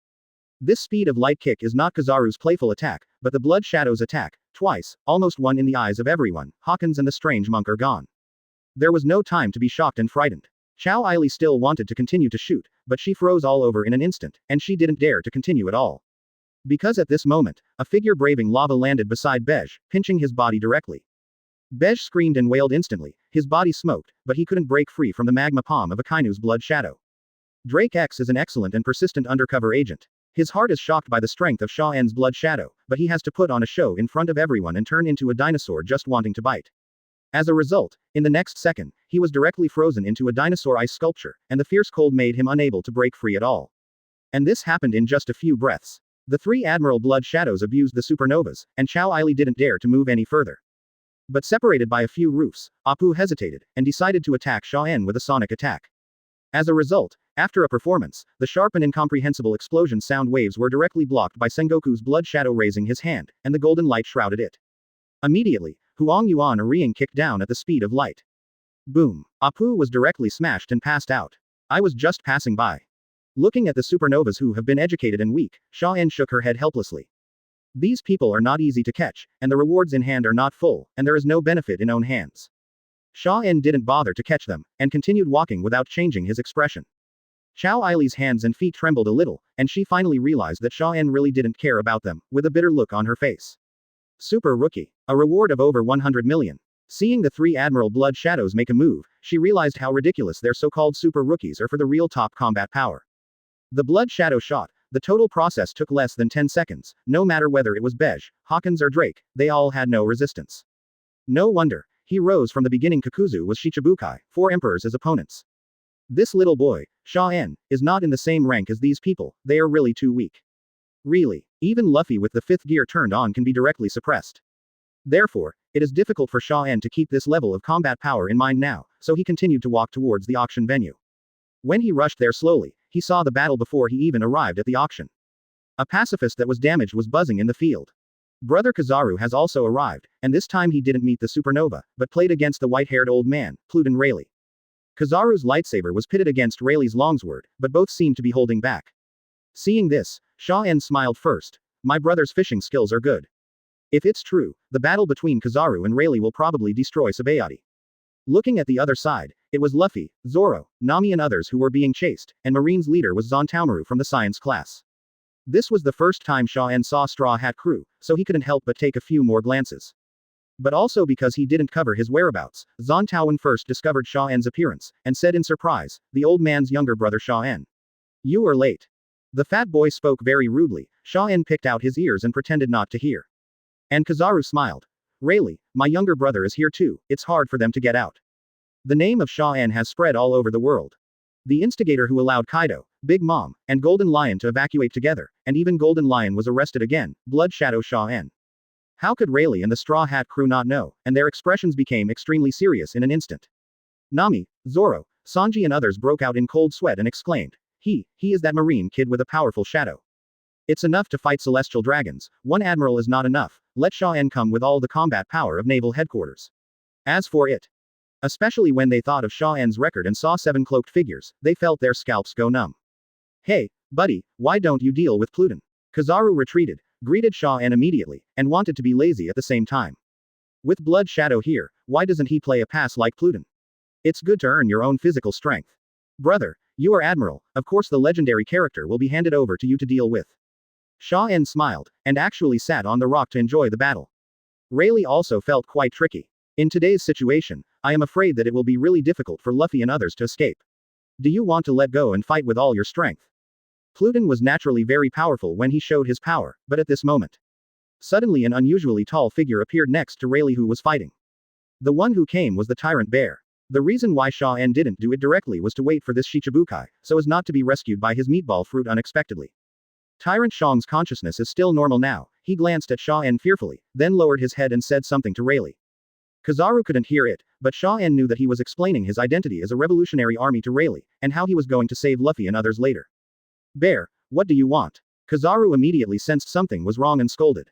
This speed of light kick is not Kizaru's playful attack, but the blood shadow's attack, Twice, almost one in the eyes of everyone, Hawkins and the strange monk are gone. There was no time to be shocked and frightened. Chow Aili still wanted to continue to shoot, but she froze all over in an instant, and she didn't dare to continue at all. Because at this moment, a figure braving lava landed beside Bej, pinching his body directly. Bej screamed and wailed instantly, his body smoked, but he couldn't break free from the magma palm of Akainu's blood shadow. Drake X is an excellent and persistent undercover agent. His heart is shocked by the strength of Xia En's blood shadow, but he has to put on a show in front of everyone and turn into a dinosaur just wanting to bite. As a result, in the next second, he was directly frozen into a dinosaur ice sculpture, and the fierce cold made him unable to break free at all. And this happened in just a few breaths. The three Admiral Blood Shadows abused the supernovas, and Chow Aili didn't dare to move any further. But separated by a few roofs, Apu hesitated, and decided to attack Xia En with a sonic attack. As a result, after a performance, the sharp and incomprehensible explosion sound waves were directly blocked by Sengoku's blood shadow raising his hand, and the golden light shrouded it. Immediately, Huang Yuan Ariang kicked down at the speed of light. Boom. Apu was directly smashed and passed out. I was just passing by. Looking at the supernovas who have been educated and weak, Xia En shook her head helplessly. These people are not easy to catch, and the rewards in hand are not full, and there is no benefit in own hands. Xia En didn't bother to catch them, and continued walking without changing his expression. Chow Aili's hands and feet trembled a little, and she finally realized that Xia En really didn't care about them, with a bitter look on her face. Super Rookie. A reward of over 100 million. Seeing the three Admiral Blood Shadows make a move, she realized how ridiculous their so-called Super Rookies are for the real top combat power. The Blood Shadow shot. The total process took less than 10 seconds, no matter whether it was Bej, Hawkins or Drake, they all had no resistance. No wonder. He rose from the beginning. Kakuzu was Shichibukai, 4 emperors as opponents. This little boy, Xia En, is not in the same rank as these people, they are really too weak. Really, even Luffy with the 5th gear turned on can be directly suppressed. Therefore, it is difficult for Xia En to keep this level of combat power in mind now, so he continued to walk towards the auction venue. When he rushed there slowly, he saw the battle before he even arrived at the auction. A pacifist that was damaged was buzzing in the field. Brother Kizaru has also arrived, and this time he didn't meet the supernova, but played against the white-haired old man, Pluton Rayleigh. Kizaru's lightsaber was pitted against Rayleigh's longsword, but both seemed to be holding back. Seeing this, Xia En smiled first. My brother's fishing skills are good. If it's true, the battle between Kizaru and Rayleigh will probably destroy Sabayati. Looking at the other side, it was Luffy, Zoro, Nami and others who were being chased, and Marine's leader was Zontaomaru from the science class. This was the first time Xia En saw Straw Hat Crew, so he couldn't help but take a few more glances. But also because he didn't cover his whereabouts, Zontaowen first discovered Xia En's appearance, and said in surprise, the old man's younger brother Xia En. You are late. The fat boy spoke very rudely. Xia En picked out his ears and pretended not to hear. And Kizaru smiled. Rayleigh, my younger brother is here too, it's hard for them to get out. The name of Xia En has spread all over the world. The instigator who allowed Kaido, Big Mom, and Golden Lion to evacuate together, and even Golden Lion was arrested again, Blood Shadow Xia En. How could Rayleigh and the Straw Hat Crew not know, and their expressions became extremely serious in an instant. Nami, Zoro, Sanji and others broke out in cold sweat and exclaimed, he is that marine kid with a powerful shadow. It's enough to fight celestial dragons, one admiral is not enough, let Xia En come with all the combat power of naval headquarters. As for it, especially when they thought of Xia En's record and saw 7 cloaked figures, they felt their scalps go numb. Hey, buddy, why don't you deal with Pluton? Kizaru retreated, greeted Xia En immediately, and wanted to be lazy at the same time. With Blood Shadow here, why doesn't he play a pass like Pluton? It's good to earn your own physical strength. Brother, you are Admiral, of course the legendary character will be handed over to you to deal with. Xia En smiled, and actually sat on the rock to enjoy the battle. Rayleigh also felt quite tricky. In today's situation, I am afraid that it will be really difficult for Luffy and others to escape. Do you want to let go and fight with all your strength? Pluton was naturally very powerful when he showed his power, but at this moment. Suddenly an unusually tall figure appeared next to Rayleigh who was fighting. The one who came was the Tyrant Bear. The reason why Xia En didn't do it directly was to wait for this Shichibukai, so as not to be rescued by his meatball fruit unexpectedly. Tyrant Shang's consciousness is still normal now, he glanced at Xia En fearfully, then lowered his head and said something to Rayleigh. Kizaru couldn't hear it, but Xia En knew that he was explaining his identity as a revolutionary army to Rayleigh, and how he was going to save Luffy and others later. Bear, what do you want? Kizaru immediately sensed something was wrong and scolded.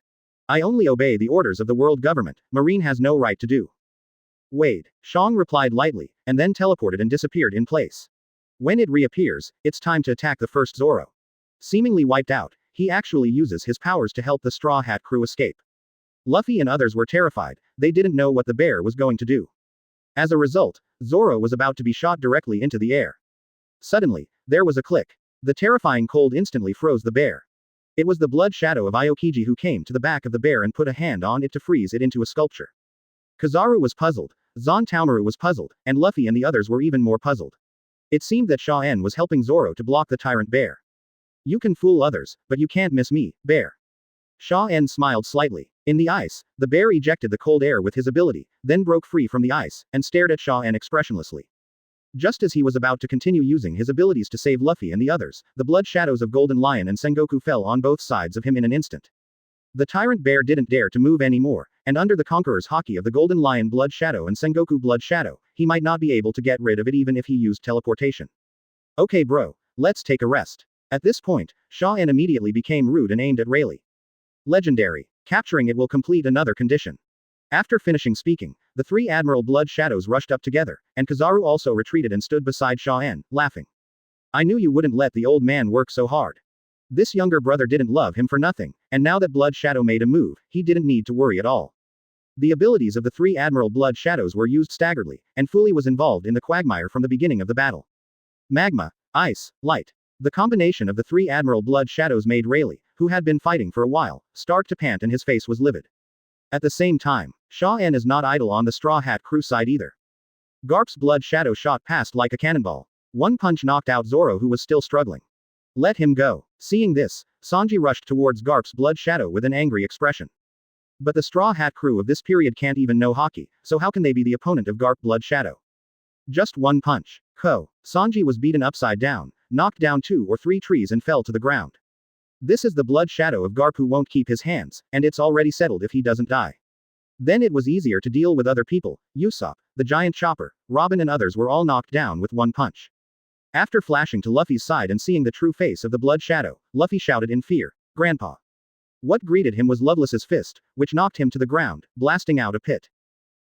I only obey the orders of the world government, Marine has no right to do. Wade, Shang replied lightly, and then teleported and disappeared in place. When it reappears, it's time to attack the first Zoro. Seemingly wiped out, he actually uses his powers to help the Straw Hat Crew escape. Luffy and others were terrified, they didn't know what the bear was going to do. As a result, Zoro was about to be shot directly into the air. Suddenly, there was a click. The terrifying cold instantly froze the bear. It was the blood shadow of Aokiji who came to the back of the bear and put a hand on it to freeze it into a sculpture. Kizaru was puzzled, Zantaomaru was puzzled, and Luffy and the others were even more puzzled. It seemed that Xia En was helping Zoro to block the tyrant bear. You can fool others, but you can't miss me, bear. Xia En smiled slightly. In the ice, the bear ejected the cold air with his ability, then broke free from the ice, and stared at Xia En expressionlessly. Just as he was about to continue using his abilities to save Luffy and the others, the blood shadows of Golden Lion and Sengoku fell on both sides of him in an instant. The tyrant bear didn't dare to move anymore, and under the Conqueror's haki of the Golden Lion blood shadow and Sengoku blood shadow, he might not be able to get rid of it even if he used teleportation. Okay bro, let's take a rest. At this point, Xia En immediately became rude and aimed at Rayleigh. Legendary. Capturing it will complete another condition. After finishing speaking, the three Admiral blood shadows rushed up together, and Kizaru also retreated and stood beside Xia En, laughing. I knew you wouldn't let the old man work so hard. This younger brother didn't love him for nothing, and now that blood shadow made a move, he didn't need to worry at all. The abilities of the three Admiral blood shadows were used staggeredly, and Fuli was involved in the quagmire from the beginning of the battle. Magma, ice, light. The combination of the three Admiral blood shadows made Rayleigh, who had been fighting for a while, start to pant and his face was livid. At the same time, Xia En is not idle on the Straw Hat crew side either. Garp's blood shadow shot past like a cannonball. One punch knocked out Zoro who was still struggling. Let him go. Seeing this, Sanji rushed towards Garp's blood shadow with an angry expression. But the Straw Hat crew of this period can't even know haki, so how can they be the opponent of Garp blood shadow? Just one punch. Sanji was beaten upside down, knocked down 2 or 3 trees and fell to the ground. This is the blood shadow of Garp who won't keep his hands, and it's already settled if he doesn't die. Then it was easier to deal with other people. Usopp, the giant chopper, Robin and others were all knocked down with one punch. After flashing to Luffy's side and seeing the true face of the blood shadow, Luffy shouted in fear, Grandpa. What greeted him was Loveless's fist, which knocked him to the ground, blasting out a pit.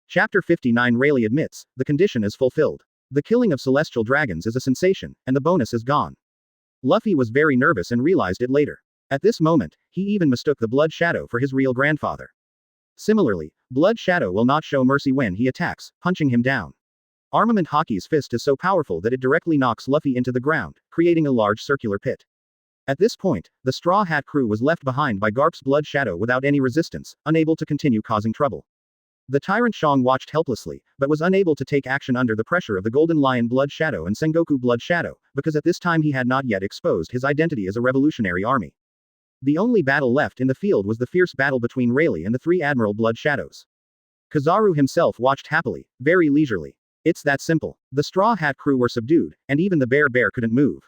Chapter 59 Rayleigh admits, the condition is fulfilled. The killing of celestial dragons is a sensation, and the bonus is gone. Luffy was very nervous and realized it later. At this moment, he even mistook the blood shadow for his real grandfather. Similarly, blood shadow will not show mercy when he attacks, punching him down. Armament Haki's fist is so powerful that it directly knocks Luffy into the ground, creating a large circular pit. At this point, the Straw Hat crew was left behind by Garp's blood shadow without any resistance, unable to continue causing trouble. The tyrant Shang watched helplessly, but was unable to take action under the pressure of the Golden Lion blood shadow and Sengoku blood shadow, because at this time he had not yet exposed his identity as a revolutionary army. The only battle left in the field was the fierce battle between Rayleigh and the three Admiral blood shadows. Kizaru himself watched happily, very leisurely. It's that simple. The Straw Hat crew were subdued, and even the bear couldn't move.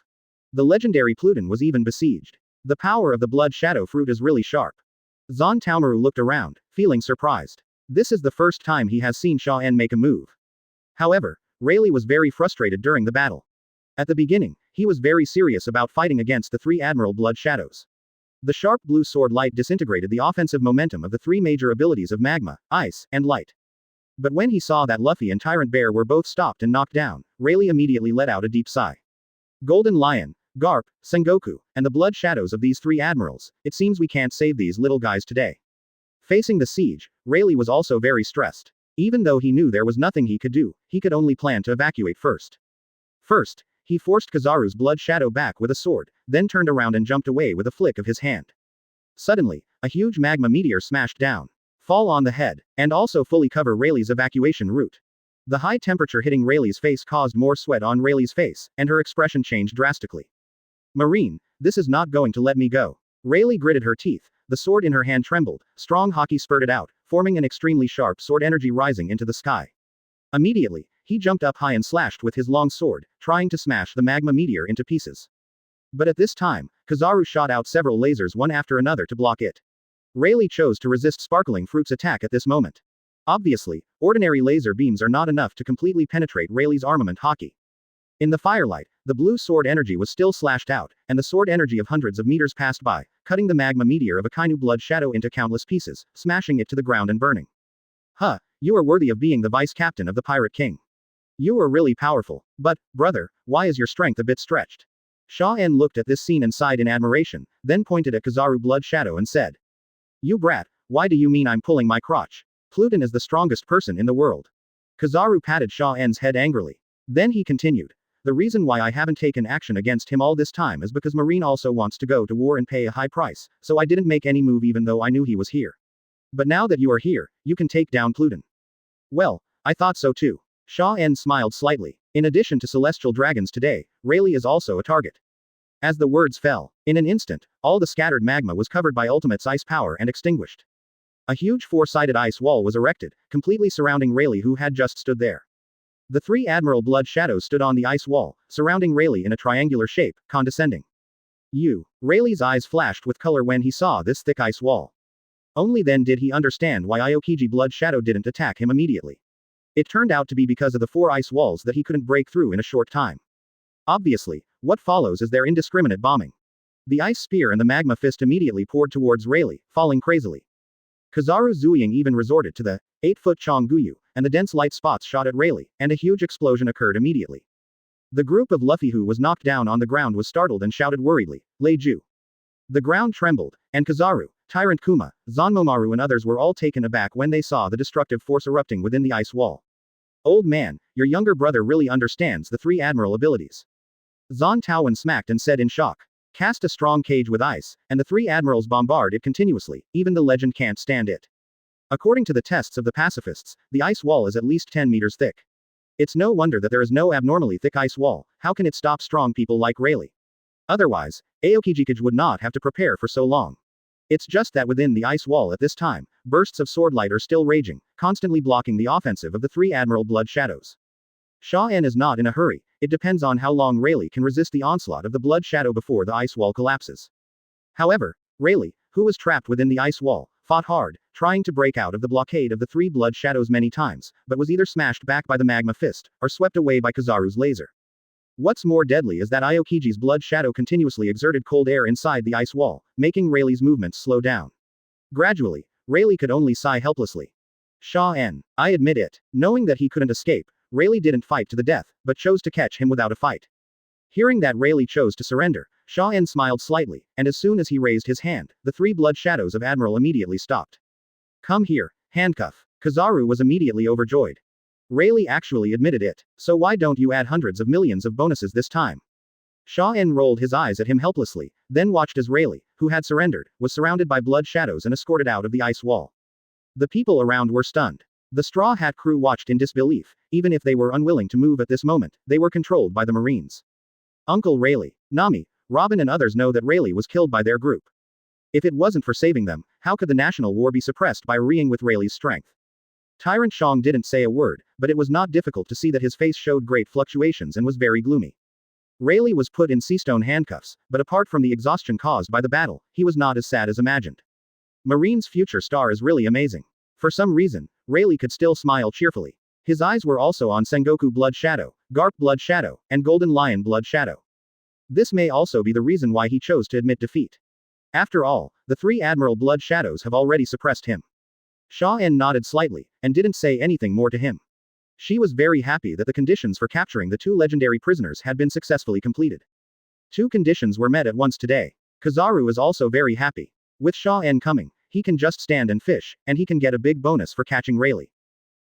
The legendary Pluton was even besieged. The power of the blood shadow fruit is really sharp. Zantaomaru looked around, feeling surprised. This is the first time he has seen Xia En make a move. However, Rayleigh was very frustrated during the battle. At the beginning, he was very serious about fighting against the three Admiral blood shadows. The sharp blue sword light disintegrated the offensive momentum of the three major abilities of magma, ice, and light. But when he saw that Luffy and Tyrant Bear were both stopped and knocked down, Rayleigh immediately let out a deep sigh. Golden Lion, Garp, Sengoku, and the blood shadows of these three admirals, it seems we can't save these little guys today. Facing the siege, Rayleigh was also very stressed. Even though he knew there was nothing he could do, he could only plan to evacuate first. First, he forced Kizaru's blood shadow back with a sword, then turned around and jumped away with a flick of his hand. Suddenly, a huge magma meteor smashed down, fall on the head, and also fully cover Rayleigh's evacuation route. The high temperature hitting Rayleigh's face caused more sweat on Rayleigh's face, and her expression changed drastically. Marine, this is not going to let me go. Rayleigh gritted her teeth. The sword in her hand trembled, strong haki spurted out, forming an extremely sharp sword energy rising into the sky. Immediately, he jumped up high and slashed with his long sword, trying to smash the magma meteor into pieces. But at this time, Kizaru shot out several lasers one after another to block it. Rayleigh chose to resist Sparkling Fruit's attack at this moment. Obviously, ordinary laser beams are not enough to completely penetrate Rayleigh's armament haki. In the firelight, the blue sword energy was still slashed out, and the sword energy of hundreds of meters passed by, cutting the magma meteor of Akainu blood shadow into countless pieces, smashing it to the ground and burning. Huh, you are worthy of being the vice captain of the Pirate King. You are really powerful, but, brother, why is your strength a bit stretched? Xia En looked at this scene and sighed in admiration, then pointed at Kizaru blood shadow and said. You brat, Why do you mean I'm pulling my crotch? Pluton is the strongest person in the world. Kizaru patted Xia En's head angrily. Then he continued. The reason why I haven't taken action against him all this time is because Marine also wants to go to war and pay a high price, so I didn't make any move even though I knew he was here. But now that you are here, you can take down Pluton. Well, I thought so too. Xia En smiled slightly. In addition to celestial dragons today, Rayleigh is also a target. As the words fell, in an instant, all the scattered magma was covered by Ultimate's ice power and extinguished. A huge four-sided ice wall was erected, completely surrounding Rayleigh who had just stood there. The three Admiral Blood Shadows stood on the ice wall, surrounding Rayleigh in a triangular shape, condescending. Rayleigh's eyes flashed with color when he saw this thick ice wall. Only then did he understand why Aokiji Blood Shadow didn't attack him immediately. It turned out to be because of the four ice walls that he couldn't break through in a short time. Obviously, what follows is their indiscriminate bombing. The ice spear and the magma fist immediately poured towards Rayleigh, falling crazily. Kizaru Zuying even resorted to the 8-foot Chonguyu, and the dense light spots shot at Rayleigh, and a huge explosion occurred immediately. The group of Luffy who was knocked down on the ground was startled and shouted worriedly, Leiju. The ground trembled, and Kizaru, Tyrant Kuma, Zanmomaru and others were all taken aback when they saw the destructive force erupting within the ice wall. Old man, your younger brother really understands the three admiral abilities. Zan Taowen smacked and said in shock. Cast a strong cage with ice, and the three admirals bombard it continuously, even the legend can't stand it. According to the tests of the pacifists, the ice wall is at least 10 meters thick. It's no wonder that there is no abnormally thick ice wall. How can it stop strong people like Rayleigh? Otherwise, Aokiji would not have to prepare for so long. It's just that within the ice wall at this time, bursts of swordlight are still raging, constantly blocking the offensive of the three Admiral Blood Shadows. Xia En is not in a hurry, it depends on how long Rayleigh can resist the onslaught of the Blood Shadow before the ice wall collapses. However, Rayleigh, who was trapped within the ice wall, fought hard, trying to break out of the blockade of the three Blood Shadows many times, but was either smashed back by the magma fist, or swept away by Kizaru's laser. What's more deadly is that Aokiji's Blood Shadow continuously exerted cold air inside the ice wall, making Rayleigh's movements slow down. Gradually, Rayleigh could only sigh helplessly. Xia En, I admit it. Knowing that he couldn't escape, Rayleigh didn't fight to the death, but chose to catch him without a fight. Hearing that Rayleigh chose to surrender, Xia En smiled slightly, and as soon as he raised his hand, the three Blood Shadows of Admiral immediately stopped. Come here, handcuff. Kizaru was immediately overjoyed. Rayleigh actually admitted it, so why don't you add hundreds of millions of bonuses this time? Xia En rolled his eyes at him helplessly, then watched as Rayleigh, who had surrendered, was surrounded by Blood Shadows and escorted out of the ice wall. The people around were stunned. The Straw Hat crew watched in disbelief. Even if they were unwilling to move at this moment, they were controlled by the Marines. Uncle Rayleigh, Nami, Robin and others know that Rayleigh was killed by their group. If it wasn't for saving them, how could the national war be suppressed by agreeing with Rayleigh's strength? Tyrant Shang didn't say a word, but it was not difficult to see that his face showed great fluctuations and was very gloomy. Rayleigh was put in sea-stone handcuffs, but apart from the exhaustion caused by the battle, he was not as sad as imagined. Marine's future star is really amazing. For some reason, Rayleigh could still smile cheerfully. His eyes were also on Sengoku Blood Shadow, Garp Blood Shadow, and Golden Lion Blood Shadow. This may also be the reason why he chose to admit defeat. After all, the three Admiral Blood Shadows have already suppressed him. Xia En nodded slightly, and didn't say anything more to him. She was very happy that the conditions for capturing the two legendary prisoners had been successfully completed. Two conditions were met at once today. Kizaru is also very happy. With Xia En coming, he can just stand and fish, and he can get a big bonus for catching Rayleigh.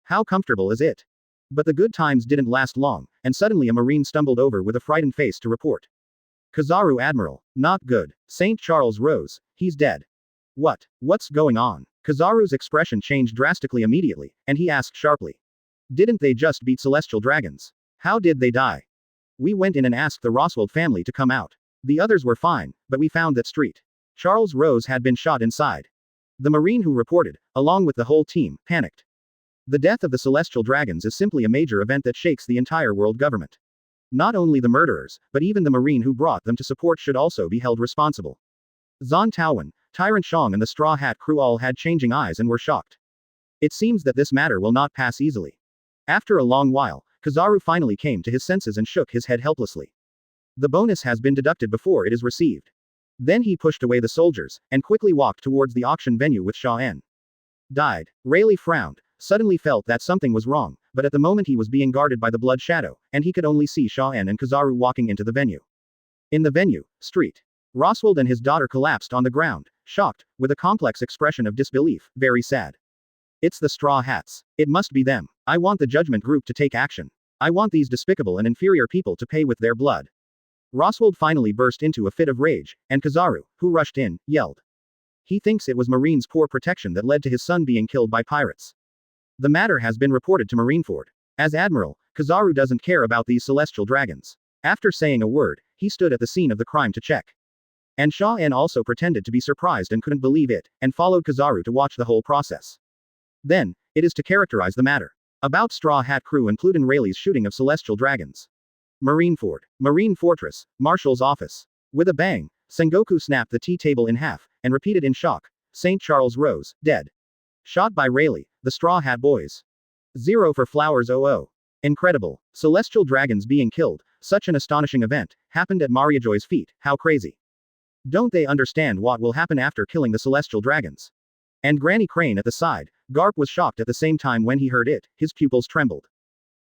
How comfortable is it? But the good times didn't last long, and suddenly a Marine stumbled over with a frightened face to report. Kizaru Admiral, not good. St. Charles rose, he's dead. What's going on? Kizaru's expression changed drastically immediately, and he asked sharply. Didn't they just beat celestial dragons? How did they die? We went in and asked the Roswald family to come out. The others were fine, but we found that St. Charles Rose had been shot inside. The Marine who reported, along with the whole team, panicked. The death of the celestial dragons is simply a major event that shakes the entire world government. Not only the murderers, but even the Marine who brought them to support should also be held responsible. Zan Taowen, Tyrant Shang and the Straw Hat crew all had changing eyes and were shocked. It seems that this matter will not pass easily. After a long while, Kizaru finally came to his senses and shook his head helplessly. The bonus has been deducted before it is received. Then he pushed away the soldiers, and quickly walked towards the auction venue with Xia En. Died. Rayleigh frowned, suddenly felt that something was wrong, but at the moment he was being guarded by the Blood Shadow, and he could only see Xia En and Kizaru walking into the venue. In the venue, St. Roswald and his daughter collapsed on the ground. shocked, with a complex expression of disbelief, very sad. It's the Straw Hats. It must be them. I want the Judgment Group to take action. I want these despicable and inferior people to pay with their blood. Roswald finally burst into a fit of rage, and Kizaru, who rushed in, yelled. He thinks it was Marine's poor protection that led to his son being killed by pirates. The matter has been reported to Marineford. As Admiral, Kizaru doesn't care about these celestial dragons. After saying a word, he stood at the scene of the crime to check. And Xia En also pretended to be surprised and couldn't believe it, and followed Kizaru to watch the whole process. Then, it is to characterize the matter. About Straw Hat Crew and Pluden Rayleigh's shooting of celestial dragons. Marineford. Marine Fortress. Marshal's office. With a bang, Sengoku snapped the tea table in half, and repeated in shock, St. Charles Rose, dead. Shot by Rayleigh, the Straw Hat Boys. 0 for Flowers 00. Incredible. Celestial dragons being killed, such an astonishing event, happened at Mariajoy's feet, how crazy. Don't they understand what will happen after killing the celestial dragons? And Granny Crane at the side, Garp was shocked at the same time when he heard it, his pupils trembled.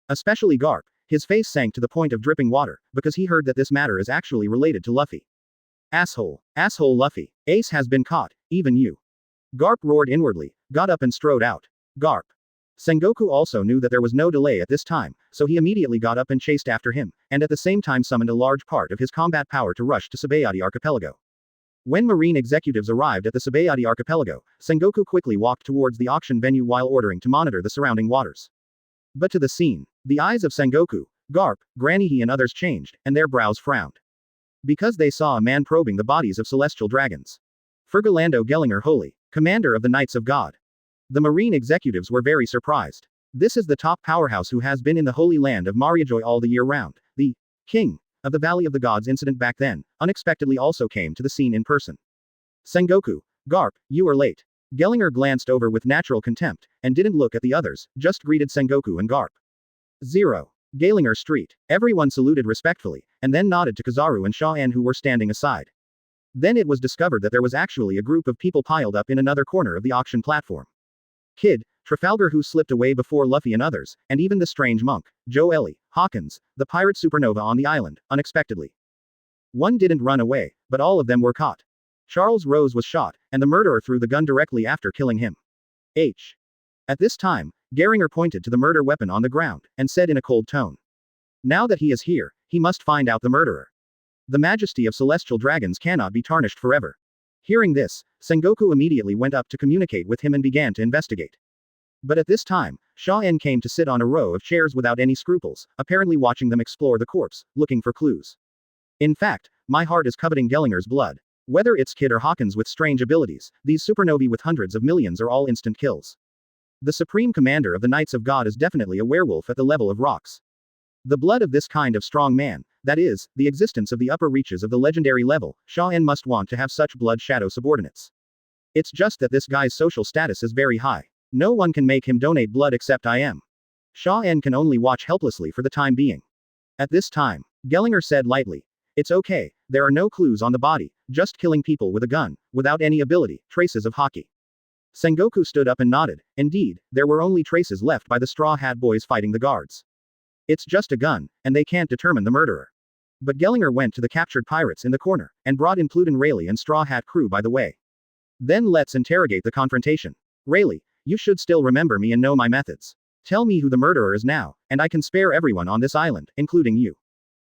Especially Garp, his face sank to the point of dripping water, because he heard that this matter is actually related to Luffy. Asshole. Asshole Luffy. Ace has been caught, even you. Garp roared inwardly, got up and strode out. Garp. Sengoku also knew that there was no delay at this time, so he immediately got up and chased after him, and at the same time summoned a large part of his combat power to rush to Sabayati Archipelago. When Marine executives arrived at the Sabayati Archipelago, Sengoku quickly walked towards the auction venue while ordering to monitor the surrounding waters. But to the scene, the eyes of Sengoku, Garp, Granny He and others changed, and their brows frowned. Because they saw a man probing the bodies of celestial dragons. Fergalando Gellinger Holy, commander of the Knights of God. The Marine executives were very surprised. This is the top powerhouse who has been in the Holy Land of Mariajoy all the year round, the king of the Valley of the Gods incident back then, unexpectedly also came to the scene in person. Sengoku, Garp, you are late. Gellinger glanced over with natural contempt, and didn't look at the others, just greeted Sengoku and Garp. 0. Galinger Street. Everyone saluted respectfully, and then nodded to Kizaru and Xia En who were standing aside. Then it was discovered that there was actually a group of people piled up in another corner of the auction platform. Kid, Trafalgar who slipped away before Luffy and others, and even the strange monk, Joe Ellie, Hawkins, the pirate supernova on the island, unexpectedly. One didn't run away, but all of them were caught. Charles Rose was shot, and the murderer threw the gun directly after killing him. H. At this time, Geringer pointed to the murder weapon on the ground, and said in a cold tone. Now that he is here, he must find out the murderer. The majesty of celestial dragons cannot be tarnished forever. Hearing this, Sengoku immediately went up to communicate with him and began to investigate. But at this time, Xia En came to sit on a row of chairs without any scruples, apparently watching them explore the corpse, looking for clues. In fact, my heart is coveting Gellinger's blood. Whether it's Kid or Hawkins with strange abilities, these supernovae with hundreds of millions are all instant kills. The supreme commander of the Knights of God is definitely a werewolf at the level of rocks. The blood of this kind of strong man, that is, the existence of the upper reaches of the legendary level, Xia En must want to have such blood shadow subordinates. It's just that this guy's social status is very high. No one can make him donate blood except I am. Xia En can only watch helplessly for the time being. At this time, Gellinger said lightly, it's okay, there are no clues on the body, just killing people with a gun, without any ability, traces of hockey. Sengoku stood up and nodded. Indeed, there were only traces left by the Straw Hat Boys fighting the guards. It's just a gun, and they can't determine the murderer. But Gellinger went to the captured pirates in the corner, and brought in Pluden Rayleigh and Straw Hat Crew by the way. Then let's interrogate the confrontation. Rayleigh, you should still remember me and know my methods. Tell me who the murderer is now, and I can spare everyone on this island, including you.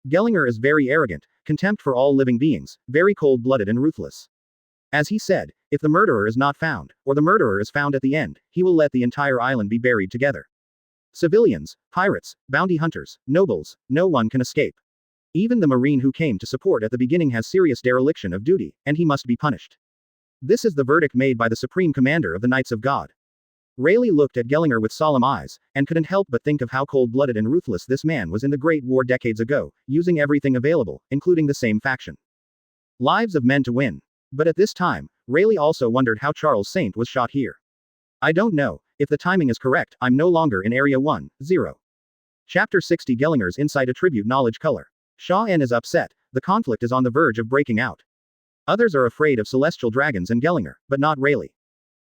Gellinger is very arrogant, contempt for all living beings, very cold-blooded and ruthless. As he said, if the murderer is not found, or the murderer is found at the end, he will let the entire island be buried together. Civilians, pirates, bounty hunters, nobles, no one can escape. Even the Marine who came to support at the beginning has serious dereliction of duty, and he must be punished. This is the verdict made by the Supreme Commander of the Knights of God. Rayleigh looked at Gellinger with solemn eyes, and couldn't help but think of how cold-blooded and ruthless this man was in the Great War decades ago, using everything available, including the same faction. Lives of men to win. But at this time, Rayleigh also wondered how Charles Saint was shot here. I don't know, if the timing is correct, I'm no longer in Area 1, 0. Chapter 60 Gellinger's Insight Attribute Knowledge Color. Xia En is upset, the conflict is on the verge of breaking out. Others are afraid of celestial dragons and Gellinger, but not Rayleigh.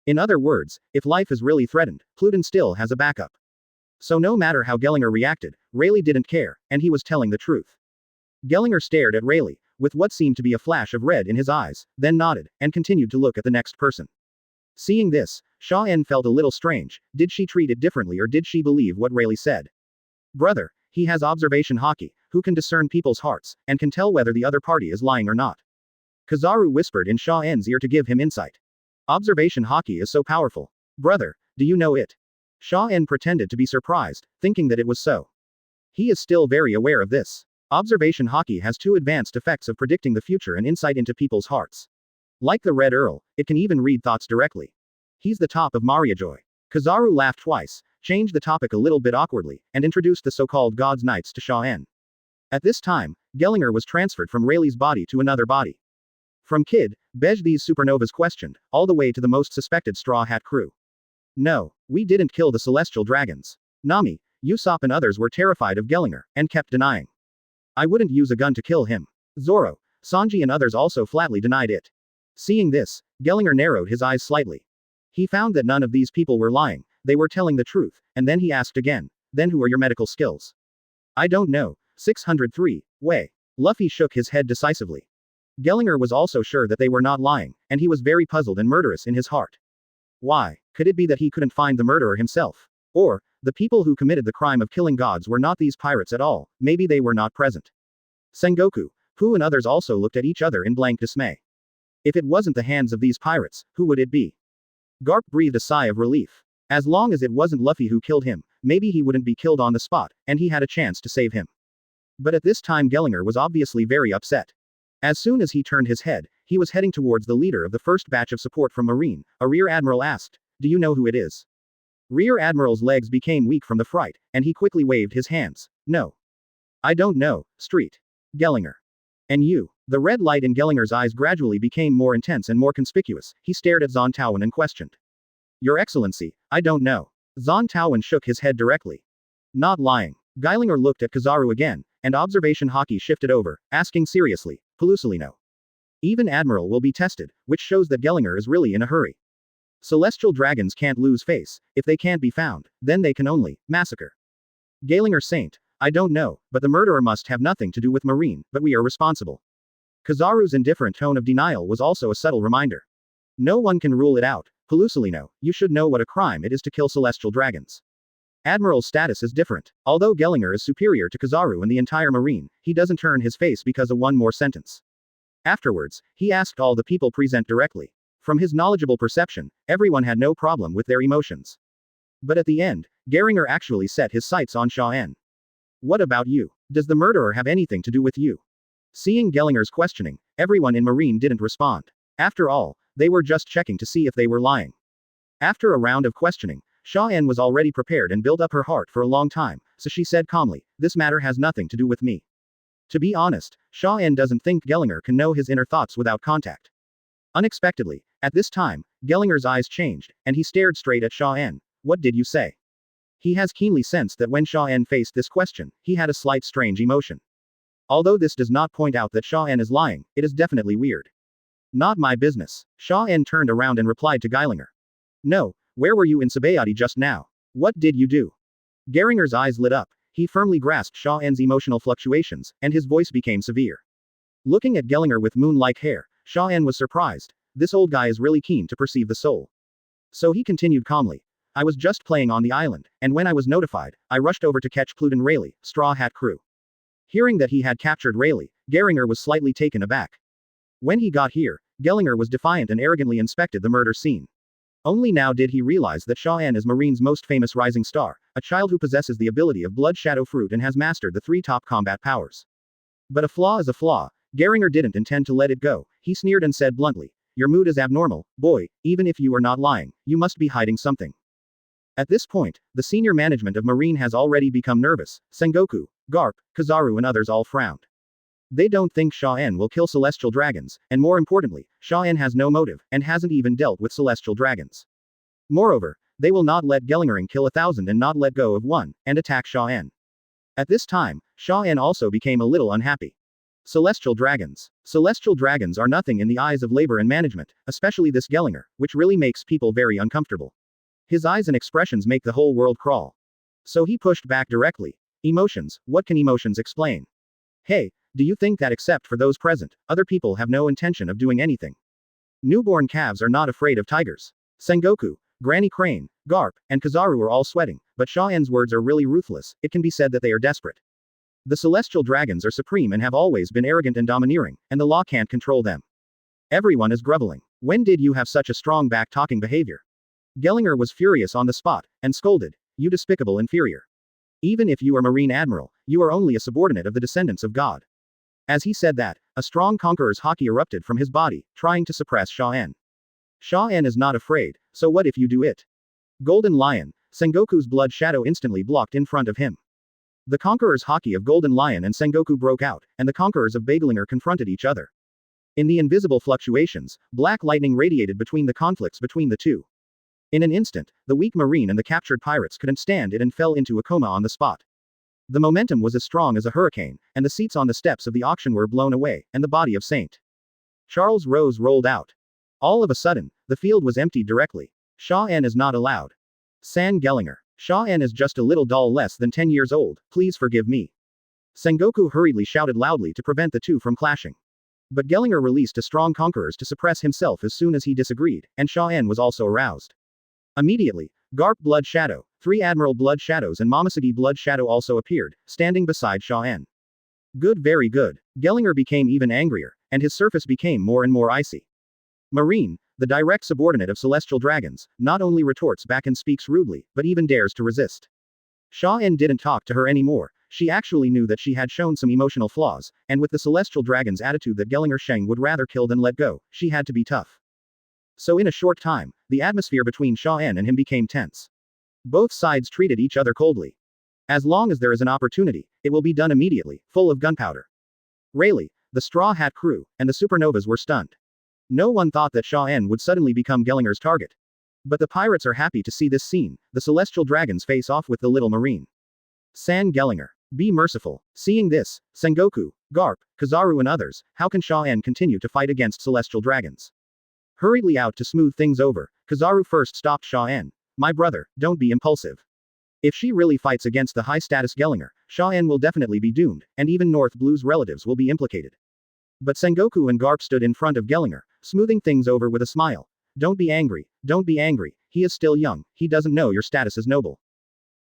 In other words, if life is really threatened, Pluden still has a backup. So no matter how Gellinger reacted, Rayleigh didn't care, and he was telling the truth. Gellinger stared at Rayleigh, with what seemed to be a flash of red in his eyes, then nodded, and continued to look at the next person. Seeing this, Xia En felt a little strange. Did she treat it differently or did she believe what Rayleigh said? Brother, he has observation haki, who can discern people's hearts, and can tell whether the other party is lying or not. Kizaru whispered in Xia En's ear to give him insight. Observation haki is so powerful. Brother, do you know it? Xia En pretended to be surprised, thinking that it was so. He is still very aware of this. Observation haki has two advanced effects of predicting the future and insight into people's hearts. Like the Red Earl, it can even read thoughts directly. He's the top of Mariajoy. Kizaru laughed twice, changed the topic a little bit awkwardly, and introduced the so-called God's Knights to Xia En. At this time, Gellinger was transferred from Rayleigh's body to another body. From Kid, Bej these supernovas questioned, all the way to the most suspected Straw Hat crew. No, we didn't kill the celestial dragons. Nami, Usopp and others were terrified of Gellinger, and kept denying. I wouldn't use a gun to kill him. Zoro, Sanji and others also flatly denied it. Seeing this, Gellinger narrowed his eyes slightly. He found that none of these people were lying, they were telling the truth, and then he asked again, then who are your medical skills? I don't know. 603, Wei. Luffy shook his head decisively. Gellinger was also sure that they were not lying, and he was very puzzled and murderous in his heart. Why? Could it be that he couldn't find the murderer himself? Or, the people who committed the crime of killing gods were not these pirates at all, maybe they were not present. Sengoku, Pooh and others also looked at each other in blank dismay. If it wasn't the hands of these pirates, who would it be? Garp breathed a sigh of relief. As long as it wasn't Luffy who killed him, maybe he wouldn't be killed on the spot, and he had a chance to save him. But at this time Gellinger was obviously very upset. As soon as he turned his head, he was heading towards the leader of the first batch of support from Marine. A Rear Admiral asked, do you know who it is? Rear Admiral's legs became weak from the fright, and he quickly waved his hands. No. I don't know, Street. Gellinger. And you? The red light in Gellinger's eyes gradually became more intense and more conspicuous. He stared at Zon Taowen and questioned. Your Excellency, I don't know. Zon Taowen shook his head directly. Not lying. Gellinger looked at Kizaru again, and observation haki shifted over, asking seriously, Pelusalino. Even Admiral will be tested, which shows that Gellinger is really in a hurry. Celestial dragons can't lose face. If they can't be found, then they can only massacre. Gellinger Saint, I don't know, but the murderer must have nothing to do with Marine, but we are responsible. Kizaru's indifferent tone of denial was also a subtle reminder. No one can rule it out. Pelusalino, you should know what a crime it is to kill celestial dragons. Admiral's status is different. Although Gellinger is superior to Kizaru and the entire Marine, he doesn't turn his face because of one more sentence. Afterwards, he asked all the people present directly. From his knowledgeable perception, everyone had no problem with their emotions. But at the end, Gellinger actually set his sights on Xia En. What about you? Does the murderer have anything to do with you? Seeing Gellinger's questioning, everyone in Marine didn't respond. After all, they were just checking to see if they were lying. After a round of questioning, Xia En was already prepared and built up her heart for a long time, so she said calmly, this matter has nothing to do with me. To be honest, Xia En doesn't think Gellinger can know his inner thoughts without contact. Unexpectedly, at this time, Gellinger's eyes changed, and he stared straight at Xia En. What did you say? He has keenly sensed that when Xia En faced this question, he had a slight strange emotion. Although this does not point out that Xia En is lying, it is definitely weird. Not my business. Xia En turned around and replied to Gellinger. No, where were you in Sabayati just now? What did you do? Gellinger's eyes lit up. He firmly grasped Xia En's emotional fluctuations, and his voice became severe. Looking at Gellinger with moon-like hair, Xia En was surprised. This old guy is really keen to perceive the soul. So he continued calmly. I was just playing on the island, and when I was notified, I rushed over to catch Pluton Rayleigh, Straw Hat crew. Hearing that he had captured Rayleigh, Gellinger was slightly taken aback. When he got here, Gellinger was defiant and arrogantly inspected the murder scene. Only now did he realize that Xia En is Marine's most famous rising star, a child who possesses the ability of Blood Shadow Fruit and has mastered the 3 top combat powers. But a flaw is a flaw. Gellinger didn't intend to let it go. He sneered and said bluntly, your mood is abnormal, boy, even if you are not lying, you must be hiding something. At this point, the senior management of Marine has already become nervous. Sengoku, Garp, Kizaru and others all frowned. They don't think Xia En will kill celestial dragons, and more importantly, Xia En has no motive, and hasn't even dealt with celestial dragons. Moreover, they will not let Gellinger kill 1,000 and not let go of 1, and attack Xia En. At this time, Xia En also became a little unhappy. Celestial dragons. Celestial dragons are nothing in the eyes of labor and management, especially this Gellinger, which really makes people very uncomfortable. His eyes and expressions make the whole world crawl. So he pushed back directly. Emotions, what can emotions explain? Hey, do you think that except for those present, other people have no intention of doing anything? Newborn calves are not afraid of tigers. Sengoku, Granny Crane, Garp, and Kizaru are all sweating, but Xia En's words are really ruthless. It can be said that they are desperate. The celestial dragons are supreme and have always been arrogant and domineering, and the law can't control them. Everyone is groveling. When did you have such a strong back-talking behavior? Gellinger was furious on the spot, and scolded, you despicable inferior. Even if you are Marine Admiral, you are only a subordinate of the descendants of God. As he said that, a strong conqueror's haki erupted from his body, trying to suppress Xia En. Xia En is not afraid, so what if you do it? Golden Lion, Sengoku's blood shadow instantly blocked in front of him. The conqueror's haki of Golden Lion and Sengoku broke out, and the conquerors of Bagelinger confronted each other. In the invisible fluctuations, black lightning radiated between the conflicts between the two. In an instant, the weak marine and the captured pirates couldn't stand it and fell into a coma on the spot. The momentum was as strong as a hurricane, and the seats on the steps of the auction were blown away, and the body of St. Charles Rose rolled out. All of a sudden, the field was emptied directly. Xia En is not allowed. San Gellinger. Xia En is just a little doll less than 10 years old, please forgive me. Sengoku hurriedly shouted loudly to prevent the two from clashing. But Gellinger released a strong conquerors to suppress himself as soon as he disagreed, and Xia En was also aroused. Immediately, Garp Blood Shadow, 3 Admiral Blood Shadows and Momousagi Blood Shadow also appeared, standing beside Xia En. Good, very good. Gellinger became even angrier, and his surface became more and more icy. Marine, the direct subordinate of celestial dragons, not only retorts back and speaks rudely, but even dares to resist. Xia En didn't talk to her anymore, she actually knew that she had shown some emotional flaws, and with the celestial dragon's attitude that Gellinger Sheng would rather kill than let go, she had to be tough. So in a short time, the atmosphere between Xia En and him became tense. Both sides treated each other coldly. As long as there is an opportunity, it will be done immediately, full of gunpowder. Rayleigh, the Straw Hat crew, and the Supernovas were stunned. No one thought that Xia En would suddenly become Gellinger's target. But the pirates are happy to see this scene, the celestial dragons face off with the little marine. San Gellinger. Be merciful. Seeing this, Sengoku, Garp, Kizaru and others, how can Xia En continue to fight against celestial dragons? Hurriedly out to smooth things over, Kizaru first stopped Xia En. My brother, don't be impulsive. If she really fights against the high-status Gellinger, Xia En will definitely be doomed, and even North Blue's relatives will be implicated. But Sengoku and Garp stood in front of Gellinger, smoothing things over with a smile. Don't be angry, he is still young, he doesn't know your status as noble.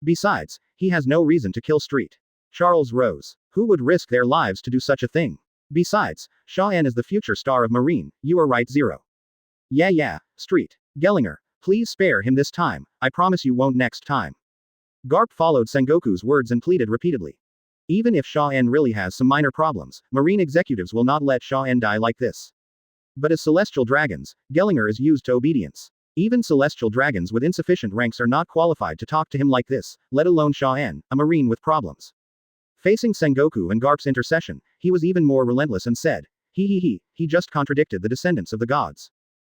Besides, he has no reason to kill Street Charles Rose. Who would risk their lives to do such a thing? Besides, Xia En is the future star of Marine, you are right Zero. Yeah, Street Gellinger, please spare him this time, I promise you won't next time. Garp followed Sengoku's words and pleaded repeatedly. Even if Xia En really has some minor problems, Marine executives will not let Xia En die like this. But as celestial dragons, Gellinger is used to obedience. Even celestial dragons with insufficient ranks are not qualified to talk to him like this, let alone Xia En, a Marine with problems. Facing Sengoku and Garp's intercession, he was even more relentless and said, he just contradicted the descendants of the gods.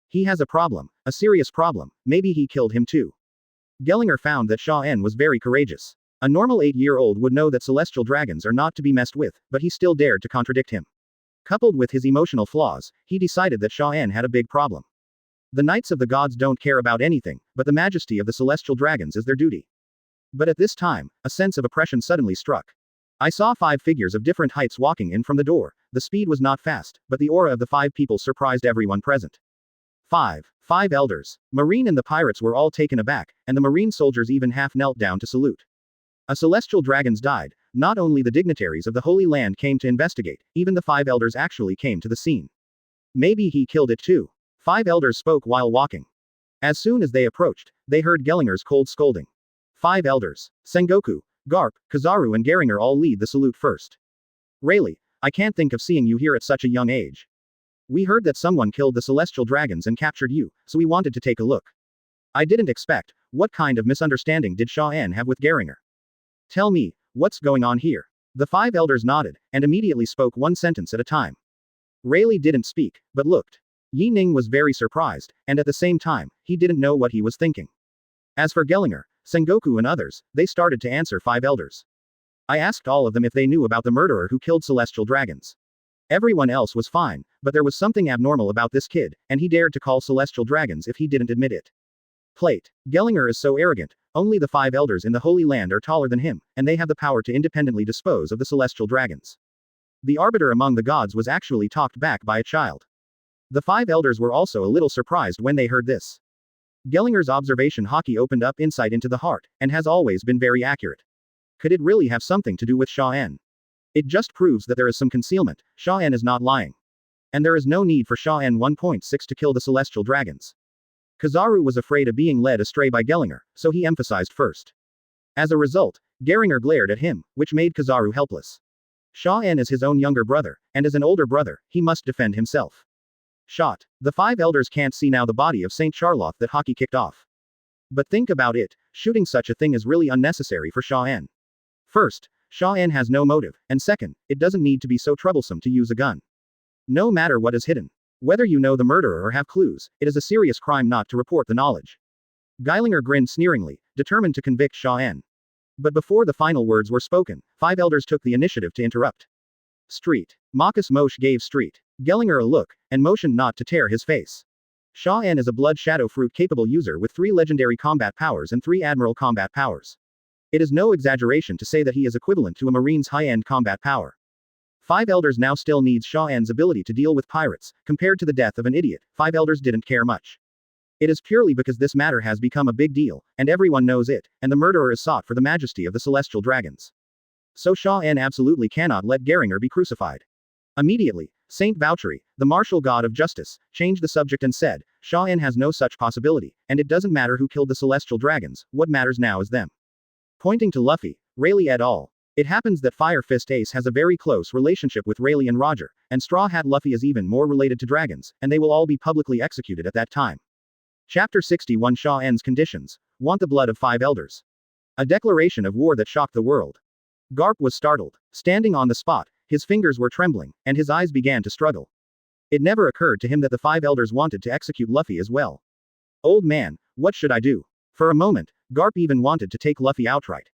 He has a problem, a serious problem, maybe he killed him too. Gellinger found that Xia En was very courageous. A normal 8-year-old would know that celestial dragons are not to be messed with, but he still dared to contradict him. Coupled with his emotional flaws, he decided that Xia En had a big problem. The Knights of the Gods don't care about anything, but the majesty of the celestial dragons is their duty. But at this time, a sense of oppression suddenly struck. I saw 5 figures of different heights walking in from the door, the speed was not fast, but the aura of the 5 people surprised everyone present. 5 elders. Marine and the pirates were all taken aback, and the Marine soldiers even half knelt down to salute. A celestial dragons died, not only the dignitaries of the Holy Land came to investigate, even the 5 elders actually came to the scene. Maybe he killed it too. 5 elders spoke while walking. As soon as they approached, they heard Gellinger's cold scolding. 5 elders, Sengoku, Garp, Kizaru and Geringer all lead the salute first. Rayleigh, I can't think of seeing you here at such a young age. We heard that someone killed the celestial dragons and captured you, so we wanted to take a look. I didn't expect, what kind of misunderstanding did Xia En have with Geringer? Tell me, what's going on here? The 5 elders nodded, and immediately spoke one sentence at a time. Rayleigh didn't speak, but looked. Yi Ning was very surprised, and at the same time, he didn't know what he was thinking. As for Gellinger, Sengoku and others, they started to answer 5 elders. I asked all of them if they knew about the murderer who killed celestial dragons. Everyone else was fine, but there was something abnormal about this kid, and he dared to call celestial dragons if he didn't admit it. Plate. Gellinger is so arrogant, only the 5 elders in the Holy Land are taller than him, and they have the power to independently dispose of the celestial dragons. The arbiter among the gods was actually talked back by a child. The five elders were also a little surprised when they heard this. Gellinger's observation haki opened up insight into the heart, and has always been very accurate. Could it really have something to do with Xia En? It just proves that there is some concealment. Xia En is not lying. And there is no need for Xia En 1.6 to kill the celestial dragons. Kizaru was afraid of being led astray by Gellinger, so he emphasized first. As a result, Gellinger glared at him, which made Kizaru helpless. Xia En is his own younger brother, and as an older brother, he must defend himself. Shot. The five elders can't see now the body of Saint Charlotte that haki kicked off. But think about it, shooting such a thing is really unnecessary for Xia En. First, Xia En has no motive, and second, it doesn't need to be so troublesome to use a gun. No matter what is hidden. Whether you know the murderer or have clues, it is a serious crime not to report the knowledge. Gellinger grinned sneeringly, determined to convict Xia En. But before the final words were spoken, five elders took the initiative to interrupt. Street. Marcus Moshe gave Street Gellinger a look, and motioned not to tear his face. Xia En is a blood shadow fruit capable user with 3 legendary combat powers and 3 admiral combat powers. It is no exaggeration to say that he is equivalent to a marine's high-end combat power. Five elders now still needs Xia En's ability to deal with pirates. Compared to the death of an idiot, five elders didn't care much. It is purely because this matter has become a big deal, and everyone knows it, and the murderer is sought for the majesty of the celestial dragons. So Xia En absolutely cannot let Gellinger be crucified. Immediately, Saint Vouchery, the martial god of justice, changed the subject and said, Xia En has no such possibility, and it doesn't matter who killed the celestial dragons, what matters now is them. Pointing to Luffy, Rayleigh et al. It happens that Fire Fist Ace has a very close relationship with Rayleigh and Roger, and Straw Hat Luffy is even more related to dragons, and they will all be publicly executed at that time. Chapter 61 Xia En's Conditions. Want the blood of five elders. A declaration of war that shocked the world. Garp was startled. Standing on the spot, his fingers were trembling, and his eyes began to struggle. It never occurred to him that the five elders wanted to execute Luffy as well. Old man, what should I do? For a moment, Garp even wanted to take Luffy outright.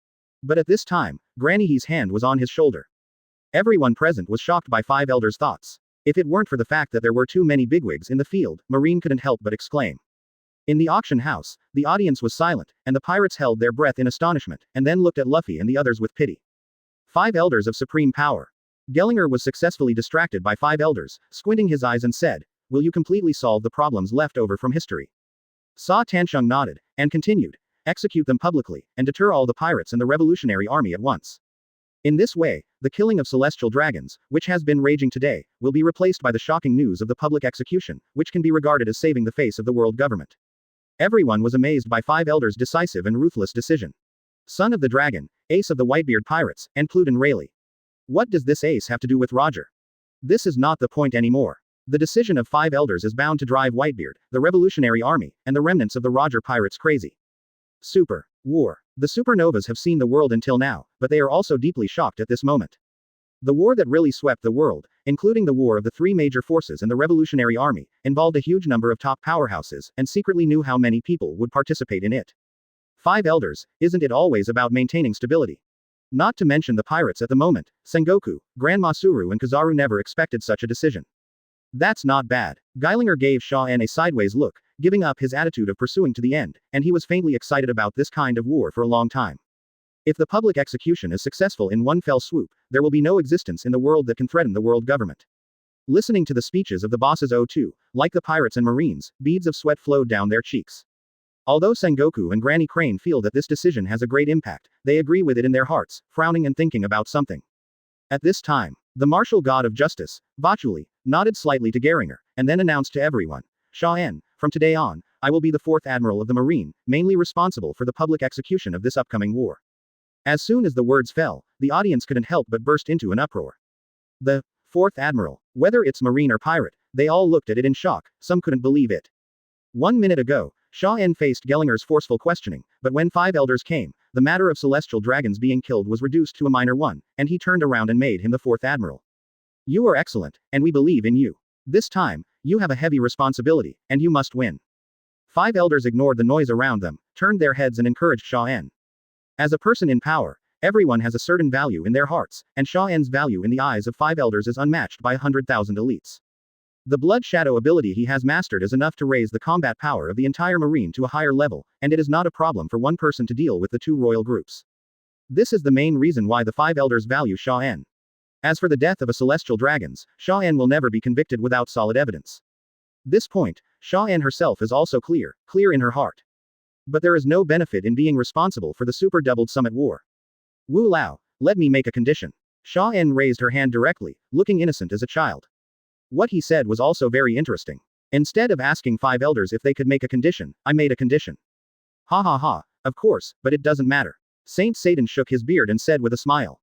But at this time, Granny He's hand was on his shoulder. Everyone present was shocked by five elders' thoughts. If it weren't for the fact that there were too many bigwigs in the field, Marine couldn't help but exclaim. In the auction house, the audience was silent, and the pirates held their breath in astonishment, and then looked at Luffy and the others with pity. Five elders of supreme power. Gellinger was successfully distracted by five elders, squinting his eyes and said, will you completely solve the problems left over from history? Sa Tansheng nodded, and continued, execute them publicly, and deter all the pirates and the revolutionary army at once. In this way, the killing of celestial dragons, which has been raging today, will be replaced by the shocking news of the public execution, which can be regarded as saving the face of the world government. Everyone was amazed by five elders' decisive and ruthless decision. Son of the Dragon, ace of the Whitebeard pirates, and Pluton Rayleigh. What does this ace have to do with Roger? This is not the point anymore. The decision of five elders is bound to drive Whitebeard, the revolutionary army, and the remnants of the Roger pirates crazy. Super. War. The supernovas have seen the world until now, but they are also deeply shocked at this moment. The war that really swept the world, including the war of the three major forces and the revolutionary army, involved a huge number of top powerhouses, and secretly knew how many people would participate in it. Five elders, isn't it always about maintaining stability? Not to mention the pirates at the moment, Sengoku, Grandma Suru and Kizaru never expected such a decision. That's not bad. Gellinger gave Xia En a sideways look, giving up his attitude of pursuing to the end, and he was faintly excited about this kind of war for a long time. If the public execution is successful in one fell swoop, there will be no existence in the world that can threaten the world government. Listening to the speeches of the bosses O2, like the pirates and marines, beads of sweat flowed down their cheeks. Although Sengoku and Granny Crane feel that this decision has a great impact, they agree with it in their hearts, frowning and thinking about something. At this time, the martial god of justice, Vachuli, nodded slightly to Gellinger, and then announced to everyone, Xia En, from today on, I will be the fourth admiral of the Marine, mainly responsible for the public execution of this upcoming war. As soon as the words fell, the audience couldn't help but burst into an uproar. The fourth admiral, whether it's Marine or pirate, they all looked at it in shock, some couldn't believe it. 1 minute ago, Xia En faced Gellinger's forceful questioning, but when five elders came, the matter of celestial dragons being killed was reduced to a minor one, and he turned around and made him the fourth admiral. You are excellent, and we believe in you. This time, you have a heavy responsibility, and you must win. Five elders ignored the noise around them, turned their heads and encouraged Xia En. As a person in power, everyone has a certain value in their hearts, and Xia En's value in the eyes of five elders is unmatched by 100,000 elites. The blood shadow ability he has mastered is enough to raise the combat power of the entire marine to a higher level, and it is not a problem for one person to deal with the two royal groups. This is the main reason why the five elders value Xia En. As for the death of a celestial dragons, Xia En will never be convicted without solid evidence. This point, Xia En herself is also clear in her heart. But there is no benefit in being responsible for the super doubled summit war. Wu Lao, let me make a condition. Xia En raised her hand directly, looking innocent as a child. What he said was also very interesting. Instead of asking 5 elders if they could make a condition, I made a condition. Ha ha ha, of course, but it doesn't matter. Saint Satan shook his beard and said with a smile.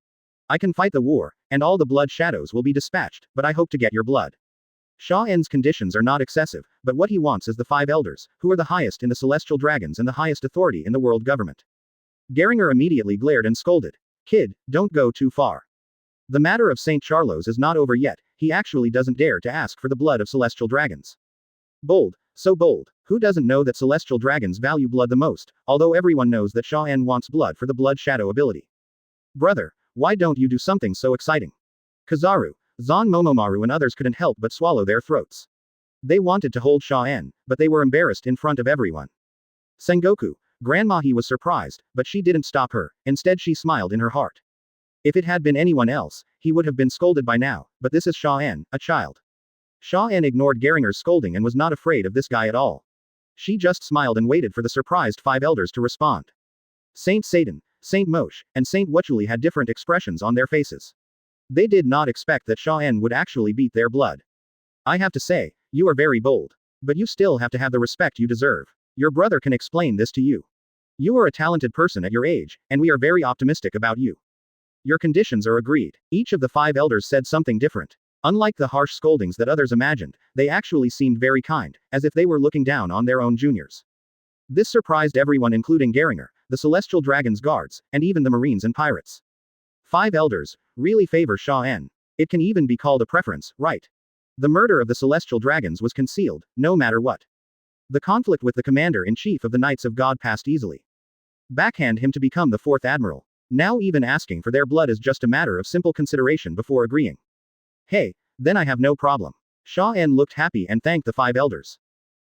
I can fight the war, and all the blood shadows will be dispatched, but I hope to get your blood. Xia En's conditions are not excessive, but what he wants is the 5 elders, who are the highest in the celestial dragons and the highest authority in the world government. Geringer immediately glared and scolded. Kid, don't go too far. The matter of St. Charlos is not over yet, he actually doesn't dare to ask for the blood of celestial dragons. Bold, so bold, who doesn't know that celestial dragons value blood the most, although everyone knows that Xia En wants blood for the blood shadow ability. Brother, why don't you do something so exciting? Kizaru, Zan Momomaru and others couldn't help but swallow their throats. They wanted to hold Xia En, but they were embarrassed in front of everyone. Sengoku, Grandma he was surprised, but she didn't stop her, instead she smiled in her heart. If it had been anyone else, he would have been scolded by now, but this is Xia En, a child. Xia En ignored Geringer's scolding and was not afraid of this guy at all. She just smiled and waited for the surprised 5 elders to respond. Saint Satan, Saint Moshe, and Saint Wuchuli had different expressions on their faces. They did not expect that Xia En would actually beat their blood. I have to say, you are very bold. But you still have to have the respect you deserve. Your brother can explain this to you. You are a talented person at your age, and we are very optimistic about you. Your conditions are agreed. Each of the 5 elders said something different. Unlike the harsh scoldings that others imagined, they actually seemed very kind, as if they were looking down on their own juniors. This surprised everyone including Geringer, the Celestial Dragon's guards, and even the Marines and pirates. 5 elders really favor Xia En. It can even be called a preference, right? The murder of the Celestial Dragons was concealed, no matter what. The conflict with the commander-in-chief of the Knights of God passed easily. Backhand him to become the 4th Admiral. Now even asking for their blood is just a matter of simple consideration before agreeing. Hey, then I have no problem. Xia En looked happy and thanked the 5 elders.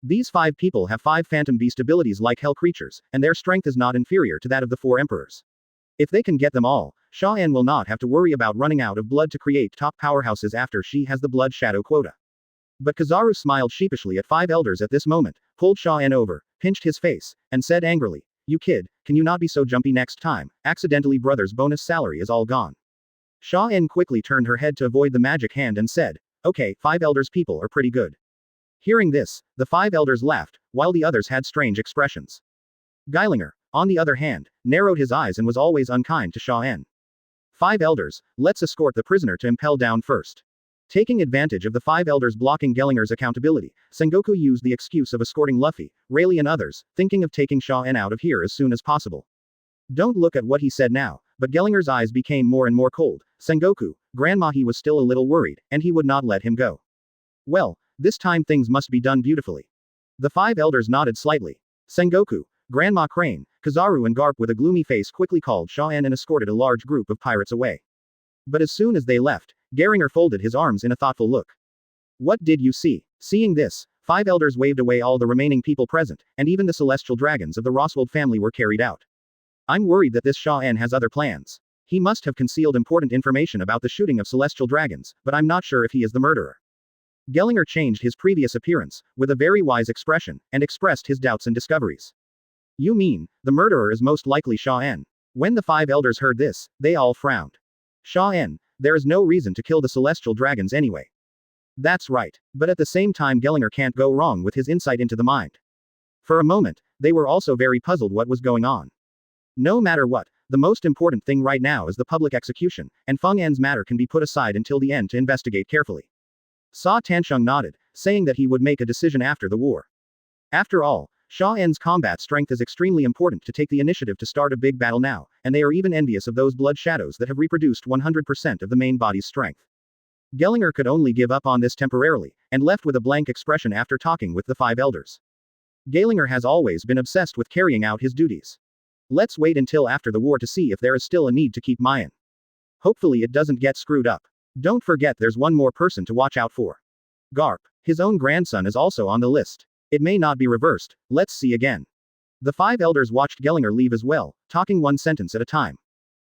These 5 people have 5 phantom beast abilities like hell creatures, and their strength is not inferior to that of the 4 emperors. If they can get them all, Xia En will not have to worry about running out of blood to create top powerhouses after she has the blood shadow quota. But Kizaru smiled sheepishly at 5 elders at this moment, pulled Xia En over, pinched his face, and said angrily, You kid, can you not be so jumpy next time? Accidentally brother's bonus salary is all gone. Xia En quickly turned her head to avoid the magic hand and said, Okay, 5 elders people are pretty good. Hearing this, the 5 elders laughed, while the others had strange expressions. Geilinger, on the other hand, narrowed his eyes and was always unkind to Xia En. 5 elders, let's escort the prisoner to impel down first. Taking advantage of the 5 elders blocking Gellinger's accountability, Sengoku used the excuse of escorting Luffy, Rayleigh and others, thinking of taking Xia En out of here as soon as possible. Don't look at what he said now, but Gellinger's eyes became more and more cold. Sengoku, Grandma he was still a little worried, and he would not let him go. Well, this time things must be done beautifully. The 5 elders nodded slightly. Sengoku, Grandma Crane, Kizaru and Garp with a gloomy face quickly called Xia En and escorted a large group of pirates away. But as soon as they left, Geringer folded his arms in a thoughtful look. What did you see? Seeing this, 5 elders waved away all the remaining people present, and even the celestial dragons of the Roswald family were carried out. I'm worried that this Xia En has other plans. He must have concealed important information about the shooting of celestial dragons, but I'm not sure if he is the murderer. Gellinger changed his previous appearance, with a very wise expression, and expressed his doubts and discoveries. You mean, the murderer is most likely Xia En. When the 5 elders heard this, they all frowned. Xia En, there is no reason to kill the celestial dragons anyway. That's right, but at the same time Gellinger can't go wrong with his insight into the mind. For a moment, they were also very puzzled what was going on. No matter what, the most important thing right now is the public execution, and Feng En's matter can be put aside until the end to investigate carefully. Sa Tansheng nodded, saying that he would make a decision after the war. After all, Xia En's combat strength is extremely important to take the initiative to start a big battle now, and they are even envious of those blood shadows that have reproduced 100% of the main body's strength. Gellinger could only give up on this temporarily, and left with a blank expression after talking with the 5 elders. Gellinger has always been obsessed with carrying out his duties. Let's wait until after the war to see if there is still a need to keep Mayan. Hopefully it doesn't get screwed up. Don't forget there's one more person to watch out for. Garp, his own grandson is also on the list. It may not be reversed, let's see again. The 5 elders watched Gellinger leave as well, talking one sentence at a time.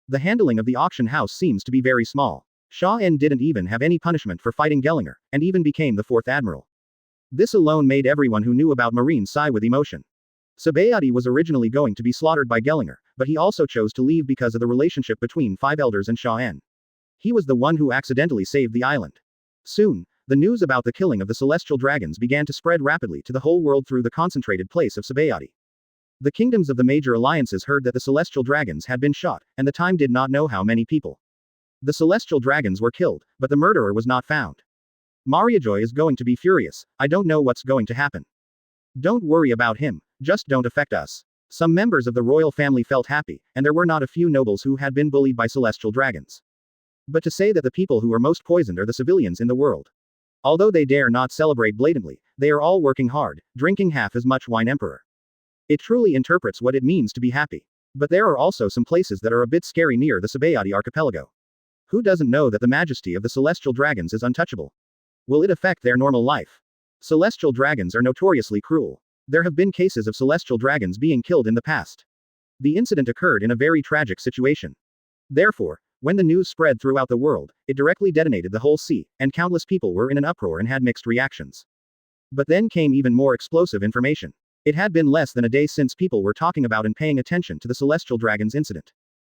The handling of the auction house seems to be very small. Xia En didn't even have any punishment for fighting Gellinger, and even became the 4th admiral. This alone made everyone who knew about Marine sigh with emotion. Sabayati was originally going to be slaughtered by Gellinger, but he also chose to leave because of the relationship between 5 elders and Xia En. He was the one who accidentally saved the island. Soon, the news about the killing of the celestial dragons began to spread rapidly to the whole world through the concentrated place of Sabayati. The kingdoms of the major alliances heard that the celestial dragons had been shot, and the time did not know how many people. The celestial dragons were killed, but the murderer was not found. Mariajoy is going to be furious. I don't know what's going to happen. Don't worry about him, just don't affect us. Some members of the royal family felt happy, and there were not a few nobles who had been bullied by celestial dragons. But to say that the people who are most poisoned are the civilians in the world. Although they dare not celebrate blatantly, they are all working hard, drinking half as much wine emperor. It truly interprets what it means to be happy. But there are also some places that are a bit scary near the Sabayati archipelago. Who doesn't know that the majesty of the celestial dragons is untouchable? Will it affect their normal life? Celestial dragons are notoriously cruel. There have been cases of celestial dragons being killed in the past. The incident occurred in a very tragic situation. Therefore, when the news spread throughout the world, it directly detonated the whole sea, and countless people were in an uproar and had mixed reactions. But then came even more explosive information. It had been less than a day since people were talking about and paying attention to the celestial dragons incident.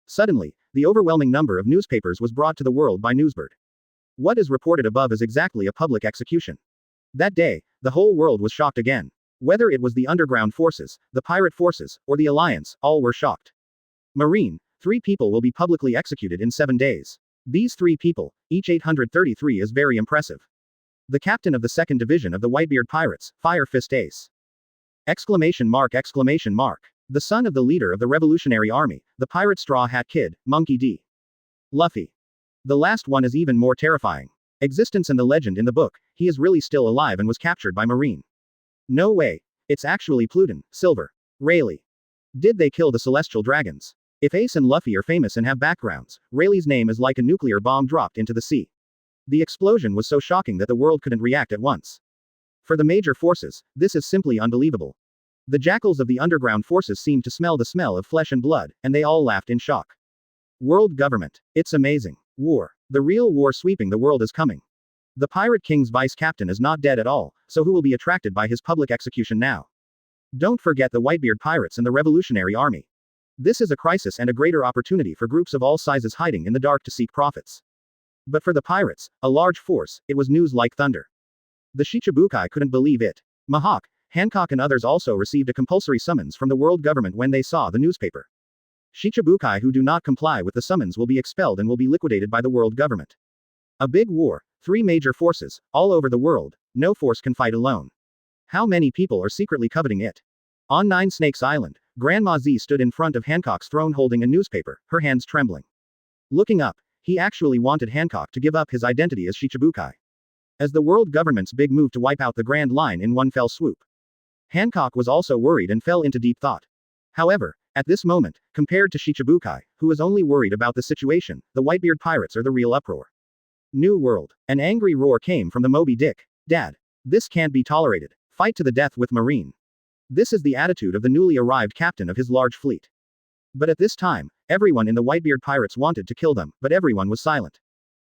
Suddenly, the overwhelming number of newspapers was brought to the world by Newsbird. What is reported above is exactly a public execution. That day, the whole world was shocked again. Whether it was the underground forces, the pirate forces, or the alliance, all were shocked. Marine, 3 people will be publicly executed in 7 days. These 3 people, each 833, is very impressive. The captain of the 2nd Division of the Whitebeard Pirates, Fire Fist Ace. Exclamation mark. The son of the leader of the Revolutionary Army, the pirate Straw Hat Kid, Monkey D. Luffy. The last one is even more terrifying. Existence and the legend in the book, he is really still alive and was captured by Marine. No way. It's actually Pluton, Silver. Rayleigh. Did they kill the celestial dragons? If Ace and Luffy are famous and have backgrounds, Rayleigh's name is like a nuclear bomb dropped into the sea. The explosion was so shocking that the world couldn't react at once. For the major forces, this is simply unbelievable. The jackals of the underground forces seemed to smell the smell of flesh and blood, and they all laughed in shock. World government. It's amazing. War. The real war sweeping the world is coming. The Pirate King's vice captain is not dead at all, so who will be attracted by his public execution now? Don't forget the Whitebeard Pirates and the Revolutionary Army. This is a crisis and a greater opportunity for groups of all sizes hiding in the dark to seek profits. But for the pirates, a large force, it was news like thunder. The Shichibukai couldn't believe it. Mihawk, Hancock and others also received a compulsory summons from the world government when they saw the newspaper. Shichibukai who do not comply with the summons will be expelled and will be liquidated by the world government. A big war, 3 major forces, all over the world, no force can fight alone. How many people are secretly coveting it? On Nine Snakes Island, Grandma Z stood in front of Hancock's throne holding a newspaper, her hands trembling. Looking up, he actually wanted Hancock to give up his identity as Shichibukai. As the world government's big move to wipe out the Grand Line in one fell swoop. Hancock was also worried and fell into deep thought. However, at this moment, compared to Shichibukai, who was only worried about the situation, the Whitebeard Pirates are the real uproar. New World. An angry roar came from the Moby Dick. Dad. This can't be tolerated. Fight to the death with Marine. This is the attitude of the newly arrived captain of his large fleet. But at this time, everyone in the Whitebeard Pirates wanted to kill them, but everyone was silent.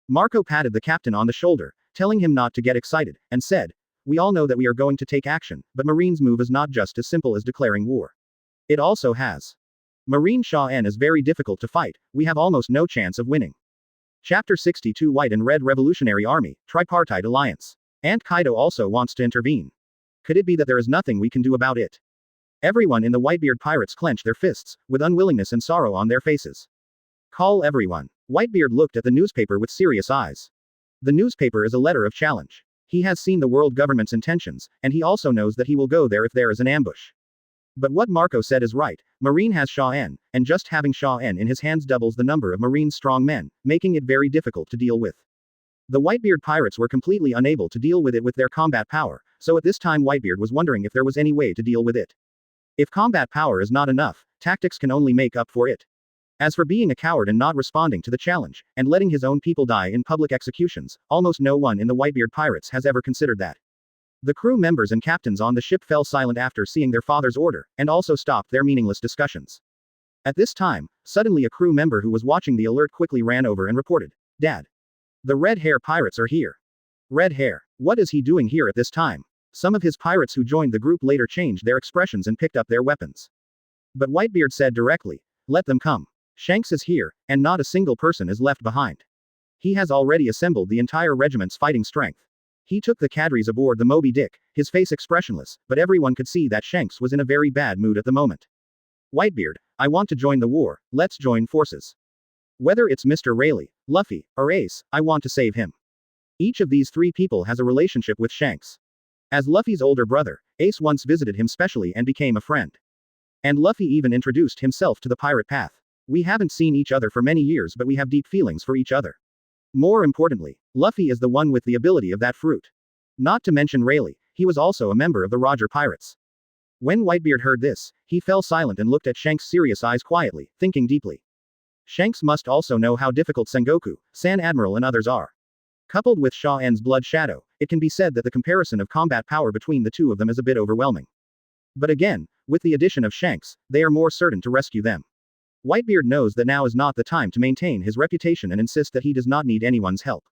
Marco patted the captain on the shoulder, telling him not to get excited, and said, "We all know that we are going to take action, but Marine's move is not just as simple as declaring war. It also has. Marine Xia En is very difficult to fight, we have almost no chance of winning." Chapter 62 White and Red Revolutionary Army, Tripartite Alliance. Aunt Kaido also wants to intervene. Could it be that there is nothing we can do about it? Everyone in the Whitebeard Pirates clenched their fists, with unwillingness and sorrow on their faces. Call everyone. Whitebeard looked at the newspaper with serious eyes. The newspaper is a letter of challenge. He has seen the world government's intentions, and he also knows that he will go there if there is an ambush. But what Marco said is right, Marine has Xia En, and just having Xia En in his hands doubles the number of Marine's strong men, making it very difficult to deal with. The Whitebeard Pirates were completely unable to deal with it with their combat power, so at this time Whitebeard was wondering if there was any way to deal with it. If combat power is not enough, tactics can only make up for it. As for being a coward and not responding to the challenge, and letting his own people die in public executions, almost no one in the Whitebeard Pirates has ever considered that. The crew members and captains on the ship fell silent after seeing their father's order, and also stopped their meaningless discussions. At this time, suddenly a crew member who was watching the alert quickly ran over and reported, "Dad. The red hair pirates are here. Red hair. What is he doing here at this time? Some of his pirates who joined the group later changed their expressions and picked up their weapons. But Whitebeard said directly, let them come. Shanks is here, and not a single person is left behind. He has already assembled the entire regiment's fighting strength. He took the cadres aboard the Moby Dick, his face expressionless, but everyone could see that Shanks was in a very bad mood at the moment. Whitebeard, I want to join the war, let's join forces. Whether it's Mr. Rayleigh, Luffy, or Ace, I want to save him. Each of these three people has a relationship with Shanks. As Luffy's older brother, Ace once visited him specially and became a friend. And Luffy even introduced himself to the pirate path. We haven't seen each other for many years, but we have deep feelings for each other. More importantly, Luffy is the one with the ability of that fruit. Not to mention Rayleigh, he was also a member of the Roger Pirates. When Whitebeard heard this, he fell silent and looked at Shanks' serious eyes quietly, thinking deeply. Shanks must also know how difficult Sengoku, San Admiral and others are. Coupled with Xia En's blood shadow, it can be said that the comparison of combat power between the two of them is a bit overwhelming. But again, with the addition of Shanks, they are more certain to rescue them. Whitebeard knows that now is not the time to maintain his reputation and insist that he does not need anyone's help.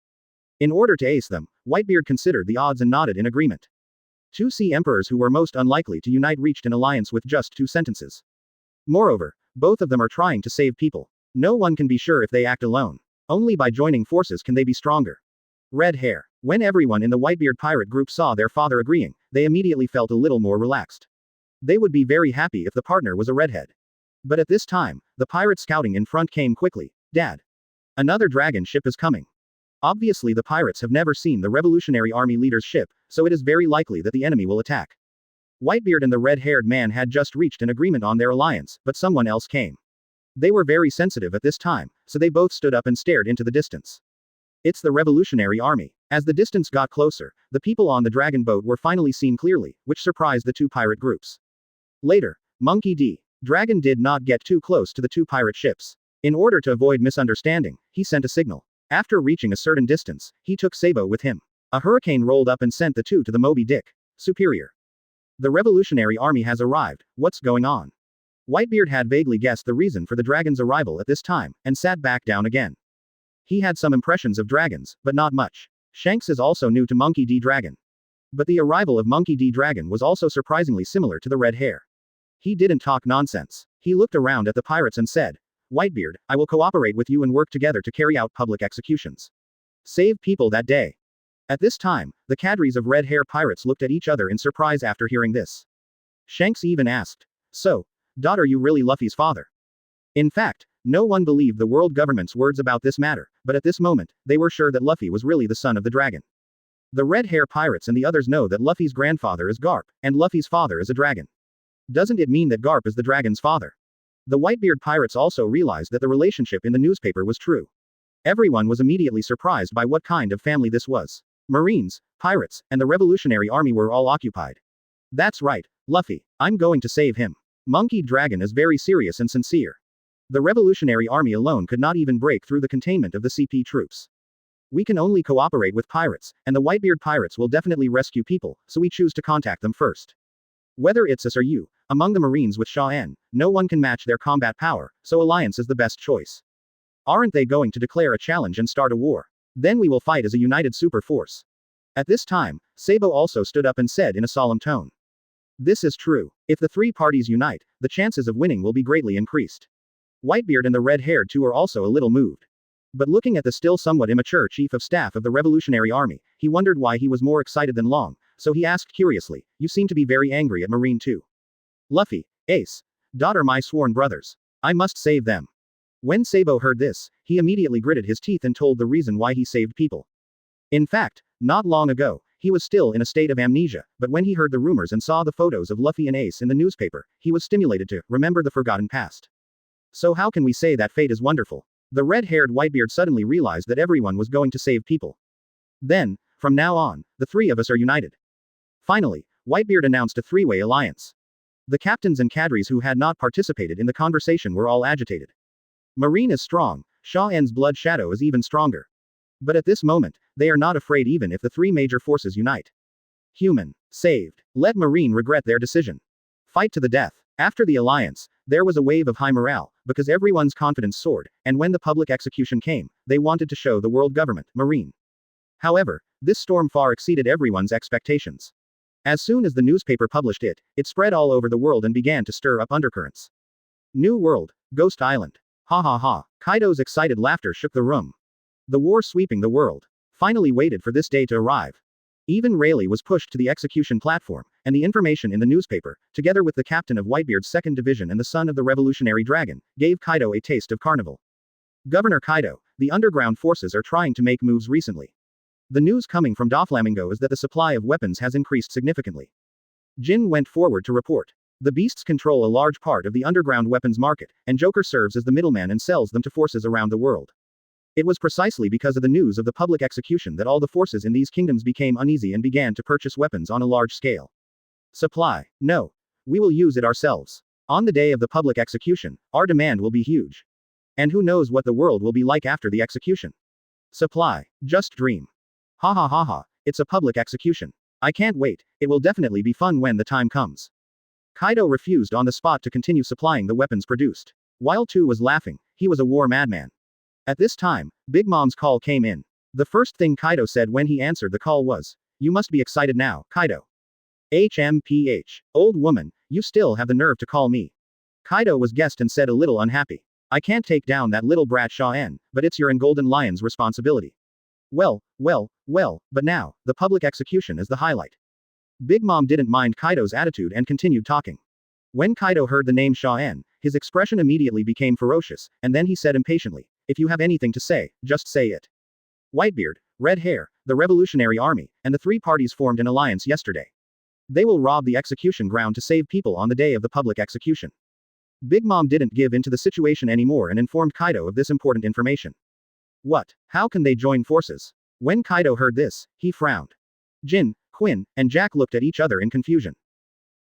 In order to ace them, Whitebeard considered the odds and nodded in agreement. 2 sea emperors who were most unlikely to unite reached an alliance with just 2 sentences. Moreover, both of them are trying to save people. No one can be sure if they act alone. Only by joining forces can they be stronger. Red hair. When everyone in the Whitebeard pirate group saw their father agreeing, they immediately felt a little more relaxed. They would be very happy if the partner was a redhead. But at this time, the pirate scouting in front came quickly. Dad. Another dragon ship is coming. Obviously the pirates have never seen the Revolutionary Army leader's ship, so it is very likely that the enemy will attack. Whitebeard and the red-haired man had just reached an agreement on their alliance, but someone else came. They were very sensitive at this time, so they both stood up and stared into the distance. It's the Revolutionary Army. As the distance got closer, the people on the dragon boat were finally seen clearly, which surprised the 2 pirate groups. Later, Monkey D. Dragon did not get too close to the 2 pirate ships. In order to avoid misunderstanding, he sent a signal. After reaching a certain distance, he took Sabo with him. A hurricane rolled up and sent the 2 to the Moby Dick. Superior. The Revolutionary Army has arrived, what's going on? Whitebeard had vaguely guessed the reason for the dragon's arrival at this time, and sat back down again. He had some impressions of dragons, but not much. Shanks is also new to Monkey D. Dragon. But the arrival of Monkey D. Dragon was also surprisingly similar to the red hair. He didn't talk nonsense. He looked around at the pirates and said, Whitebeard, I will cooperate with you and work together to carry out public executions. Save people that day. At this time, the cadres of red hair pirates looked at each other in surprise after hearing this. Shanks even asked, so, are you really Luffy's father? In fact, no one believed the world government's words about this matter, but at this moment, they were sure that Luffy was really the son of the dragon. The red hair pirates and the others know that Luffy's grandfather is Garp, and Luffy's father is a dragon. Doesn't it mean that Garp is the dragon's father? The Whitebeard pirates also realized that the relationship in the newspaper was true. Everyone was immediately surprised by what kind of family this was. Marines, pirates, and the Revolutionary Army were all occupied. That's right, Luffy, I'm going to save him. Monkey Dragon is very serious and sincere. The Revolutionary Army alone could not even break through the containment of the CP troops. We can only cooperate with pirates, and the Whitebeard pirates will definitely rescue people, so we choose to contact them first. Whether it's us or you, among the Marines with Xia En, no one can match their combat power, so alliance is the best choice. Aren't they going to declare a challenge and start a war? Then we will fight as a united super force. At this time, Sabo also stood up and said in a solemn tone. This is true. If the 3 parties unite, the chances of winning will be greatly increased. Whitebeard and the red-haired 2 are also a little moved. But looking at the still somewhat immature chief of staff of the Revolutionary Army, he wondered why he was more excited than Long, so he asked curiously, you seem to be very angry at Marine 2. Luffy, Ace, are my sworn brothers. I must save them. When Sabo heard this, he immediately gritted his teeth and told the reason why he saved people. In fact, not long ago, he was still in a state of amnesia, but when he heard the rumors and saw the photos of Luffy and Ace in the newspaper, he was stimulated to remember the forgotten past. So how can we say that fate is wonderful? The red-haired Whitebeard suddenly realized that everyone was going to save people. Then, from now on, the 3 of us are united. Finally, Whitebeard announced a 3-way alliance. The captains and cadres who had not participated in the conversation were all agitated. Marine is strong, Xia En's blood shadow is even stronger. But at this moment, they are not afraid even if the 3 major forces unite. Human. Saved. Let Marine regret their decision. Fight to the death. After the alliance, There was a wave of high morale, because everyone's confidence soared, and when the public execution came, they wanted to show the world government, Marine. However, this storm far exceeded everyone's expectations. As soon as the newspaper published it, it spread all over the world and began to stir up undercurrents. New World, Ghost Island. Ha ha ha. Kaido's excited laughter shook the room. The war sweeping the world finally waited for this day to arrive. Even Rayleigh was pushed to the execution platform, and the information in the newspaper, together with the captain of Whitebeard's 2nd Division and the son of the Revolutionary Dragon, gave Kaido a taste of carnival. Governor Kaido, the underground forces are trying to make moves recently. The news coming from Doflamingo is that the supply of weapons has increased significantly. Jin went forward to report. The beasts control a large part of the underground weapons market, and Joker serves as the middleman and sells them to forces around the world. It was precisely because of the news of the public execution that all the forces in these kingdoms became uneasy and began to purchase weapons on a large scale. Supply. No. We will use it ourselves. On the day of the public execution, our demand will be huge. And who knows what the world will be like after the execution. Supply. Just dream. Ha ha ha ha, it's a public execution. I can't wait, it will definitely be fun when the time comes. Kaido refused on the spot to continue supplying the weapons produced. While Tu was laughing, he was a war madman. At this time, Big Mom's call came in. The first thing Kaido said when he answered the call was, "You must be excited now, Kaido." HMPH. Old woman, you still have the nerve to call me. Kaido was guessed and said a little unhappy. I can't take down that little brat Xia En, but it's your and Golden Lion's responsibility. Well, but now, the public execution is the highlight. Big Mom didn't mind Kaido's attitude and continued talking. When Kaido heard the name Xia En, his expression immediately became ferocious, and then he said impatiently, if you have anything to say, just say it. Whitebeard, Red Hair, the Revolutionary Army, and the 3 parties formed an alliance yesterday. They will rob the execution ground to save people on the day of the public execution. Big Mom didn't give in to the situation anymore and informed Kaido of this important information. What? How can they join forces? When Kaido heard this, he frowned. Jin, Quinn, and Jack looked at each other in confusion.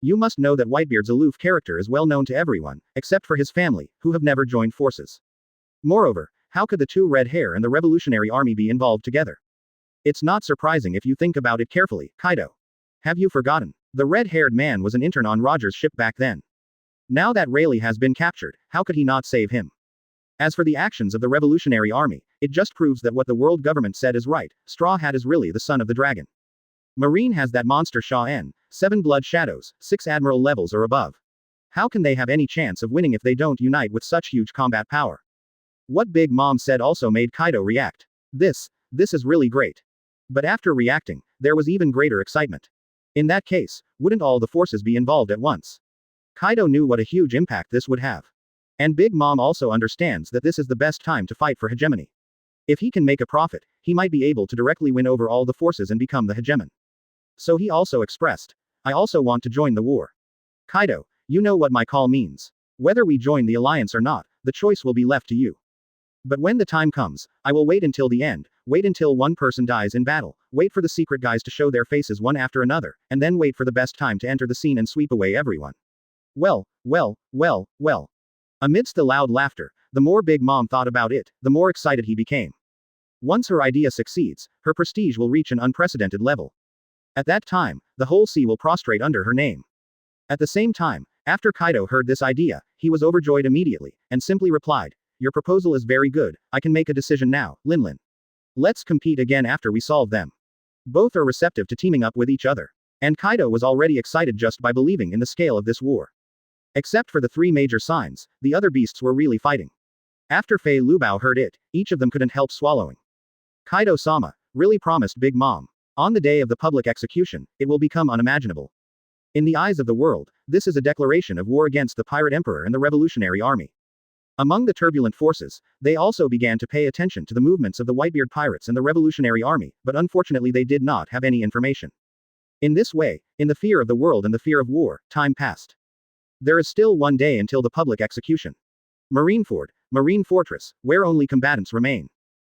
You must know that Whitebeard's aloof character is well known to everyone, except for his family, who have never joined forces. Moreover, how could the 2 Red Hair and the Revolutionary Army be involved together? It's not surprising if you think about it carefully, Kaido. Have you forgotten? The red-haired man was an intern on Roger's ship back then. Now that Rayleigh has been captured, how could he not save him? As for the actions of the Revolutionary Army, it just proves that what the world government said is right, Straw Hat is really the son of the dragon. Marine has that monster Xia En, 7 blood shadows, 6 admiral levels or above. How can they have any chance of winning if they don't unite with such huge combat power? What Big Mom said also made Kaido react. This is really great. But after reacting, there was even greater excitement. In that case, wouldn't all the forces be involved at once? Kaido knew what a huge impact this would have. And Big Mom also understands that this is the best time to fight for hegemony. If he can make a profit, he might be able to directly win over all the forces and become the hegemon. So he also expressed, I also want to join the war. Kaido, you know what my call means. Whether we join the alliance or not, the choice will be left to you. But when the time comes, I will wait until the end, wait until one person dies in battle, wait for the secret guys to show their faces one after another, and then wait for the best time to enter the scene and sweep away everyone. Well. Amidst the loud laughter, the more Big Mom thought about it, the more excited he became. Once her idea succeeds, her prestige will reach an unprecedented level. At that time, the whole sea will prostrate under her name. At the same time, after Kaido heard this idea, he was overjoyed immediately, and simply replied, your proposal is very good, I can make a decision now, Linlin. Let's compete again after we solve them. Both are receptive to teaming up with each other. And Kaido was already excited just by believing in the scale of this war. Except for the 3 major signs, the other beasts were really fighting. After Fei Lubao heard it, each of them couldn't help swallowing. Kaido-sama, really promised Big Mom. On the day of the public execution, it will become unimaginable. In the eyes of the world, this is a declaration of war against the Pirate Emperor and the Revolutionary Army. Among the turbulent forces, they also began to pay attention to the movements of the Whitebeard pirates and the Revolutionary Army, but unfortunately they did not have any information. In this way, in the fear of the world and the fear of war, time passed. There is still 1 day until the public execution. Marineford, Marine Fortress, where only combatants remain.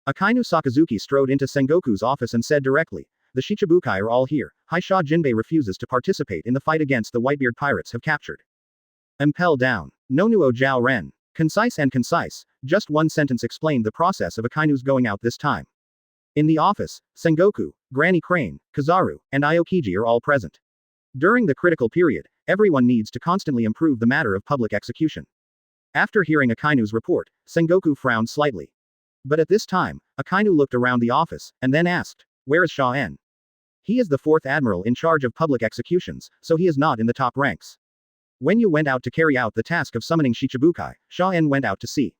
Akainu Sakazuki strode into Sengoku's office and said directly, the Shichibukai are all here, Haisha Jinbei refuses to participate in the fight against the Whitebeard pirates have captured. Impel down. Nonuo Jiao Ren. Concise and concise, just 1 sentence explained the process of Akainu's going out this time. In the office, Sengoku, Granny Crane, Kizaru, and Aokiji are all present. During the critical period, everyone needs to constantly improve the matter of public execution. After hearing Akainu's report, Sengoku frowned slightly. But at this time, Akainu looked around the office, and then asked, "Where is Xia En?" "He is the 4th admiral in charge of public executions, so he is not in the top ranks. When you went out to carry out the task of summoning Shichibukai, Xia En went out to sea.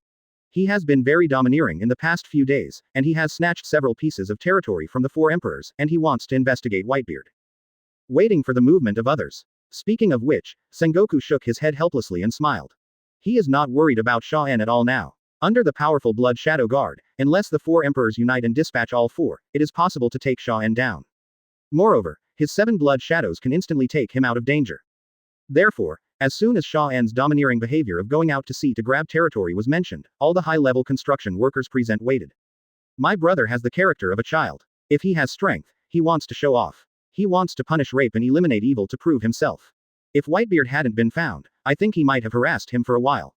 He has been very domineering in the past few days, and he has snatched several pieces of territory from the 4 emperors, and he wants to investigate Whitebeard. Waiting for the movement of others." Speaking of which, Sengoku shook his head helplessly and smiled. He is not worried about Xia En at all now. Under the powerful Blood Shadow Guard, unless the 4 emperors unite and dispatch all 4, it is possible to take Xia En down. Moreover, his 7 blood shadows can instantly take him out of danger. Therefore, as soon as Xia En's domineering behavior of going out to sea to grab territory was mentioned, all the high-level construction workers present waited. My brother has the character of a child. If he has strength, he wants to show off. He wants to punish rape and eliminate evil to prove himself. If Whitebeard hadn't been found, I think he might have harassed him for a while.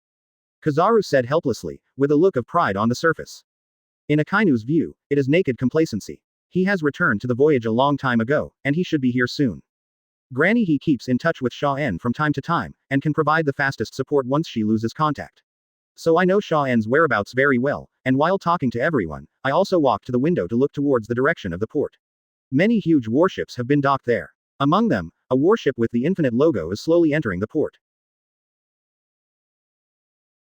Kizaru said helplessly, with a look of pride on the surface. In Akainu's view, it is naked complacency. He has returned to the voyage a long time ago, and he should be here soon. Granny he keeps in touch with Xia En from time to time, and can provide the fastest support once she loses contact. So I know Xia En's whereabouts very well, and while talking to everyone, I also walked to the window to look towards the direction of the port. Many huge warships have been docked there. Among them, a warship with the Infinite logo is slowly entering the port.